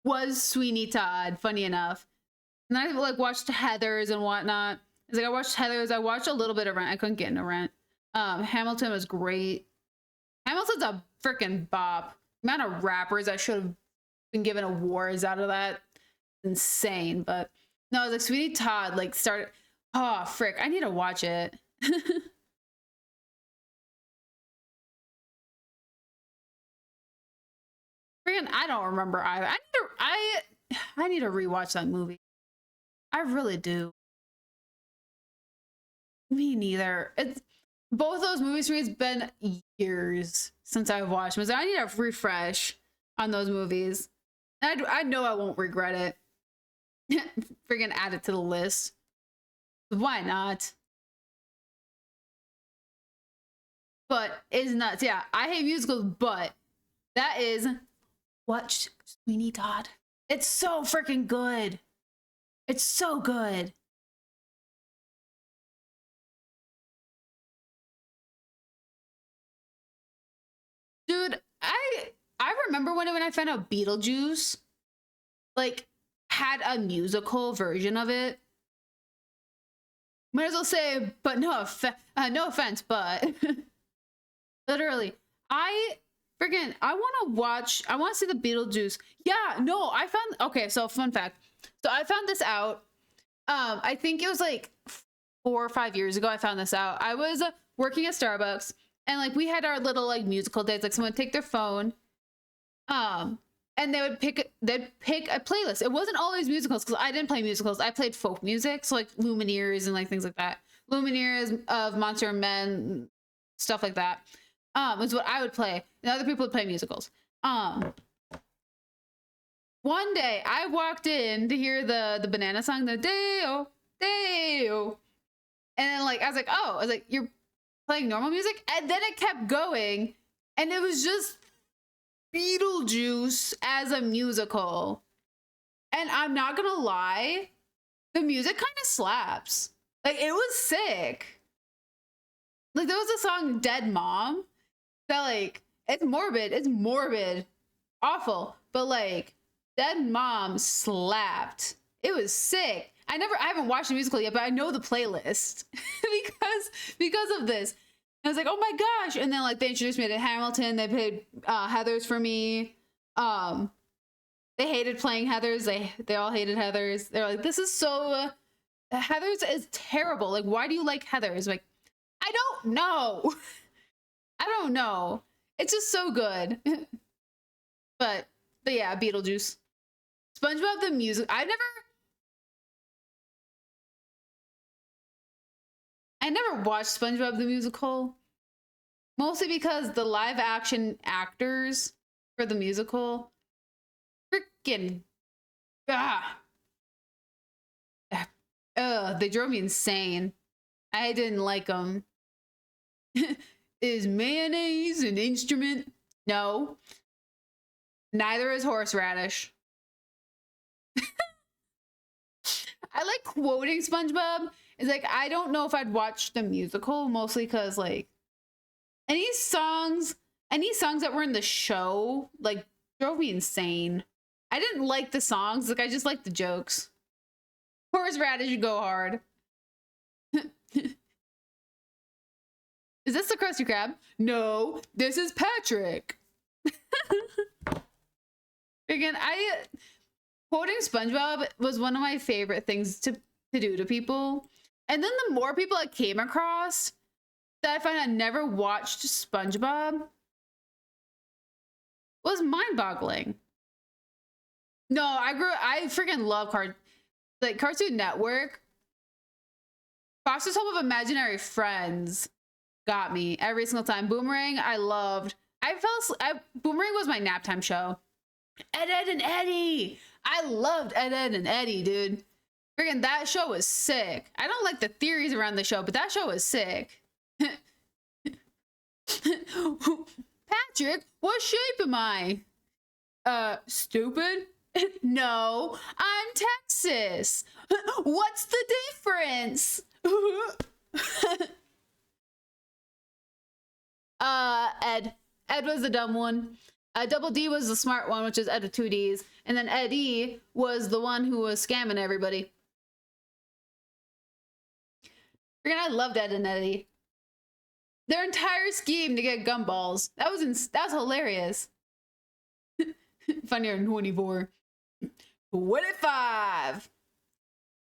Was Sweeney Todd, funny enough. And then I like watched Heathers and whatnot. It's like I watched Heathers, I watched a little bit of Rent. I couldn't get into Rent. Hamilton was great. Hamilton's a freaking bop. The amount of rappers I should have been given awards out of that. Insane. But no, I was like, Sweeney Todd like started. Oh frick, I need to watch it. Freaking, I don't remember either. I need to rewatch that movie. I really do. Me neither. It's both those movies for me. It's been years since I've watched them. So I need to refresh on those movies. I know I won't regret it. Freaking add it to the list. Why not? But it's nuts. Yeah, I hate musicals, but that is watch Sweeney Todd. It's so freaking good. It's so good. Dude, I remember when I found out Beetlejuice like had a musical version of it. Might as well say, but no offense, but literally, I want to see the Beetlejuice. Yeah, no, okay, so fun fact. So I found this out. I think it was like 4 or 5 years ago I found this out. I was working at Starbucks and like we had our little like musical days. Like someone would take their phone, and they'd pick a playlist. It wasn't always musicals because I didn't play musicals. I played folk music, so like Lumineers and like things like that. Lumineers of Monster Men, stuff like that. Was what I would play, and other people would play musicals. One day I walked in to hear the banana song, the Deo, Deo. And then like I was like, you're playing normal music? And then it kept going, and it was just Beetlejuice as a musical. And I'm not gonna lie, the music kind of slaps. Like it was sick. Like there was a song Dead Mom that like it's morbid, awful, but like Dead Mom slapped. It was sick. I haven't watched the musical yet, but I know the playlist because of this. I was like, oh my gosh. And then like they introduced me to Hamilton. They played Heathers for me. They hated playing Heathers. They all hated Heathers. They're like, this is so Heathers is terrible. Like, why do you like Heathers? Like, I don't know. I don't know. It's just so good. but yeah, Beetlejuice. SpongeBob the music. I never watched SpongeBob the musical. Mostly because the live action actors for the musical freaking they drove me insane. I didn't like them. Is mayonnaise an instrument? No. Neither is horseradish. I like quoting SpongeBob. It's like, I don't know if I'd watch the musical, mostly because like any songs that were in the show like drove me insane. I didn't like the songs, like I just liked the jokes. Horseradish, you go hard. Is this the Krusty Krab? No, this is Patrick. Again, quoting SpongeBob was one of my favorite things to do to people. And then the more people I came across that I find I never watched SpongeBob was mind-boggling. No, I freaking love Cartoon Network. Foster's Home of Imaginary Friends got me every single time. Boomerang, I loved. Boomerang was my nap time show. Ed, Edd and Eddy. I loved Ed, Edd and Eddy, dude. Freaking that show was sick. I don't like the theories around the show, but that show was sick. Patrick, what shape am I? Stupid? No, I'm Texas. What's the difference? Ed. Ed was the dumb one. Double D was the smart one, which is Ed with 2 Ds. And then Eddie was the one who was scamming everybody. Freaking, I loved Ed and Eddie. Their entire scheme to get gumballs. That was hilarious. Funnier than 24. 25.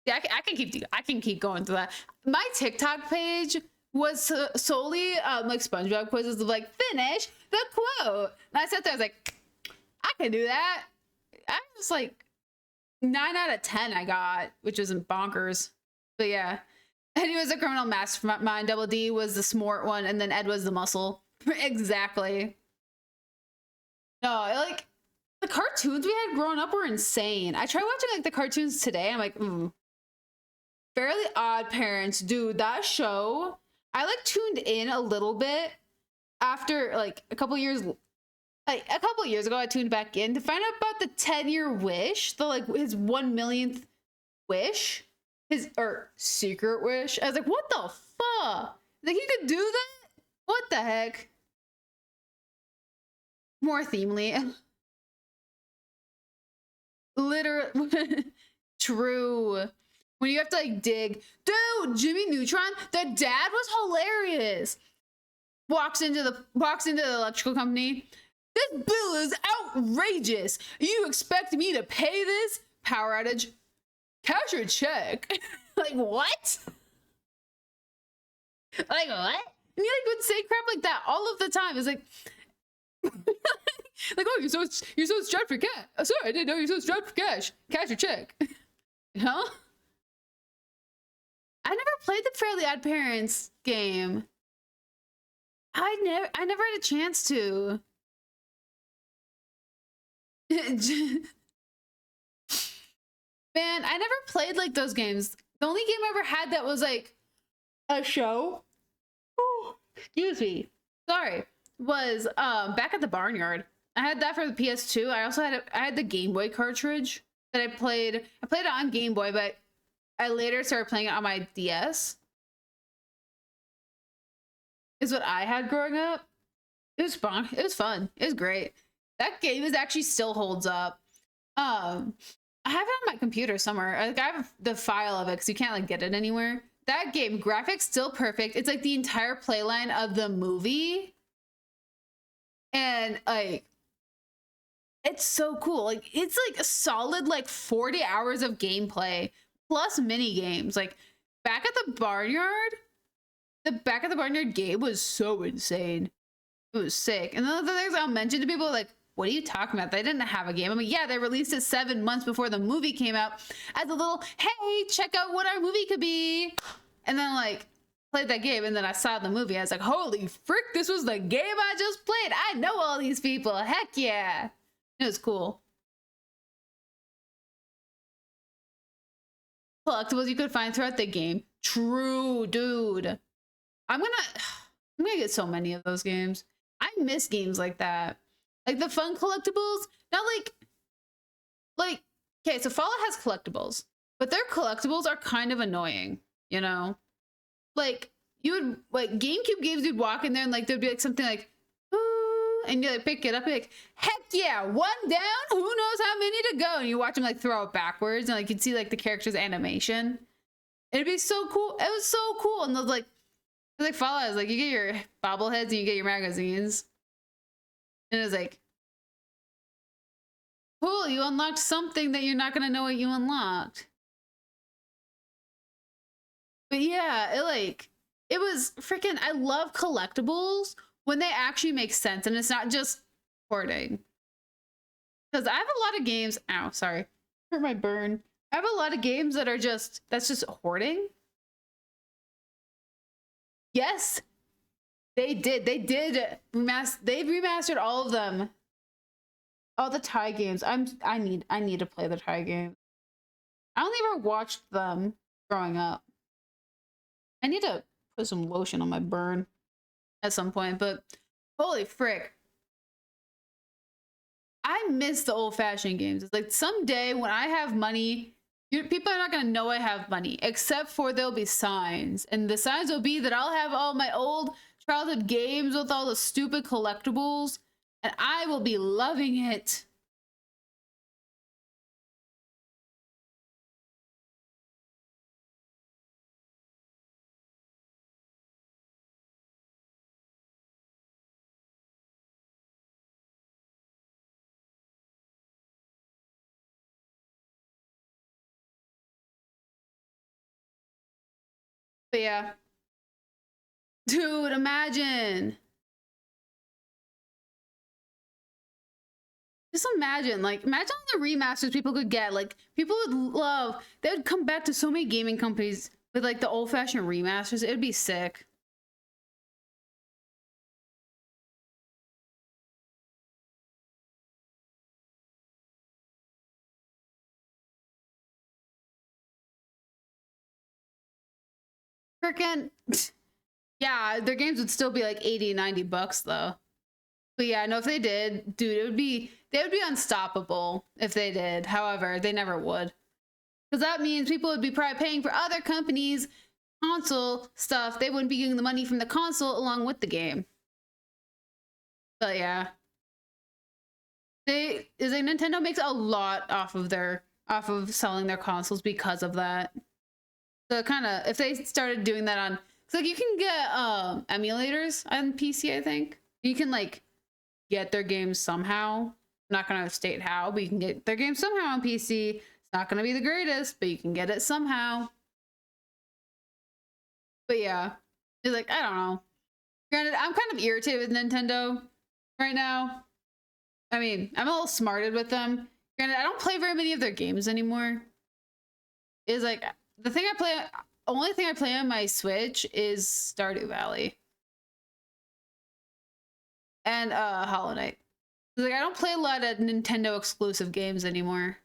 Yeah, I can keep going through that. My TikTok page was solely like SpongeBob quizzes of like finish the quote. And I sat there, I was like, I can do that. I was like 9 out of 10 I got, which wasn't bonkers. But yeah. Eddie was a criminal mastermind. Double D was the smart one, and then Ed was the muscle. Exactly. No, like the cartoons we had growing up were insane. I tried watching like the cartoons today. I'm like, Fairly Odd Parents, dude. That show, I like tuned in a little bit after like a couple years. Like a couple years ago, I tuned back in to find out about the 10-year wish, the like his 1 millionth wish. His secret wish. I was like, what the fuck? Like he could do that? What the heck? More themely. Literally true. When you have to like dig. Dude, Jimmy Neutron, the dad was hilarious. Walks into the electrical company. This bill is outrageous. You expect me to pay this? Power outage. Cash or check? Like what? Like what? And he like would say crap like that all of the time. It's like, like, oh, you're so strapped for cash. Oh, sorry, I didn't know you're so strapped for cash. Cash or check? Huh? I never played the Fairly Odd Parents game. I never had a chance to. Man, I never played like those games. The only game I ever had that was like a show, oh, excuse me, sorry, was Back at the Barnyard. I had that for the PS2. I also had the Game Boy cartridge that I played it on Game Boy, but I later started playing it on my DS. Is what I had growing up. It was fun. It was fun. It was great. That game is actually still holds up. I have it on my computer somewhere. Like I have the file of it because you can't like get it anywhere. That game, graphics still perfect. It's like the entire playline of the movie. And like, it's so cool. Like it's like a solid like 40 hours of gameplay plus mini games. Like Back at the Barnyard, the Back at the Barnyard game was so insane. It was sick. And the other things I'll mention to people like, what are you talking about? They didn't have a game. I mean, yeah, they released it 7 months before the movie came out as a little, hey, check out what our movie could be. And then like played that game and then I saw the movie. I was like, holy frick, this was the game I just played. I know all these people. Heck yeah. It was cool. Collectibles you could find throughout the game. True, dude. I'm gonna get so many of those games. I miss games like that. Like the fun collectibles, not like, okay, so Fallout has collectibles, but their collectibles are kind of annoying, you know? Like, you would, like, GameCube games, you'd walk in there and, like, there'd be, like, something like, ooh, and you, like, pick it up and, like, heck yeah, 1 down, who knows how many to go? And you watch them, like, throw it backwards, and, like, you'd see, like, the character's animation. It'd be so cool. It was so cool. And those, like Fallout is, like, you get your bobbleheads and you get your magazines. And it was like, cool, you unlocked something that you're not going to know what you unlocked. But yeah, it was freaking, I love collectibles when they actually make sense and it's not just hoarding. Because I have a lot of games, ow, sorry, hurt my burn. I have a lot of games that are that's just hoarding. Yes, they did. They've remastered all of them. All the Thai games. I need to play the Thai games. I only ever watched them growing up. I need to put some lotion on my burn at some point, but holy frick. I miss the old-fashioned games. It's like someday when I have money, people are not gonna know I have money, except for there'll be signs, and the signs will be that I'll have all my old childhood games with all the stupid collectibles, and I will be loving it. But yeah. Dude, imagine. Just imagine, like, imagine all the remasters people could get. Like, people would love, they would come back to so many gaming companies with, like, the old-fashioned remasters. It would be sick. Frickin', yeah, their games would still be like 80, 90 bucks though. But yeah, no, if they did, dude, they would be unstoppable if they did. However, they never would. Because that means people would be probably paying for other companies' console stuff. They wouldn't be getting the money from the console along with the game. But yeah. Is like Nintendo makes a lot off of selling their consoles because of that. So kind of if they started doing that on, cause like you can get emulators on PC, I think. You can like get their games somehow. I'm not gonna state how, but you can get their games somehow on PC. It's not gonna be the greatest, but you can get it somehow. But yeah, it's like, I don't know. Granted, I'm kind of irritated with Nintendo right now. I mean, I'm a little smarted with them. Granted, I don't play very many of their games anymore. Is like only thing I play on my Switch is Stardew Valley. And Hollow Knight. Like I don't play a lot of Nintendo exclusive games anymore.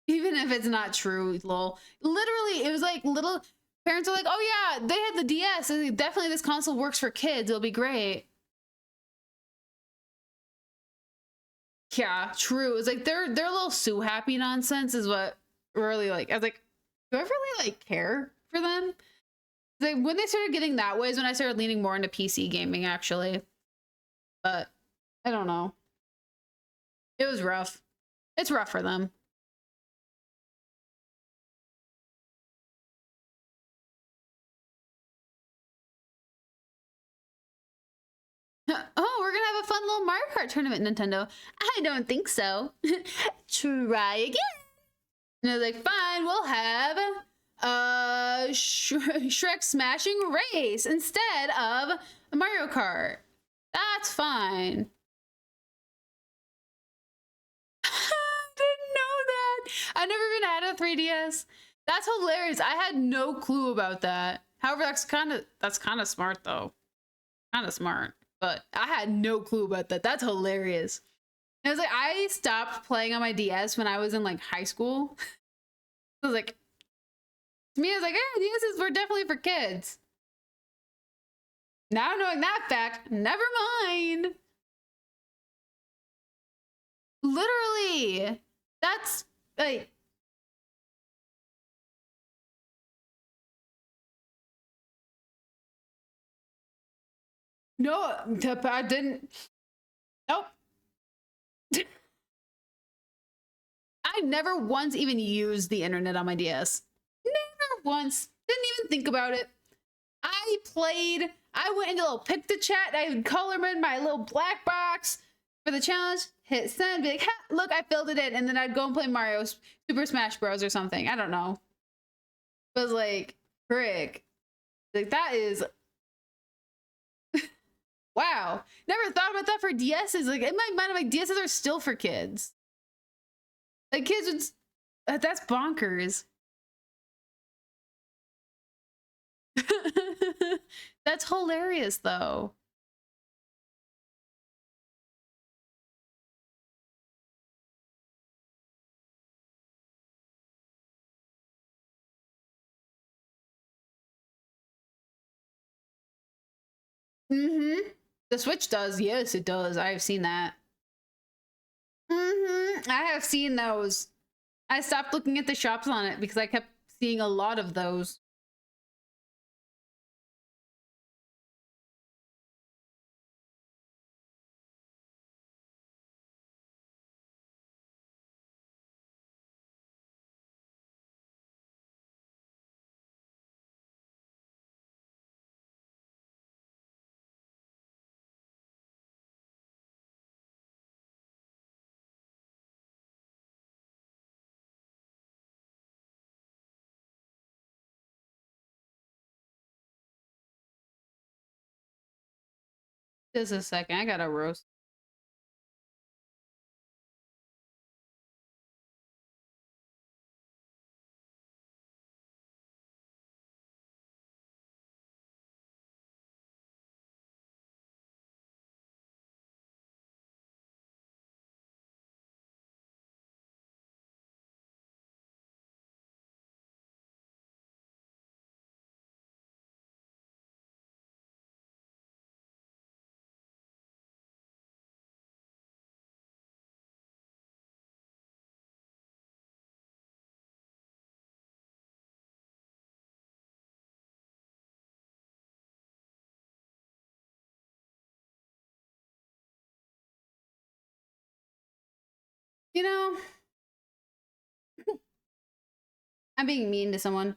Even if it's not true, lol. Literally, it was like little parents are like, oh yeah, they had the DS, and definitely this console works for kids. It'll be great. Yeah, true. It's like their little Sue happy nonsense is what really like. I was like, do I really like care for them? Like when they started getting that way is when I started leaning more into PC gaming, actually. But I don't know. It was rough. It's rough for them. Oh, we're gonna have a fun little Mario Kart tournament, Nintendo. I don't think so. Try again. And they're like, fine, we'll have Shrek smashing race instead of Mario Kart. That's fine. Didn't know that. I never even had a 3DS. That's hilarious. I had no clue about that. However, that's kind of smart though. Kind of smart. But I had no clue about that. That's hilarious. And I was like, I stopped playing on my DS when I was in like high school. I was like, to me, I was like, yeah, DSs were definitely for kids. Now knowing that fact, never mind. Literally, that's like, no, I didn't. Nope. I never once even used the internet on my DS. Never once. Didn't even think about it. I went into a little Pictochat. I would color in my little black box for the challenge, hit send, be like, ha, look, I filled it in. And then I'd go and play Mario Super Smash Bros. Or something. I don't know. But it was like, frick. Like, that is. Wow. Never thought about that for DSs. Like, in my mind, I'm like, DSs are still for kids. Like, kids would. That's bonkers. That's hilarious, though. Mm-hmm. The Switch does. Yes, it does. I've seen that. I have seen those. I stopped looking at the shops on it because I kept seeing a lot of those. Just a second. I got a roast. You know, I'm being mean to someone.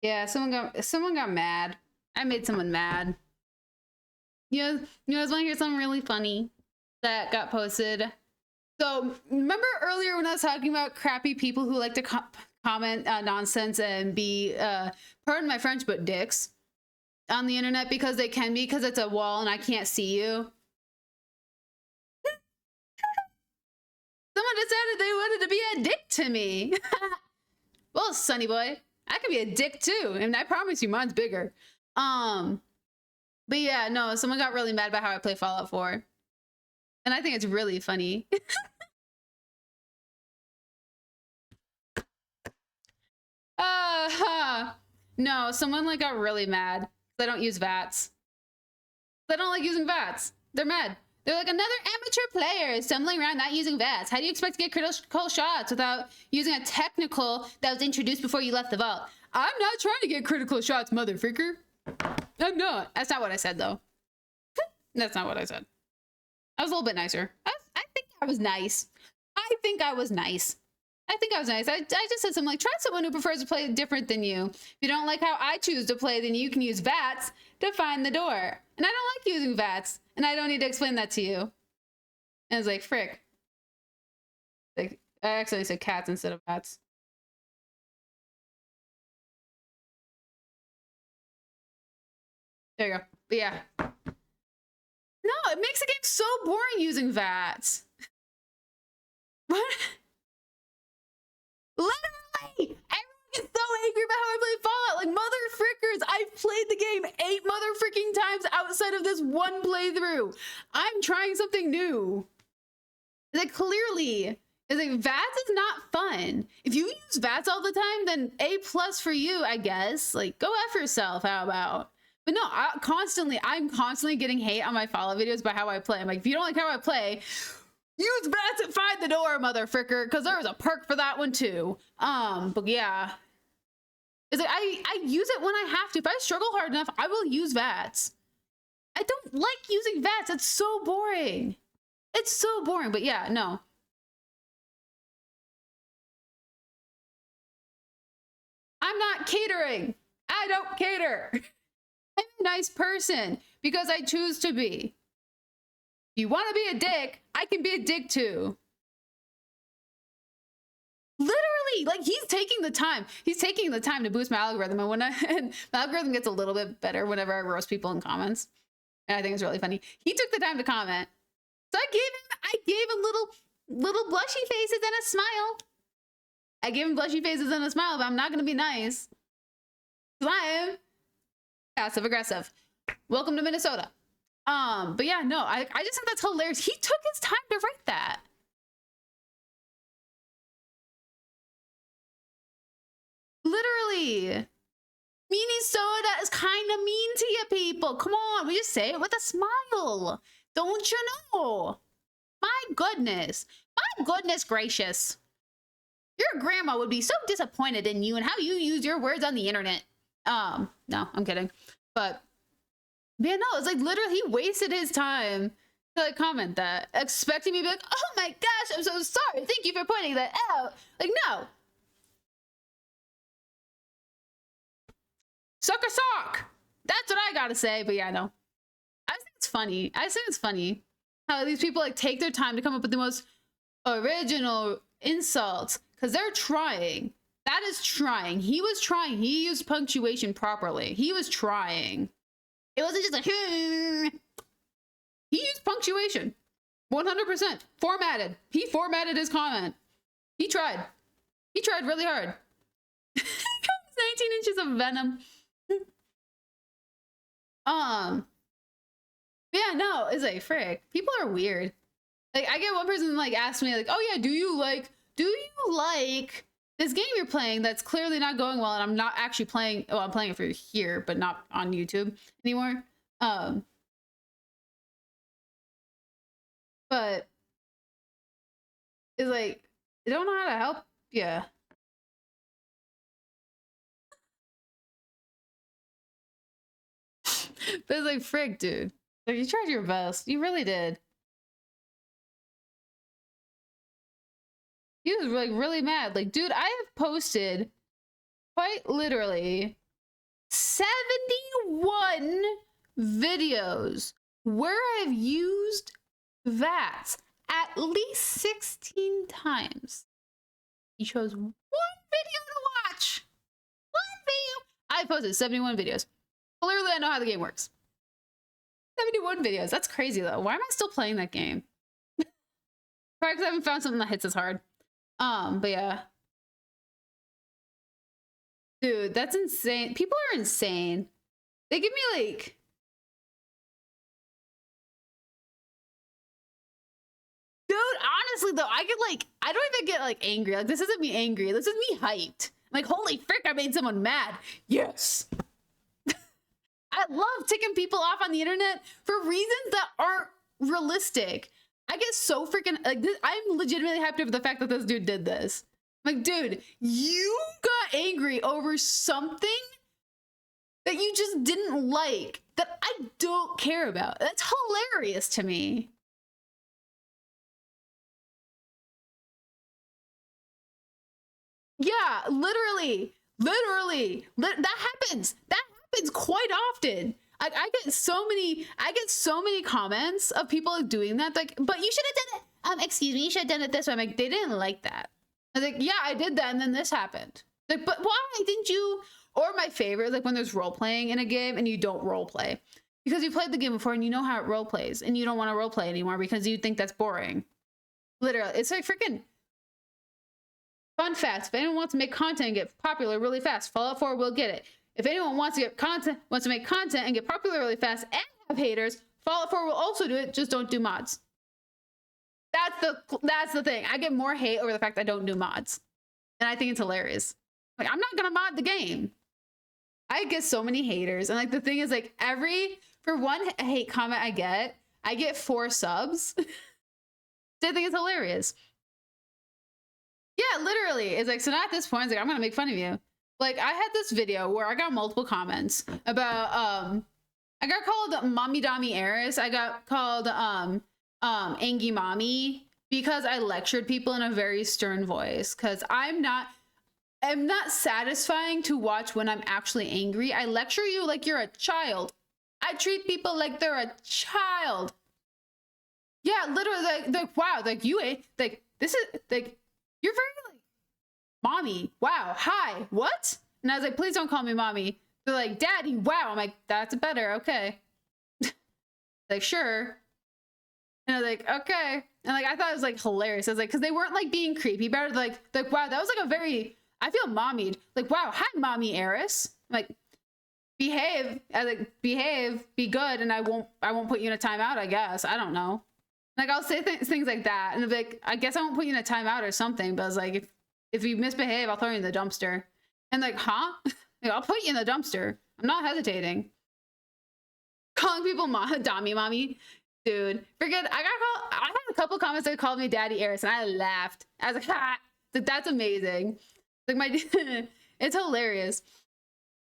Yeah, someone got mad. I made someone mad. You guys want to hear something really funny that got posted? So remember earlier when I was talking about crappy people who like to comment nonsense and be, pardon my French, but dicks on the internet because they can be, because it's a wall and I can't see you. Someone decided they wanted to be a dick to me. Well, Sonny boy, I can be a dick too, and I promise you mine's bigger. But yeah, no, someone got really mad about how I play Fallout 4. And I think it's really funny. No, someone like got really mad. I don't use VATs. They don't like using VATs. They're mad. They're like, another amateur player stumbling around not using VATs. How do you expect to get critical shots without using a technical that was introduced before you left the vault? I'm not trying to get critical shots, motherfucker. I'm not. That's not what I said, though. That's not what I said. I was a little bit nicer. I think I was nice. I think I was nice. I just said something like, try someone who prefers to play different than you. If you don't like how I choose to play, then you can use VATs to find the door. And I don't like using VATs. And I don't need to explain that to you. And I was like, frick. Like, I actually said cats instead of VATs. There you go. But yeah. No, it makes the game so boring using VATs. What? Literally! Everyone gets so angry about how I play Fallout. Like, mother frickers, I've played the game 8 mother freaking times outside of this one playthrough. I'm trying something new. Like, clearly, it's like, VATS is not fun. If you use VATS all the time, then A+ for you, I guess. Like, go F yourself, how about? But no, I'm constantly getting hate on my Fallout videos by how I play. I'm like, if you don't like how I play, use VATS and find the door, mother fricker, because there was a perk for that one too. But yeah. It's like I use it when I have to. If I struggle hard enough, I will use VATS. I don't like using VATS. It's so boring. It's so boring, but yeah, no. I'm not catering. I don't cater. I'm a nice person because I choose to be. If you want to be a dick, I can be a dick too. Literally, like, he's taking the time. He's taking the time to boost my algorithm. And when my algorithm gets a little bit better whenever I roast people in comments. And I think it's really funny. He took the time to comment. So I gave him little blushy faces and a smile. I gave him blushy faces and a smile, but I'm not gonna be nice. Because I am passive aggressive. Welcome to Minnesota. But yeah, no, I just think that's hilarious. He took his time to write that. Literally. Minnesota is kind of mean to you people. Come on, we just say it with a smile. Don't you know? My goodness. My goodness gracious. Your grandma would be so disappointed in you and how you use your words on the internet. No, I'm kidding. But yeah, no, it's like literally he wasted his time to like comment that, expecting me to be like, oh my gosh, I'm so sorry. Thank you for pointing that out. Like, no. Sucker sock. That's what I gotta say. But yeah, no. I think it's funny. I think it's funny how these people like take their time to come up with the most original insults because they're trying. That is trying. He was trying. He used punctuation properly. He was trying. It wasn't just like, he used punctuation. 100%. Formatted. He formatted his comment. He tried. He tried really hard. 19 inches of venom. Yeah, no, it's like, frick. People are weird. Like, I get one person like ask me like, oh yeah, do you like this game you're playing that's clearly not going well and I'm not actually playing, well, I'm playing it for here, but not on YouTube anymore. But it's like, I don't know how to help you. But it's like, frick, dude. Like, you tried your best. You really did. He was like really mad. Like, dude, I have posted quite literally 71 videos where I've used VATS at least 16 times. He chose one video to watch. One video. I posted 71 videos. Clearly, I know how the game works. 71 videos. That's crazy, though. Why am I still playing that game? Probably because I haven't found something that hits as hard. But yeah. Dude, that's insane. People are insane. They give me, like... Dude, honestly, though, I get, like... I don't even get, like, angry. Like, this isn't me angry. This is me hyped. Like, holy frick, I made someone mad. Yes! I love ticking people off on the internet for reasons that aren't realistic. I get so freaking like this, I'm legitimately happy over the fact that this dude did this. Like, dude, you got angry over something that you just didn't like, that I don't care about. That's hilarious to me. Yeah, literally, that happens. That happens quite often. I get so many comments of people doing that, like, but you should have done it. Excuse me, you should have done it this way. I'm like, they didn't like that. I was like, yeah, I did that, and then this happened. Like, but why didn't you? Or my favorite, like when there's role playing in a game and you don't role play because you played the game before and you know how it role plays and you don't want to role play anymore because you think that's boring. Literally, it's like freaking. Fun fact: if anyone wants to make content and get popular really fast, Fallout 4 will get it. If anyone wants to make content and get popular really fast and have haters, Fallout 4 will also do it. Just don't do mods. That's the thing. I get more hate over the fact that I don't do mods, and I think it's hilarious. Like, I'm not gonna mod the game. I get so many haters, and like the thing is, like for one hate comment I get 4 subs. I think it's hilarious. Yeah, literally. It's like, so now at this point, it's like, I'm gonna make fun of you. Like, I had this video where I got multiple comments about, I got called Mommy Dommy Eriss. I got called, Angie Mommy because I lectured people in a very stern voice. Cause I'm not satisfying to watch when I'm actually angry. I lecture you like you're a child. I treat people like they're a child. Yeah, literally, like wow, like you ain't, like, this is, like, you're very, like, mommy, wow, hi, what? And I was like, please don't call me mommy. They're like, daddy, wow. I'm like, that's better, okay. Like, sure. And I was like, okay. And like, I thought it was like hilarious. I was like, because they weren't like being creepy about it. Like, wow, that was like a very, I feel mommied. Like, wow, hi, mommy Eriss. I'm like, behave. I was like, behave, be good, and I won't put you in a timeout, I guess. I don't know. Like, I'll say things like that, and I'll be like, I guess I won't put you in a timeout or something. But I was like, if you misbehave, I'll throw you in the dumpster. And like, huh? Like, I'll put you in the dumpster. I'm not hesitating. Calling people Dommy mommy. Dude, forget, I had a couple comments that called me Daddy Eriss, and I laughed. I was like, ha! Like, that's amazing. Like, it's hilarious.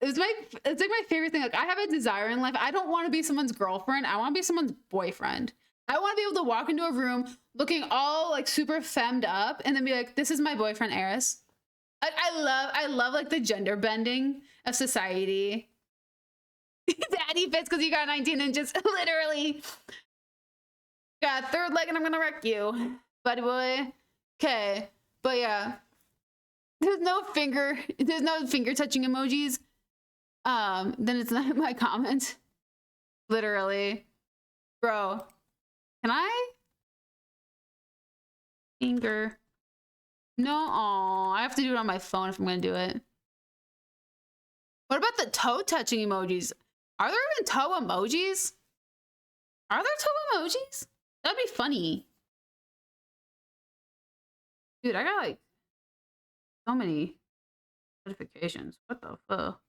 It's like my favorite thing. Like, I have a desire in life. I don't want to be someone's girlfriend. I want to be someone's boyfriend. I want to be able to walk into a room looking all like super femmed up and then be like, this is my boyfriend, Eriss. I love like the gender bending of society. Daddy fits because you got 19 inches. Literally. Got a third leg and I'm gonna wreck you, buddy boy. Okay, but yeah. There's no finger touching emojis. Then it's not my comment. Literally. Bro, can I? Finger. No, aw, I have to do it on my phone if I'm gonna do it. What about the toe touching emojis? Are there even toe emojis? Are there toe emojis? That'd be funny. Dude, I got like so many notifications. What the fuck?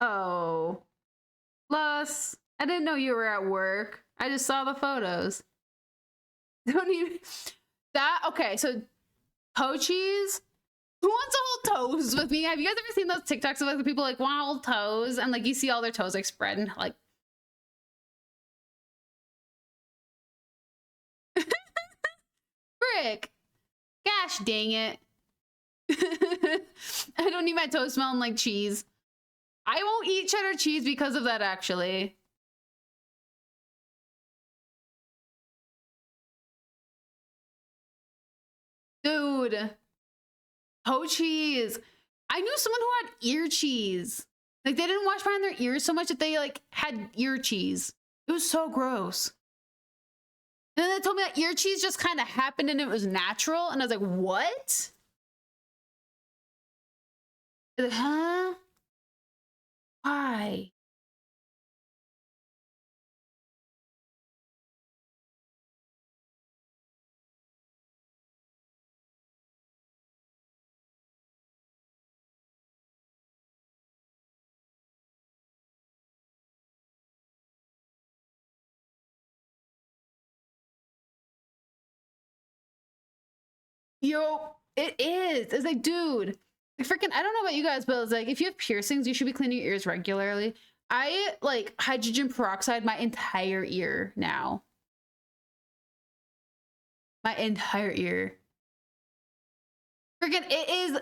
Oh. Plus, I didn't know you were at work. I just saw the photos. Don't even that okay, so toe cheese? Who wants to hold toes with me? Have you guys ever seen those TikToks of like the people like want to hold toes and like you see all their toes like spread and like frick. Gosh dang it. I don't need my toes smelling like cheese. I won't eat cheddar cheese because of that, actually. Dude. Toe cheese. I knew someone who had ear cheese. Like, they didn't wash behind their ears so much that they, like, had ear cheese. It was so gross. And then they told me that ear cheese just kind of happened and it was natural. And I was like, what? Like, huh? Why? Yo, it is. It's like, dude, like, freaking, I don't know about you guys, but it's like, if you have piercings, you should be cleaning your ears regularly. I like hydrogen peroxide my entire ear now. My entire ear. Freaking, it is.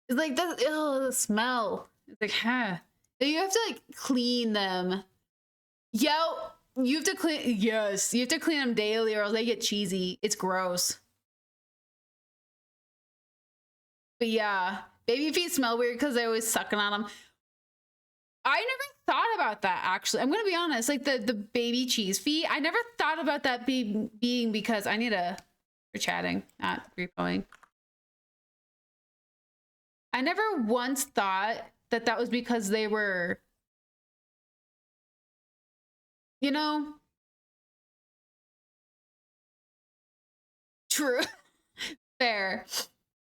It's like the smell. It's like, huh. You have to like clean them. Yo, you have to clean. Yes, you have to clean them daily, or else they get cheesy. It's gross. But yeah, baby feet smell weird because they're always sucking on them. I never thought about that, actually. I'm gonna be honest, like the baby cheese feet, I never thought about that being because I need a for chatting, not repoing. I never once thought that that was because they were, you know, true. Fair.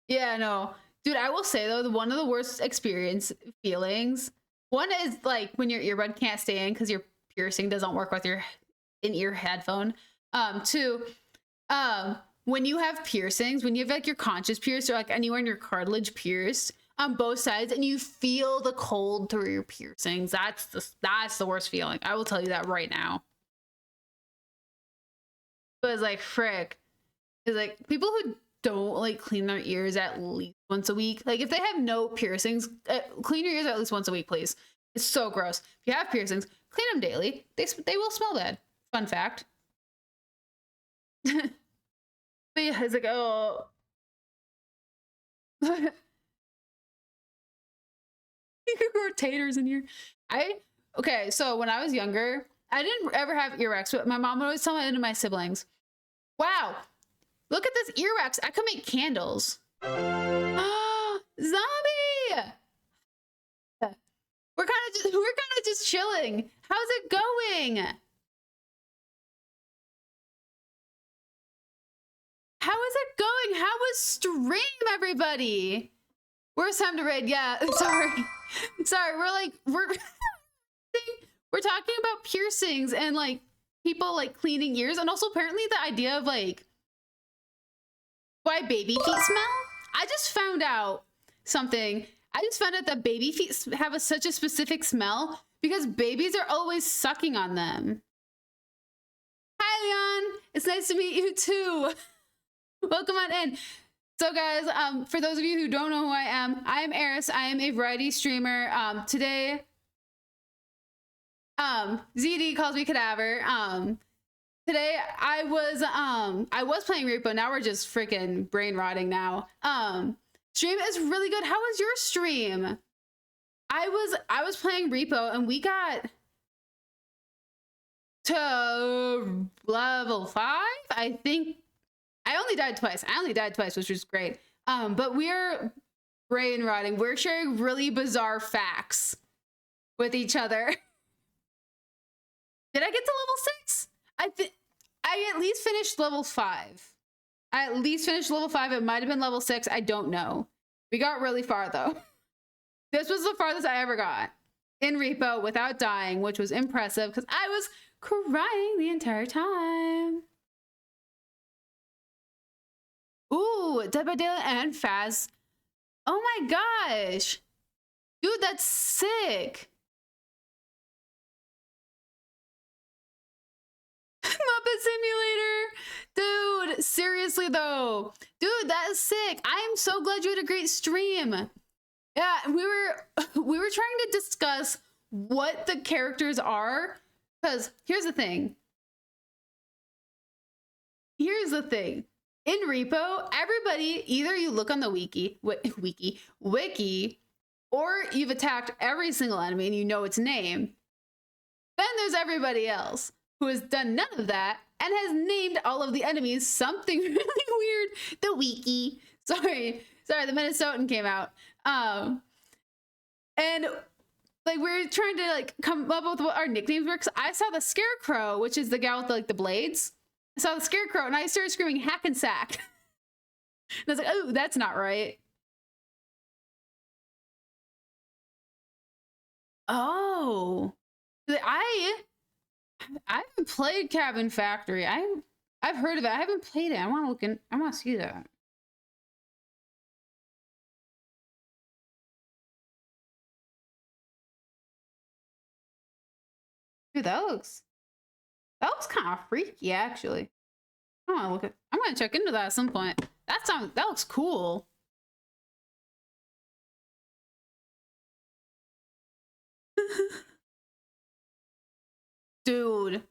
Yeah, no. Dude, I will say though, one of the worst feelings. One is like when your earbud can't stay in because your piercing doesn't work with your in-ear headphone. Two, when you have piercings, when you have like your conscious pierced or like anywhere in your cartilage pierced on both sides and you feel the cold through your piercings, that's the worst feeling. I will tell you that right now. But it's like, frick. It's like people who don't like clean their ears at least once a week. Like if they have no piercings, clean your ears at least once a week, please. It's so gross. If you have piercings, clean them daily. They will smell bad. Fun fact. But yeah, it's like, oh. You could grow taters in here. Okay, so when I was younger, I didn't ever have earwax, but my mom would always tell me into my siblings, wow, look at this earwax. I could make candles. Zombie! We're kind of just chilling. How's it going? How is it going? How was stream, everybody? Worst time to raid. Yeah, sorry. Sorry, we're talking about piercings and like people like cleaning ears, and also apparently the idea of like why baby feet smell. I just found out something. I just found out that baby feet have such a specific smell because babies are always sucking on them. Hi, Leon. It's nice to meet you too. Welcome on in. So guys, for those of you who don't know who I am Eriss. I am a variety streamer. Today, ZD calls me Cadaver. Today I was playing R.E.P.O. Now we're just freaking brain rotting now. Stream is really good. How was your stream? I was playing R.E.P.O. and we got to level 5. I think I only died twice, which was great. But we're brain rotting. We're sharing really bizarre facts with each other. Did I get to level 6? I at least finished level 5. I at least finished level 5. It might have been level 6. I don't know. We got really far though. This was the farthest I ever got in R.E.P.O. without dying, which was impressive because I was crying the entire time. Ooh, Dead by Daylight and Faz. Oh my gosh. Dude, that's sick. Muppet Simulator. Dude, seriously though. Dude, that is sick. I am so glad you had a great stream. Yeah, we were trying to discuss what the characters are. Because here's the thing. In R.E.P.O., everybody, either you look on the wiki, or you've attacked every single enemy and you know its name. Then there's everybody else who has done none of that and has named all of the enemies something really weird. The wiki. Sorry, the Minnesotan came out. And like we're trying to like come up with what our nicknames were. Cause I saw the Scarecrow, which is the gal with like the blades. I saw the Scarecrow and I started screaming hack and sack. And I was like, oh, that's not right. Oh, I haven't played Cabin Factory. I've heard of it. I haven't played it. I want to look in. I want to see that. Dude, that looks kind of freaky, actually. I want to look at. I'm gonna check into that at some point. That looks cool. Dude,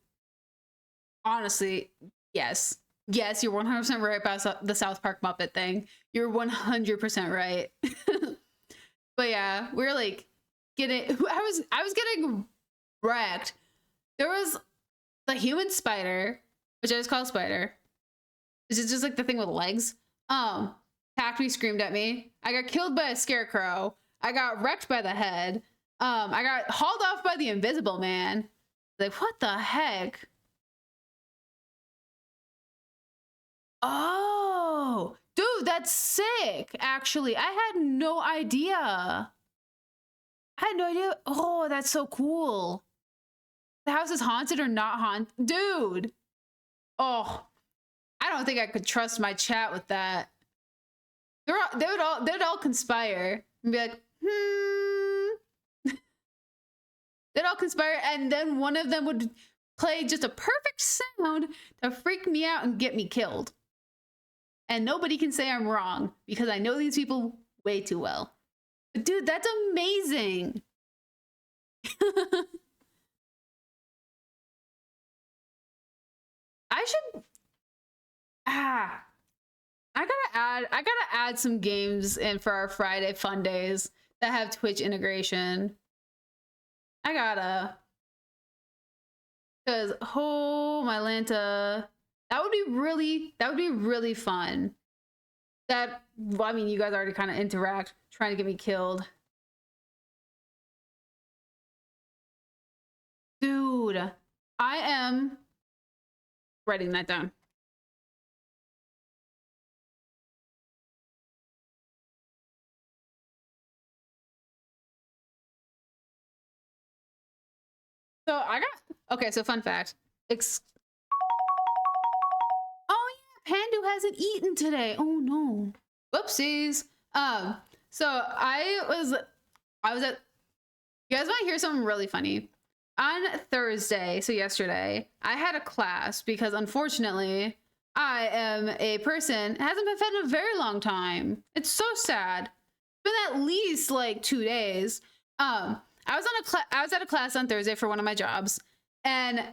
honestly, yes, you're 100% right about the South Park Muppet thing. You're 100% right. But yeah, we're like getting. I was getting wrecked. There was the human spider, which I just call Spider. This is just like the thing with legs. Attacked me, screamed at me. I got killed by a Scarecrow. I got wrecked by the head. I got hauled off by the Invisible Man. Like, what the heck? Oh, dude, that's sick. Actually, I had no idea. Oh, that's so cool. The house is haunted or not haunted? Dude. Oh, I don't think I could trust my chat with that. They'd all conspire and be like, They'd all conspire, and then one of them would play just a perfect sound to freak me out and get me killed. And nobody can say I'm wrong because I know these people way too well. But dude, that's amazing. I should. I gotta add some games in for our Friday fun days that have Twitch integration. I gotta. Because, oh, my Lanta. That would be really fun. That, well, I mean, you guys already kind of interact, trying to get me killed. Dude, I am writing that down. So I got, okay, so fun fact. Oh yeah, Pandu hasn't eaten today. Oh no. Whoopsies. So I was at, you guys want to hear something really funny? On Thursday, so yesterday, I had a class because unfortunately, I am a person hasn't been fed in a very long time. It's so sad. It's been at least like 2 days. I was at a class on Thursday for one of my jobs, and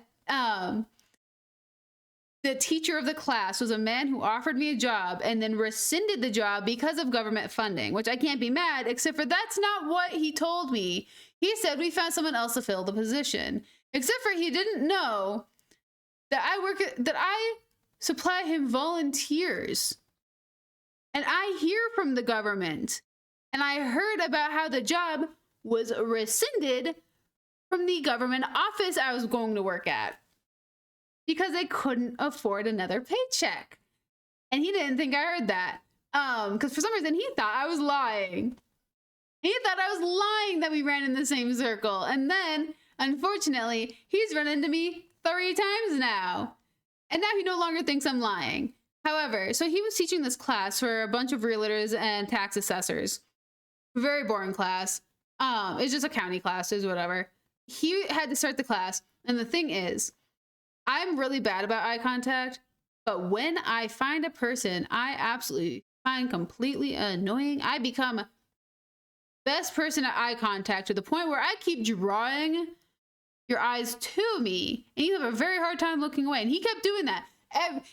the teacher of the class was a man who offered me a job and then rescinded the job because of government funding, which I can't be mad, except for that's not what he told me. He said we found someone else to fill the position, except for he didn't know that I supply him volunteers. And I hear from the government, and I heard about how the job was rescinded from the government office I was going to work at because they couldn't afford another paycheck. And he didn't think I heard that. Because for some reason he thought I was lying. He thought I was lying that we ran in the same circle. And then, unfortunately, he's run into me 3 times now. And now he no longer thinks I'm lying. However, so he was teaching this class for a bunch of realtors and tax assessors. Very boring class. It's just a county class, is whatever. He had to start the class, and the thing is, I'm really bad about eye contact, but when I find a person I absolutely find completely annoying, I become best person at eye contact to the point where I keep drawing your eyes to me, and you have a very hard time looking away. And he kept doing that.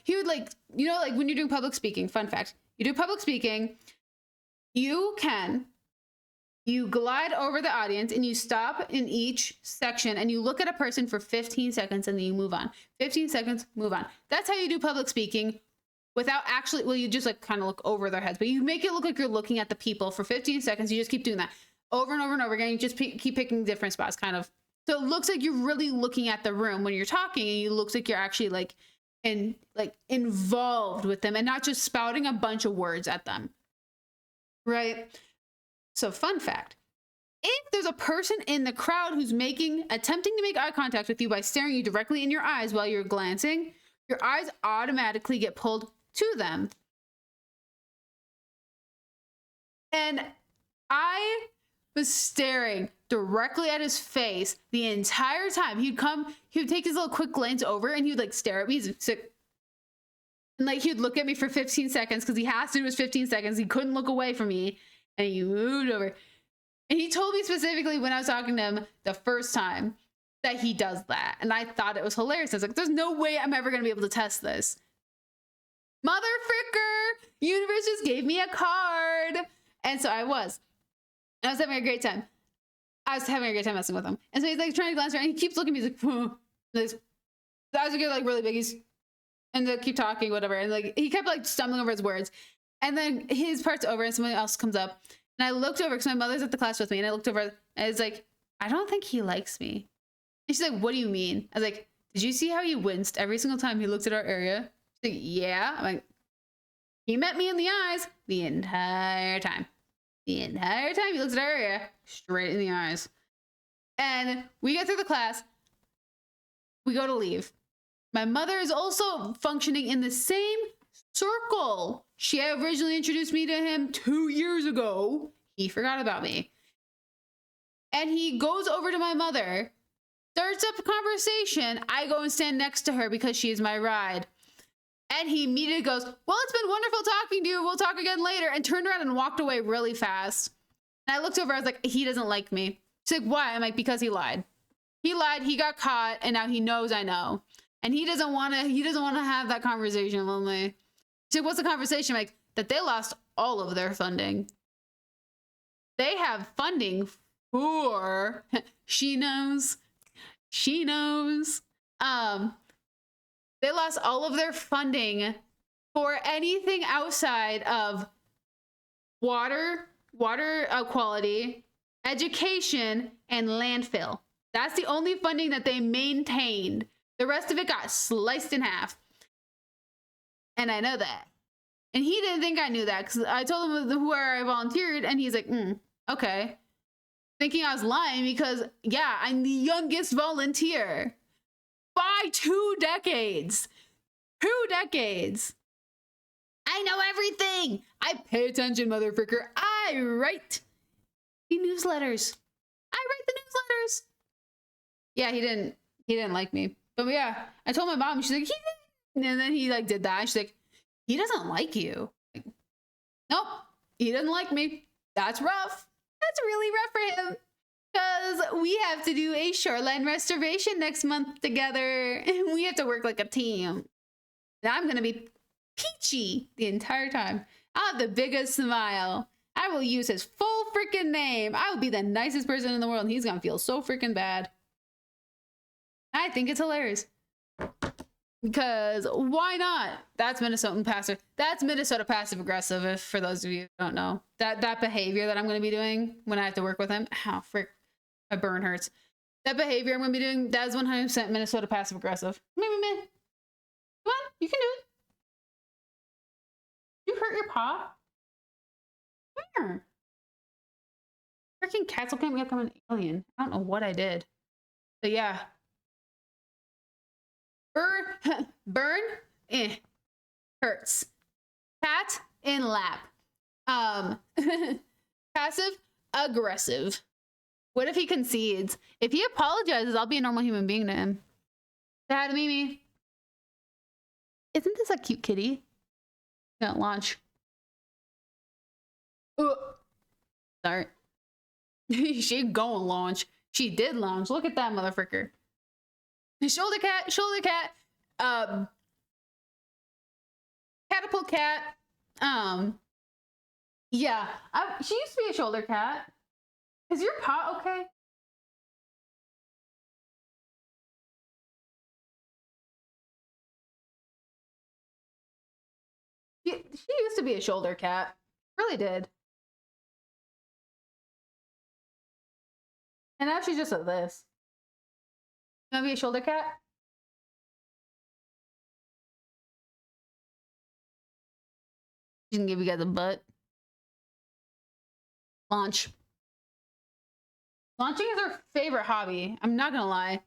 He would like, you know, like when you're doing public speaking, fun fact, you do public speaking, you glide over the audience and you stop in each section and you look at a person for 15 seconds and then you move on. 15 seconds, move on. That's how you do public speaking without actually, well, you just like kind of look over their heads, but you make it look like you're looking at the people for 15 seconds. You just keep doing that over and over and over again. You just keep picking different spots kind of. So it looks like you're really looking at the room when you're talking, and it looks like you're actually like involved with them and not just spouting a bunch of words at them. Right? So fun fact, if there's a person in the crowd who's attempting to make eye contact with you by staring you directly in your eyes while you're glancing, your eyes automatically get pulled to them. And I was staring directly at his face the entire time. He would take his little quick glance over and he would like stare at me. And like he'd look at me for 15 seconds because he has to do his 15 seconds. He couldn't look away from me. And he moved over. And he told me specifically when I was talking to him the first time that he does that. And I thought it was hilarious. I was like, there's no way I'm ever going to be able to test this. Mother fricker! Universe just gave me a card. And so I was having a great time. I was having a great time messing with him. And so he's like trying to glance around. And he keeps looking at me. He's like, his eyes would get like really big. And they keep talking, whatever. And like he kept like stumbling over his words. And then his part's over and somebody else comes up. And I looked over because my mother's at the class with me. And I looked over and I was like, I don't think he likes me. And she's like, what do you mean? I was like, did you see how he winced every single time he looked at our area? She's like, yeah. I'm like, he met me in the eyes the entire time. The entire time he looks at our area, straight in the eyes. And we get through the class. We go to leave. My mother is also functioning in the same circle. She originally introduced me to him 2 years ago. He forgot about me. And he goes over to my mother, starts up a conversation. I go and stand next to her because she is my ride. And he immediately goes, well, it's been wonderful talking to you. We'll talk again later. And turned around and walked away really fast. And I looked over. I was like, he doesn't like me. She's like, why? I'm like, because he lied. He lied. He got caught. And now he knows I know. And he doesn't want to have that conversation with me. She's like, what's the conversation? I'm like, that they lost all of their funding. They have funding for she knows. They lost all of their funding for anything outside of water quality, education, and landfill. That's the only funding that they maintained. The rest of it got sliced in half. And I know that. And he didn't think I knew that because I told him where I volunteered, and he's like, okay. Thinking I was lying because, yeah, I'm the youngest volunteer by 2 decades. 2 decades. I know everything. I pay attention, motherfucker. I write the newsletters. Yeah, he didn't like me. But yeah, I told my mom, she's like, he didn't. And then he like did that. She's like, he doesn't like you. Like, nope, he doesn't like me. That's rough. That's really rough for him. Because we have to do a shoreline restoration next month together. And we have to work like a team. And I'm going to be peachy the entire time. I'll have the biggest smile. I will use his full freaking name. I will be the nicest person in the world. And he's going to feel so freaking bad. I think it's hilarious. Because why not? That's Minnesotan passive. That's Minnesota passive aggressive. If for those of you who don't know that behavior that I'm going to be doing when I have to work with him. Ow, frick, my burn hurts. That behavior I'm going to be doing. That is 100% Minnesota passive aggressive. Come on, you can do it. You hurt your paw? Come here. Freaking cats will get me up. I'm an alien. I don't know what I did. But yeah. Burn, hurts. Pat in lap. Passive aggressive. What if he concedes? If he apologizes, I'll be a normal human being to him. Say hi to Mimi. Isn't this a cute kitty? Gonna launch. Sorry. She gonna launch. She did launch. Look at that motherfucker. Shoulder cat, catapult cat. Yeah, she used to be a shoulder cat. Is your paw okay? She used to be a shoulder cat. Really did. And now she's just a this. You wanna be a shoulder cat? She can give you guys a butt. Launch. Launching is her favorite hobby. I'm not gonna lie.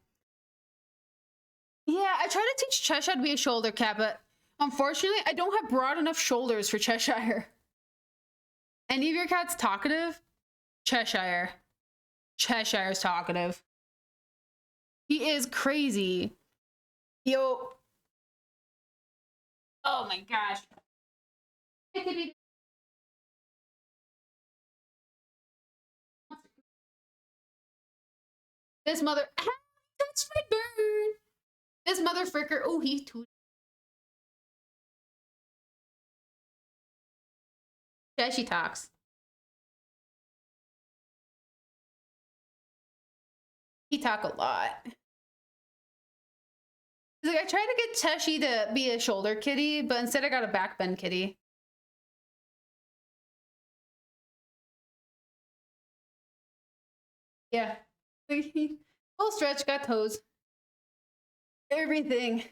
Yeah, I try to teach Cheshire to be a shoulder cat, but unfortunately, I don't have broad enough shoulders for Cheshire. Any of your cats talkative? Cheshire. Cheshire's talkative. He is crazy. Yo. Oh my gosh. This mother. That's my bird. This mother fricker. Oh, he's too. Yeah, she talks. He talk a lot. He's like, I tried to get Teshi to be a shoulder kitty, but instead I got a backbend kitty. Yeah. Full stretch, got toes. Everything.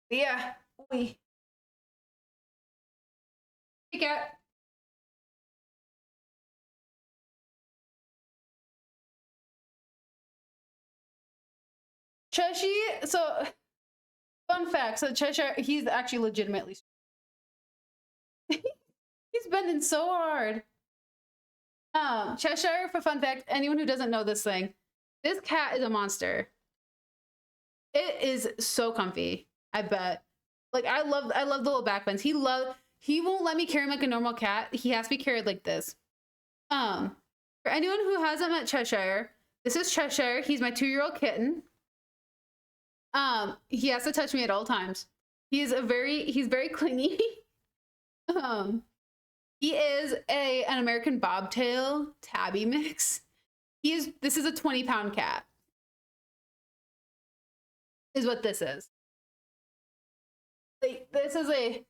Yeah. Oi. Hey, cat. Cheshi, so fun fact, so Cheshire, he's actually legitimately he's bending so hard. Cheshire, for fun fact, anyone who doesn't know this thing, this cat is a monster. It is so comfy, I bet. Like I love the little back bends. He won't let me carry him like a normal cat. He has to be carried like this. For anyone who hasn't met Cheshire, this is Cheshire. He's my 2-year-old kitten. He has to touch me at all times. He's very clingy. He is an American bobtail tabby mix. This is a 20-pound cat. Is what this is. Like, this is a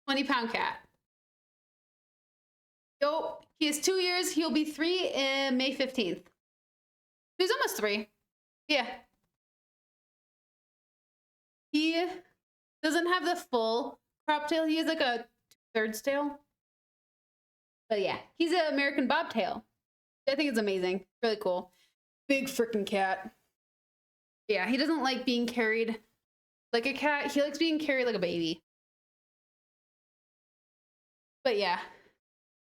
20-pound cat. Yo, he is 2 years. He'll be 3 in May 15th. He's almost 3. Yeah. He doesn't have the full crop tail. He has like a 2/3 tail. But yeah, he's an American bobtail. I think it's amazing. Really cool. Big freaking cat. Yeah, he doesn't like being carried like a cat. He likes being carried like a baby. But yeah.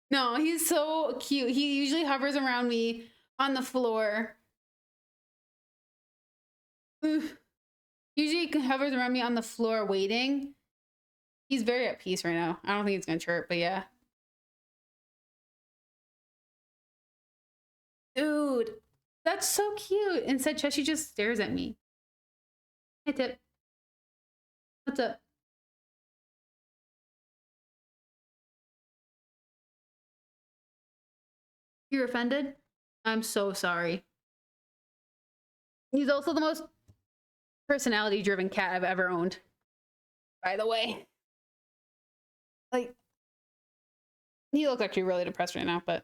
No, he's so cute. He usually hovers around me on the floor. Usually he hovers around me on the floor waiting. He's very at peace right now. I don't think he's gonna chirp, but yeah. Dude, that's so cute. Instead, Cheshi just stares at me. Hey, Tip. What's up? You're offended? I'm so sorry. He's also the most personality-driven cat I've ever owned. By the way. Like, he looks actually really depressed right now, but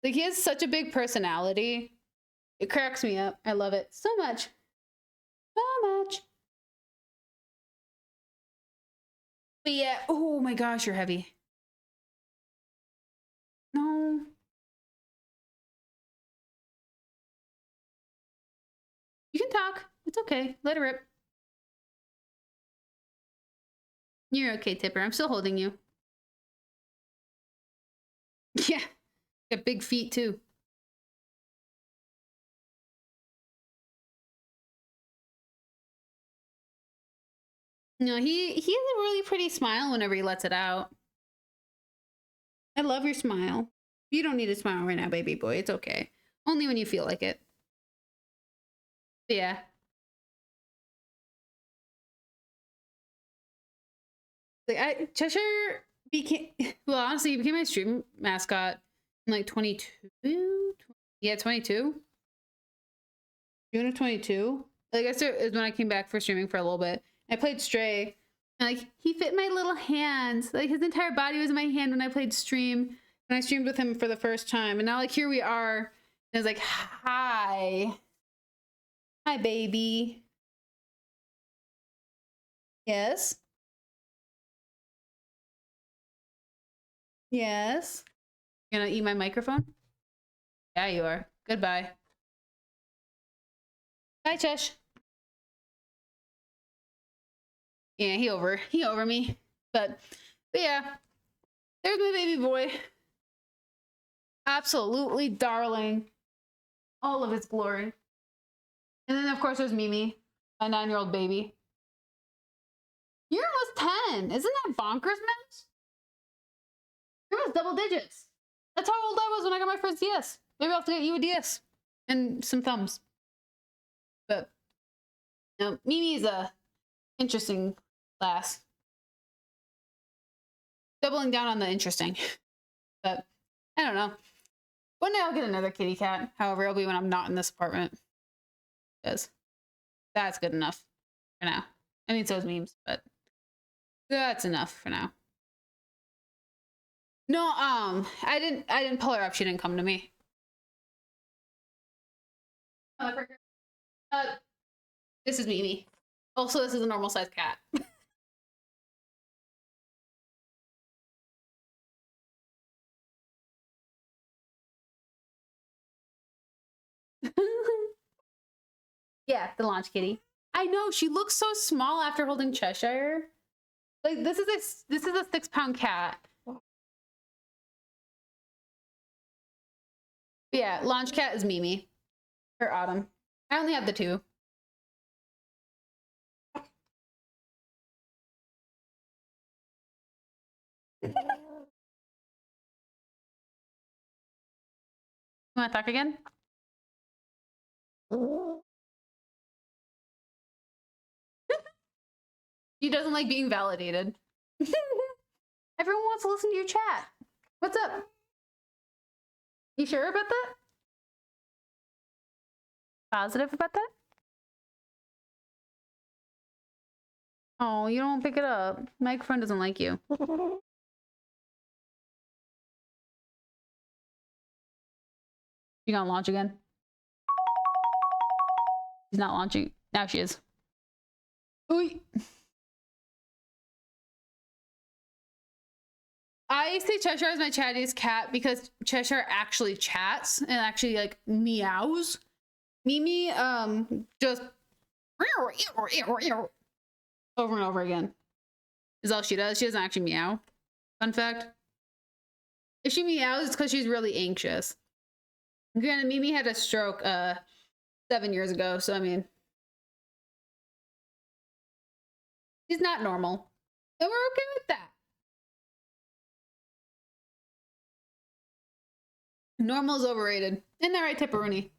like, he has such a big personality. It cracks me up. I love it so much. So much. But yeah, oh my gosh, you're heavy. No. You can talk. It's okay. Let her rip. You're okay, Tipper. I'm still holding you. Yeah. Got big feet too. No, he has a really pretty smile whenever he lets it out. I love your smile. You don't need to smile right now, baby boy. It's okay. Only when you feel like it. But yeah. Like, Cheshire became, well, honestly, he became my stream mascot in like 22. Yeah, 22. June of 22. Like, I guess it was when I came back for streaming for a little bit. I played Stray, and like, he fit my little hands. Like, his entire body was in my hand when I played stream. When I streamed with him for the first time. And now, like, here we are. And it's like, hi. Hi, baby. Yes. Yes. You're gonna eat my microphone? Yeah, you are. Goodbye. Bye, Chesh. Yeah, he over me. But yeah, there's my baby boy. Absolutely darling. All of its glory. And then, of course, there's Mimi, my 9-year-old baby. You're almost 10. Isn't that bonkers, man? You're almost double digits. That's how old I was when I got my first DS. Maybe I'll have to get you a DS. And some thumbs. But, no, Mimi's a interesting class. Doubling down on the interesting. But, I don't know. One day I'll get another kitty cat. However, it'll be when I'm not in this apartment. Because that's good enough for now. I mean, so is memes, but that's enough for now. No, I didn't pull her up. She didn't come to me. This is Mimi. Also, this is a normal sized cat. Yeah, the launch kitty. I know, she looks so small after holding Cheshire. Like, this is a 6-pound cat. Yeah, launch cat is Mimi. Or Autumn. I only have the 2. You want to talk again? She doesn't like being validated. Everyone wants to listen to your chat. What's up? You sure about that? Positive about that? Oh, you don't pick it up. Microphone doesn't like you. You gonna launch again? She's not launching. Now she is. Ooh. I say Cheshire is my chattiest cat because Cheshire actually chats and actually like meows. Mimi just over and over again is all she does. She doesn't actually meow. Fun fact. If she meows, it's because she's really anxious. Granted, Mimi had a stroke 7 years ago, so I mean, she's not normal. And we're okay with that. Normal is overrated. Isn't that right, Tipperoni?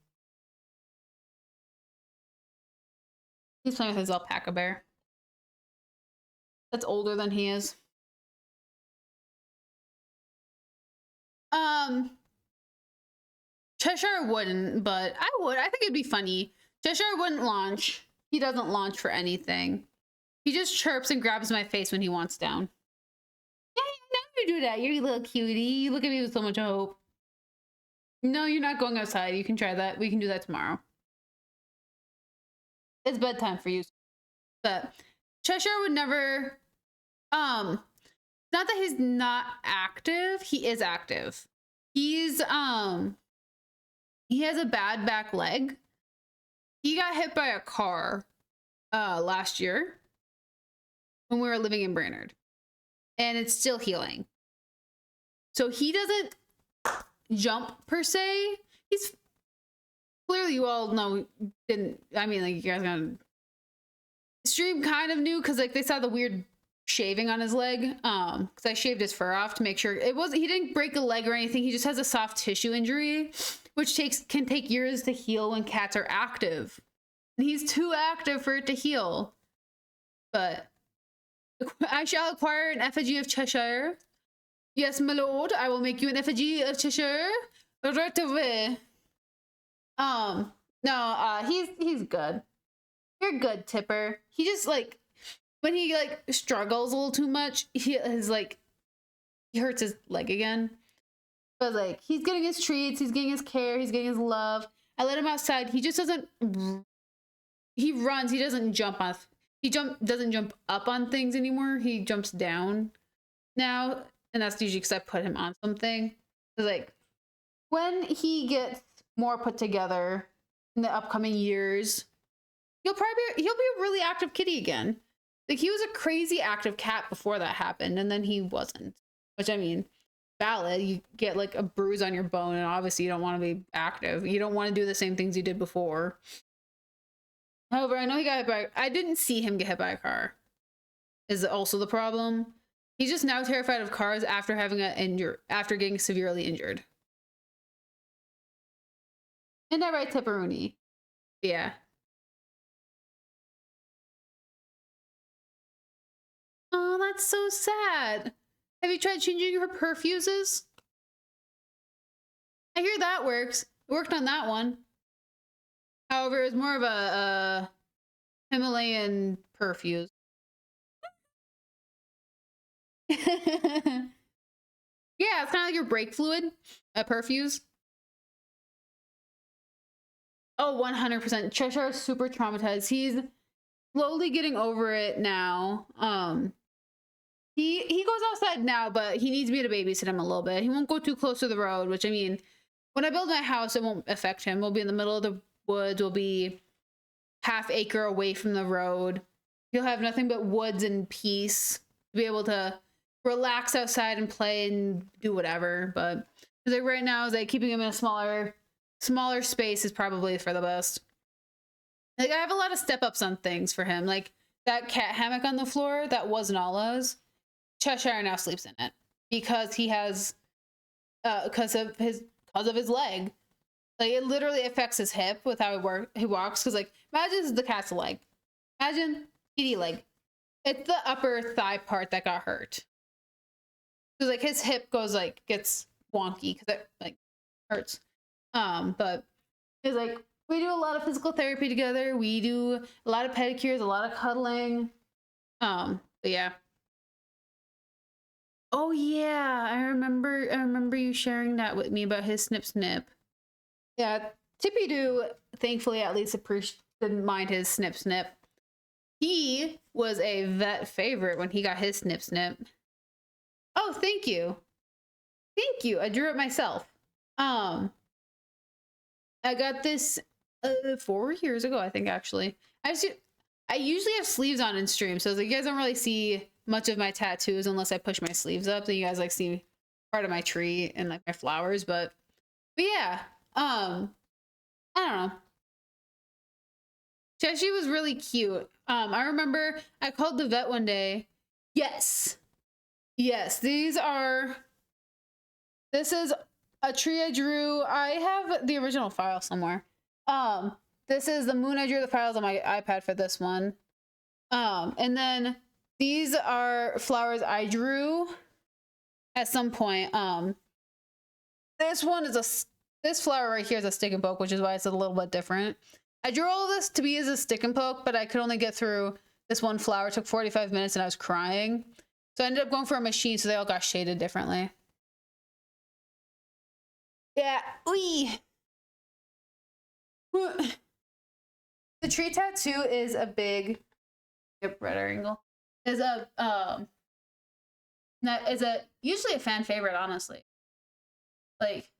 He's playing with his alpaca bear. That's older than he is. Cheshire wouldn't, but I would. I think it'd be funny. Cheshire wouldn't launch. He doesn't launch for anything. He just chirps and grabs my face when he wants down. Yeah, I know you do that. You're a little cutie. You look at me with so much hope. No, you're not going outside. You can try that. We can do that tomorrow. It's bedtime for you. But Cheshire would never... not that he's not active. He is active. He's, he has a bad back leg. He got hit by a car last year when we were living in Brainerd. And it's still healing. So he doesn't jump per se. He's clearly, you all know, didn't, I mean, like, you guys gonna stream kind of new because like they saw the weird shaving on his leg because I shaved his fur off to make sure it wasn't, he didn't break a leg or anything. He just has a soft tissue injury, which can take years to heal when cats are active, and he's too active for it to heal. But I shall acquire an effigy of Cheshire. Yes, my lord, I will make you an effigy of Cheshire right away. No, he's good. You're good, Tipper. He just like, when he like struggles a little too much, he hurts his leg again. But like, he's getting his treats, he's getting his care, he's getting his love. I let him outside. He just doesn't, he runs, he doesn't jump off. Doesn't jump up on things anymore. He jumps down now. And that's usually because I put him on something. It's like, when he gets more put together in the upcoming years, he'll be a really active kitty again. Like, he was a crazy active cat before that happened, and then he wasn't. Which, I mean, valid. You get like a bruise on your bone, and obviously you don't want to be active. You don't want to do the same things you did before. However, I know he got hit by, I didn't see him get hit by a car. Is also the problem. He's just now terrified of cars after having after getting severely injured. Isn't that right, Tipperoni? Yeah. Oh, that's so sad. Have you tried changing her perfuses? I hear that works. It worked on that one. However, it's more of a Himalayan perfuse. Yeah, it's kind of like your brake fluid, a perfuse. Oh, 100%. Cheshire is super traumatized. He's slowly getting over it now. He goes outside now, but he needs me to babysit him a little bit. He won't go too close to the road, which, I mean, when I build my house, it won't affect him. We'll be in the middle of the woods. We'll be half acre away from the road. He'll have nothing but woods and peace to be able to relax outside and play and do whatever. But like right now, like keeping him in a smaller space is probably for the best. Like, I have a lot of step-ups on things for him. Like that cat hammock on the floor, that was Nala's. Cheshire now sleeps in it because he has because of his leg. Like, it literally affects his hip with how he walks. Because, like, imagine this is the cat's leg. Imagine kitty leg. It's the upper thigh part that got hurt. So like his hip goes like gets wonky because it like hurts. But it's like we do a lot of physical therapy together. We do a lot of pedicures, a lot of cuddling. But yeah. Oh yeah, I remember you sharing that with me about his snip snip. Yeah, Tippy Doo, thankfully at least didn't mind his snip snip. He was a vet favorite when he got his snip snip. Oh, thank you. Thank you. I drew it myself. I got this 4 years ago, I think actually. I usually have sleeves on in stream, so like you guys don't really see much of my tattoos unless I push my sleeves up. Then you guys like see part of my tree and like my flowers, but yeah. I don't know. Cheshi was really cute. I remember I called the vet one day. Yes. Yes, this is a tree I drew. I have the original file somewhere. This is the moon I drew. The files on my iPad for this one. And then these are flowers I drew at some point. This one is this flower right here is a stick and poke, which is why it's a little bit different. I drew all of this to be as a stick and poke, but I could only get through this one flower. It took 45 minutes and I was crying. So I ended up going for a machine, so they all got shaded differently. Yeah, the tree tattoo is a big red angle. Is usually a fan favorite, honestly. Like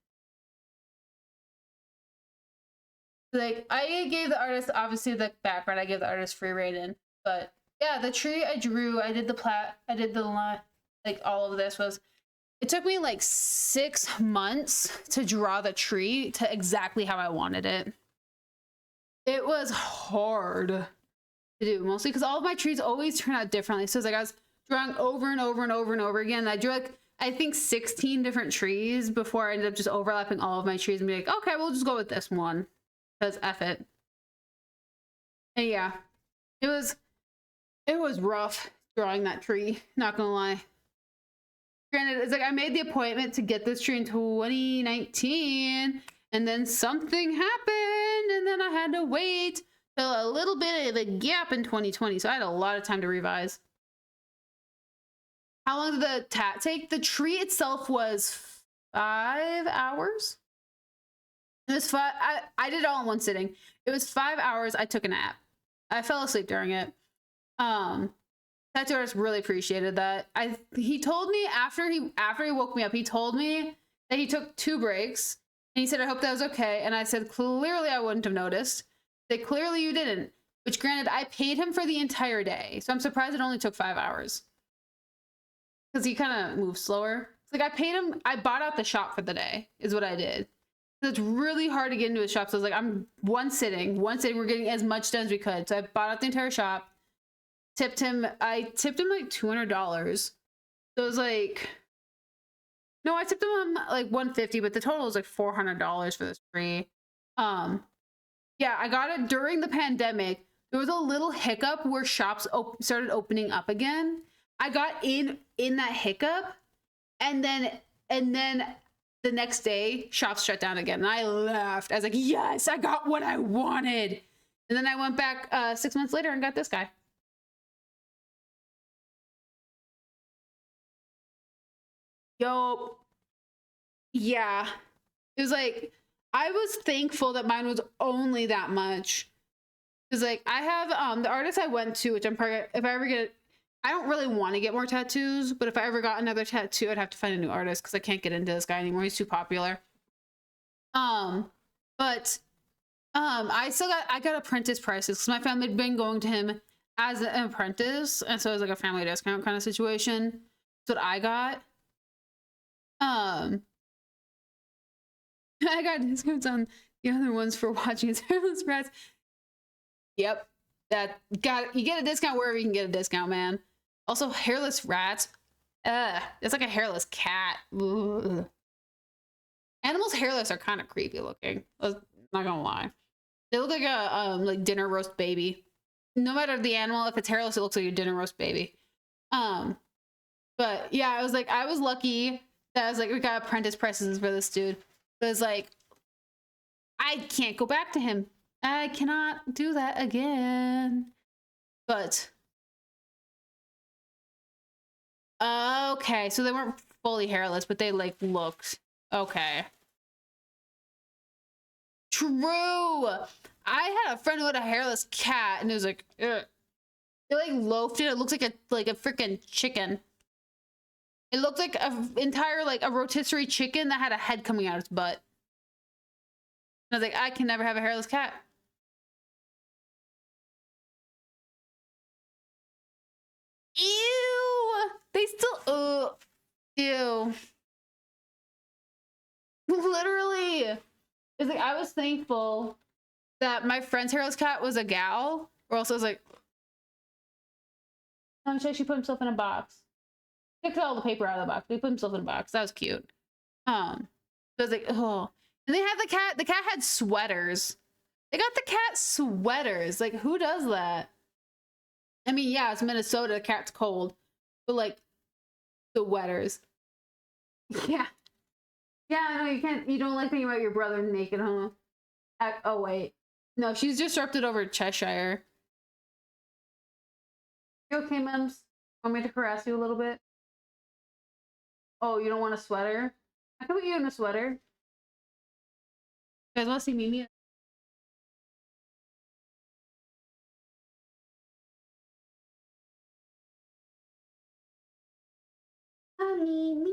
I gave the artist obviously the background. I gave the artist free rein, but yeah, the tree I drew, I did the line, like all of this was. It took me like 6 months to draw the tree to exactly how I wanted it. It was hard to do, mostly because all of my trees always turn out differently. So it's like I was drawing over and over and over and over again. I drew like, I think 16 different trees before I ended up just overlapping all of my trees and be like, okay, we'll just go with this one because F it. And yeah, it was rough drawing that tree, not gonna lie. Granted, it's like I made the appointment to get this tree in 2019 and then something happened and then I had to wait till a little bit of a gap in 2020. So I had a lot of time to revise. How long did the tat take? The tree itself was 5 hours. It was 5. I did it all in one sitting. It was 5 hours. I took a nap. I fell asleep during it. Tattoo artist really appreciated that. He told me after he woke me up, he told me that he took 2 breaks. And he said, I hope that was okay. And I said, clearly I wouldn't have noticed. They clearly you didn't. Which granted, I paid him for the entire day. So I'm surprised it only took 5 hours. Because he kind of moves slower. It's like I paid him, I bought out the shop for the day, is what I did. So it's really hard to get into his shop. So I was like, I'm one sitting, we're getting as much done as we could. So I bought out the entire shop. I tipped him like $200. So it was like, no, I tipped him like $150, but the total was like $400 for this tree. Yeah, I got it during the pandemic. There was a little hiccup where shops started opening up again. I got in that hiccup, and then the next day shops shut down again, and I laughed. I was like, yes, I got what I wanted. And then I went back 6 months later and got this guy. Yo, yeah, it was like I was thankful that mine was only that much. Because like I have the artist I went to, which I'm probably, if I ever get, I don't really want to get more tattoos, but if I ever got another tattoo, I'd have to find a new artist because I can't get into this guy anymore. He's too popular. But I got apprentice prices because my family had been going to him as an apprentice, and so it was like a family discount kind of situation. That's what I got. I got discounts on the other ones for watching his hairless rats. Yep, you get a discount wherever you can get a discount, man. Also, hairless rats. It's like a hairless cat. Ugh. Animals hairless are kind of creepy looking. I'm not gonna lie. They look like a like dinner roast baby. no matter the animal, if it's hairless, it looks like a dinner roast baby. But yeah, I was lucky that I was like, we got apprentice prices for this dude. But it's like, I can't go back to him. I cannot do that again. But okay, so they weren't fully hairless, but they like looked okay. True. I had a friend who had a hairless cat, and it was like, ugh. It like loafed it. It looks like a freaking chicken. It looked like a entire like a rotisserie chicken that had a head coming out of its butt. And I was like, I can never have a hairless cat. Ew! They still, ew. Literally. It's like, I was thankful that my friend's hairless cat was a gal, or else I was like, I'm sure she put himself in a box. Took all the paper out of the box. He put himself in a box. That was cute. So I was like, oh. And they had the cat. The cat had sweaters. They got the cat sweaters. Like, who does that? I mean, yeah, it's Minnesota. The cat's cold. But, like, sweaters. Yeah. Yeah, I know you can't. You don't like thinking about your brother naked, huh? Oh, wait. No, she's disrupted over Cheshire. You okay, Mems? Want me to harass you a little bit? Oh, you don't want a sweater? I can put you in a sweater. You guys want to see Mimi? Honey, Mimi.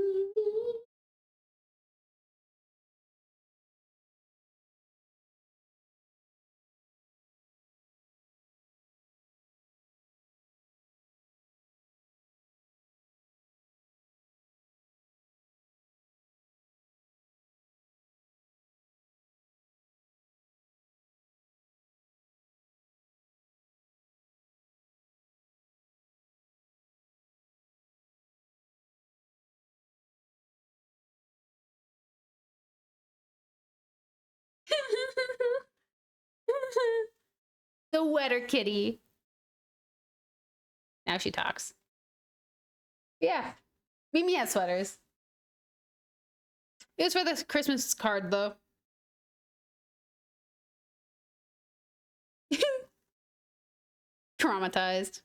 The wetter kitty. Now she talks. Yeah. Mimi had sweaters. It was for the Christmas card, though. Traumatized.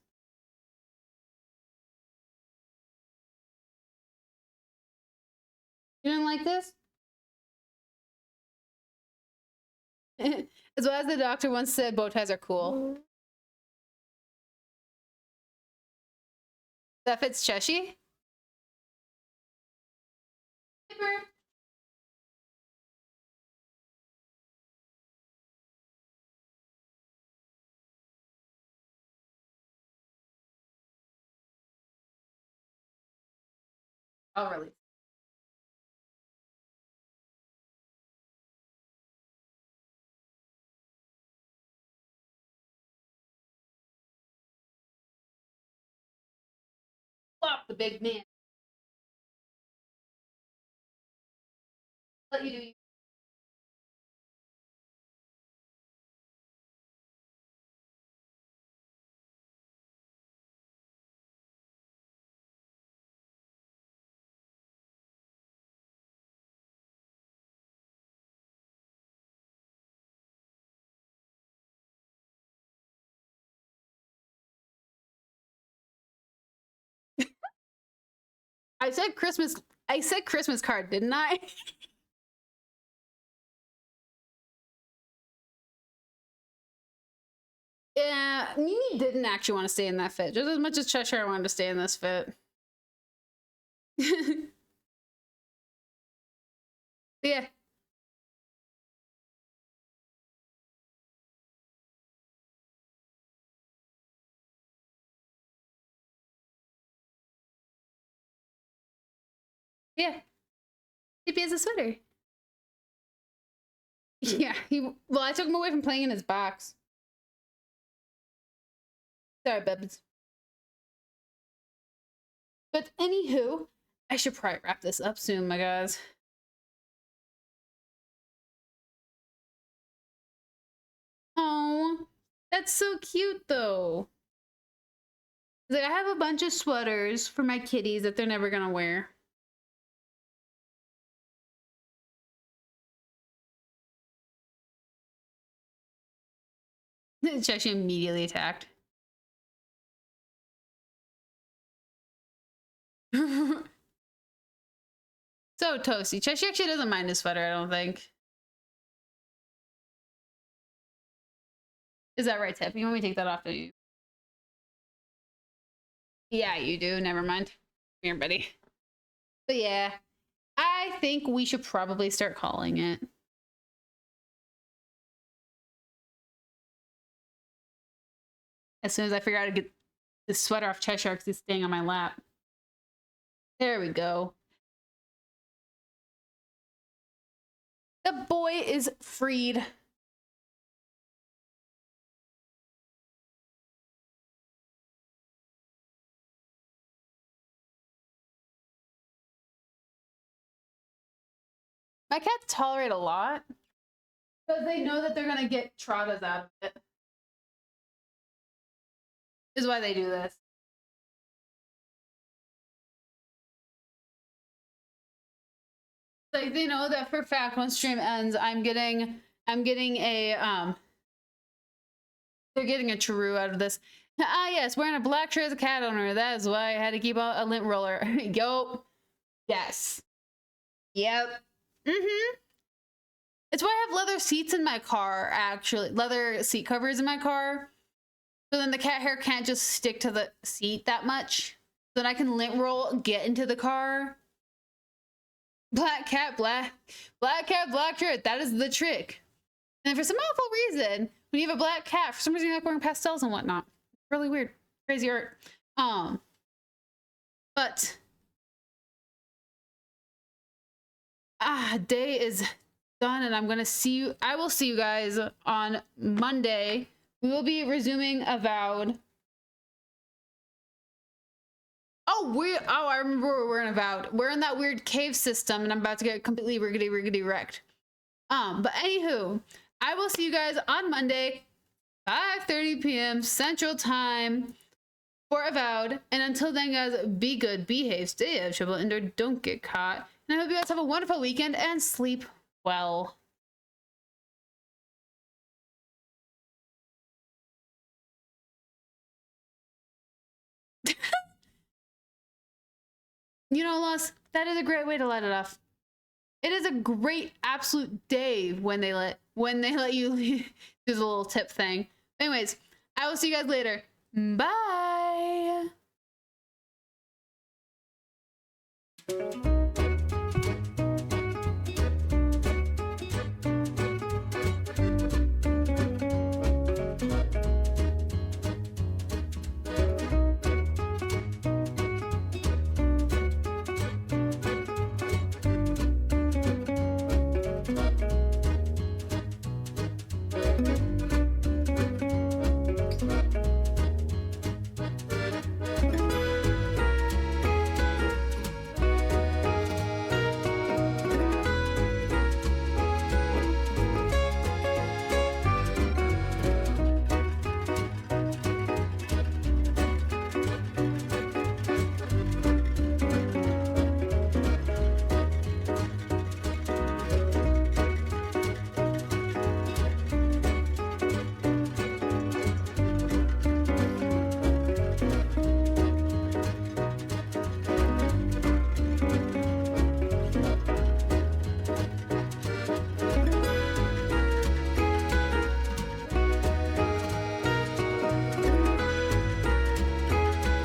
You didn't like this? As well as the doctor once said, bow ties are cool. That fits Cheshire? Oh, really? Flop the big man. Let you do. I said Christmas card, didn't I? Yeah, Mimi didn't actually want to stay in that fit, just as much as Cheshire wanted to stay in this fit. Yeah. Yeah. He has a sweater. Yeah, well, I took him away from playing in his box. Sorry, Bebs. But anywho, I should probably wrap this up soon, my guys. Oh, That's so cute, though. Like, I have a bunch of sweaters for my kitties that they're never gonna wear. She actually immediately attacked. So toasty. She actually doesn't mind his sweater, I don't think. Is that right, Tip? You want me to take that off, don't you? Yeah, you do. Never mind. Come here, buddy. But yeah, I think we should probably start calling it. As soon as I figure out how to get this sweater off Cheshire because he's staying on my lap. There we go. The boy is freed. My cats tolerate a lot because they know that they're gonna get traumas out of it. Is why they do this. Like they know that for a fact when stream ends, I'm getting a they're getting a true out of this. Ah yes, wearing a black shirt as a cat owner. That is why I had to keep a lint roller. Yo. Yes. Yep. It's why I have leather seats in my car, actually. Leather seat covers in my car. So then the cat hair can't just stick to the seat that much. So then I can lint roll, get into the car. Black cat, black cat, black shirt. That is the trick. And for some awful reason, when you have a black cat, for some reason you're like wearing pastels and whatnot. Really weird. Crazy art. But day is done and I'm gonna see you. I will see you guys on Monday. We will be resuming Avowed. I remember we're in Avowed. We're in that weird cave system and I'm about to get completely riggedy wrecked. But anywho, I will see you guys on Monday, 5:30 p.m. Central Time for Avowed. And until then, guys, be good, behave, stay out of trouble, and don't get caught. And I hope you guys have a wonderful weekend and sleep well. You know, Loss, that is a great way to let it off. It is a great absolute day when they let you do the little tip thing. Anyways, I will see you guys later. Bye.